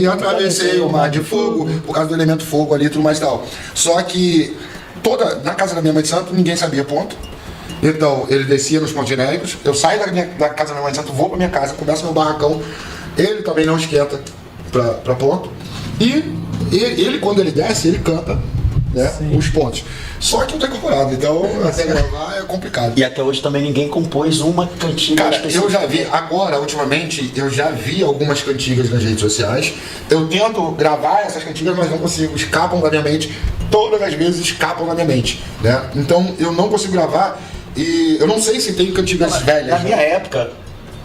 atravessei o mar de fogo, por causa do elemento fogo ali e tudo mais e tal. Só que na casa da minha mãe de santo, ninguém sabia ponto. Então, ele descia nos pontos genéricos, eu saio da casa da minha mãe de santo, vou pra minha casa, começo meu barracão, ele também não esquenta pra ponto. E ele, quando ele desce, ele canta, né, os pontos. Só que não tá incorporado, então até gravar é complicado. E até hoje também ninguém compôs uma cantiga. Cara, eu já vi, agora, ultimamente, eu já vi algumas cantigas nas redes sociais. Eu tento gravar essas cantigas, mas não consigo, escapam da minha mente. Todas as vezes escapam da minha mente, né? Então eu não consigo gravar e eu não sei se tem cantigas velhas. Na minha época,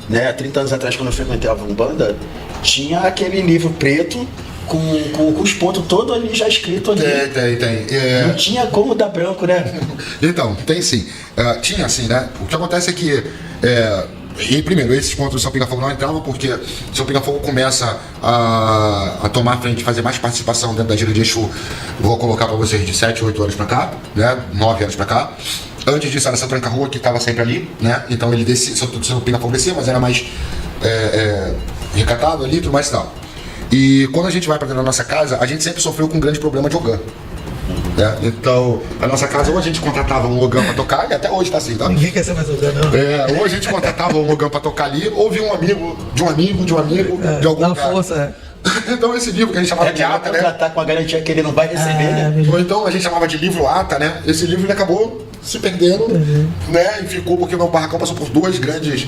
né, 30 anos atrás, quando eu frequentava Umbanda, tinha aquele livro preto com os pontos todos ali já escrito ali. Tem. Não tinha como dar branco, né? Então, tem sim. Tinha assim, né? O que acontece é que, e primeiro, esses pontos do São Pinga-Fogo não entravam porque o São Pinga-Fogo começa a tomar frente, fazer mais participação dentro da gira de Exu. Vou colocar pra vocês de 7, 8 anos pra cá, né? 9 anos pra cá. Antes disso era essa tranca-rua que estava sempre ali, né? Então ele descia, São Pinga-Fogo descia, mas era mais recatado ali e tudo mais e tal. E quando a gente vai para dentro da nossa casa, a gente sempre sofreu com um grande problema de ogã. Então, a nossa casa, ou a gente contratava um ogã para tocar, e até hoje tá assim, tá? Ninguém quer ser mais ogã, não. Ou a gente contratava um ogã para tocar ali, ou via um amigo de um amigo de algum dá lugar. força, Então esse livro que a gente chamava de ata, né? Contratar com a garantia que ele não vai receber, né? Ou então a gente chamava de livro ata, né? Esse livro ele acabou se perdendo, né? E ficou porque meu barracão passou por dois grandes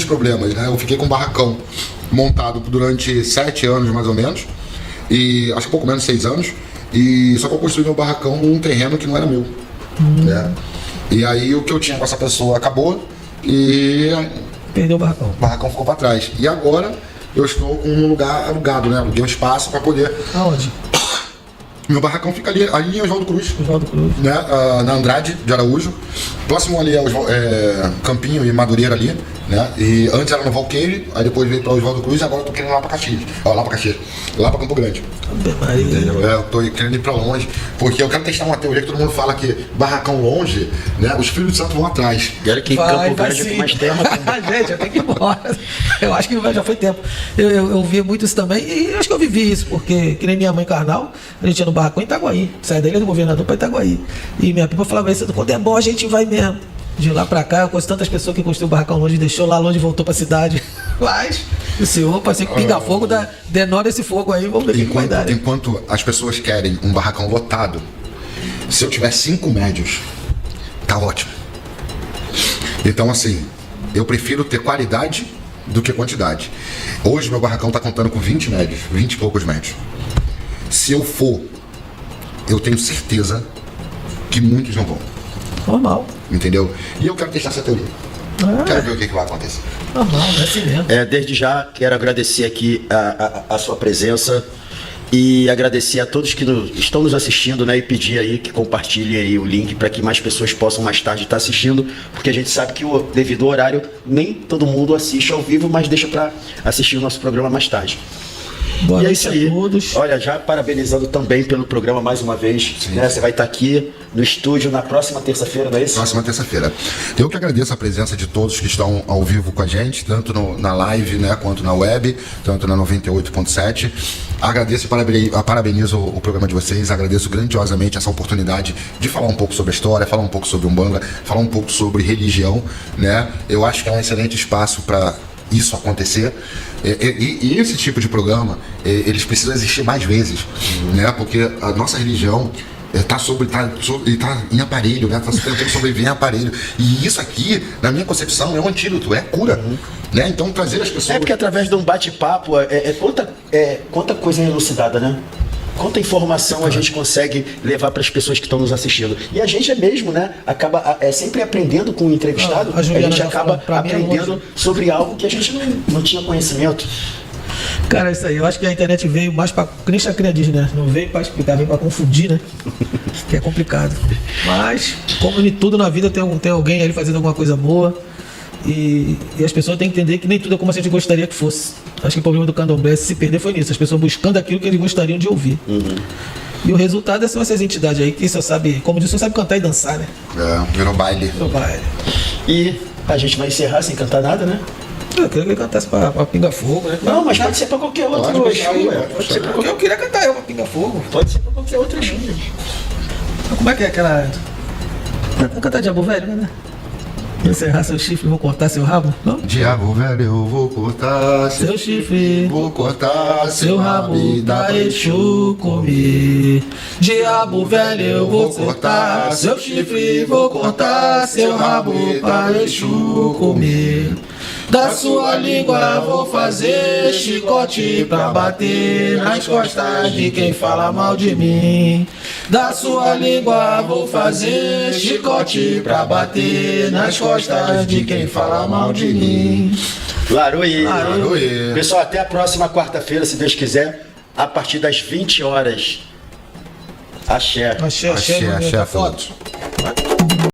problemas, né? Eu fiquei com um barracão montado durante 7 anos mais ou menos, e acho que pouco menos 6 anos, e só que eu construí meu barracão num terreno que não era meu, né? E aí o que eu tinha com essa pessoa acabou e Perdeu o barracão. o barracão ficou para trás. E agora eu estou com um lugar alugado, né? Aluguei um espaço para poder. Aonde? Meu barracão fica ali em Oswaldo Cruz. Oswaldo Cruz. Né? Na Andrade de Araújo. Próximo ali é Campinho e Madureira ali, né? E antes era no Valqueire, aí depois veio para Oswaldo Cruz e agora eu tô querendo ir lá para Caxias. Lá para Campo Grande. Entendeu? Eu tô querendo ir para longe, porque eu quero testar uma teoria que todo mundo fala que barracão longe, né? Os filhos de santo vão atrás. E olha que Campo Grande é mais terra. Gente, eu tenho que ir embora. Eu acho que já foi tempo. Eu vi muito isso também, e acho que eu vivi isso, porque, que nem minha mãe carnal, a gente ia no barracão em Itaguaí. Sai da ilha do governador para Itaguaí. E minha pipa falava isso, quando é bom a gente vai mesmo. De lá pra cá, eu conheço tantas pessoas que construiu o barracão longe, deixou lá longe e voltou pra cidade. Mas o senhor, parece que pinga fogo, denora esse fogo aí, vamos ver o que vai dar. Né? Enquanto as pessoas querem um barracão lotado, se eu tiver 5 médios, tá ótimo. Então assim, eu prefiro ter qualidade do que quantidade. Hoje meu barracão tá contando com 20 médios, 20 e poucos médios. Se eu for, eu tenho certeza que muitos não vão. Normal. Entendeu? E eu quero testar essa teoria. Quero ver o que vai acontecer. Normal, é assim mesmo. Desde já quero agradecer aqui a sua presença e agradecer a todos que estão nos assistindo, né? E pedir aí que compartilhem aí o link para que mais pessoas possam mais tarde estar assistindo, porque a gente sabe que devido ao horário nem todo mundo assiste ao vivo, mas deixa para assistir o nosso programa mais tarde. Boa e é noite isso aí. A todos. Olha, já parabenizando também pelo programa mais uma vez. Né? Você vai estar aqui no estúdio na próxima terça-feira, não é isso? Próxima terça-feira. Eu que agradeço a presença de todos que estão ao vivo com a gente, tanto na live, né, quanto na web, tanto na 98.7. Agradeço e parabenizo o programa de vocês, agradeço grandiosamente essa oportunidade de falar um pouco sobre a história, falar um pouco sobre Umbanda, falar um pouco sobre religião, né? Eu acho que é um excelente espaço para isso acontecer, e esse tipo de programa eles precisam existir mais vezes, né? Porque a nossa religião tá em aparelho, né? Tá tentando sobreviver em aparelho, e isso aqui, na minha concepção, é um antídoto, é cura, né? Então trazer as pessoas... porque através de um bate-papo quanta coisa elucidada, né? Quanta informação a gente consegue levar para as pessoas que estão nos assistindo. E a gente mesmo, né? Acaba sempre aprendendo com o entrevistado. A gente acaba aprendendo sobre algo que a gente não tinha conhecimento. Cara, isso aí. Eu acho que a internet veio mais pra. Que nem Chacrinha diz, né? Não veio pra explicar, veio pra confundir, né? Que é complicado. Mas, como em tudo na vida, tem alguém ali fazendo alguma coisa boa. E as pessoas têm que entender que nem tudo é como a gente gostaria que fosse. Acho que o problema do candomblé, se perder, foi nisso. As pessoas buscando aquilo que eles gostariam de ouvir. E o resultado são essas entidades aí que só sabe, como disse, só sabe cantar e dançar, né? Virou baile. Então vai. E a gente vai encerrar sem cantar nada, né? Eu queria que ele cantasse pra Pinga Fogo, né? Não, mas pode ser pra qualquer outro Pode show, deixar, ué. Pode ser pra qualquer, Eu queria cantar eu pra Pinga Fogo. pode ser pra qualquer outro show. Como é que é aquela. Cantar Diabo Velho, né? Vou encerrar seu chifre, vou cortar seu rabo? Não? Diabo velho, eu vou cortar Seu chifre, vou cortar seu rabo da Exu comer. Diabo velho, eu vou cortar seu chifre, vou cortar seu rabo para Exu comer. Da sua língua vou fazer chicote pra bater nas costas de quem fala mal de mim. Da sua língua vou fazer chicote pra bater nas costas de quem fala mal de mim. Laruí. Laruí. Pessoal, até a próxima quarta-feira, se Deus quiser, a partir das 20 horas. Axé. Axé, Axé, bonita axé, foto.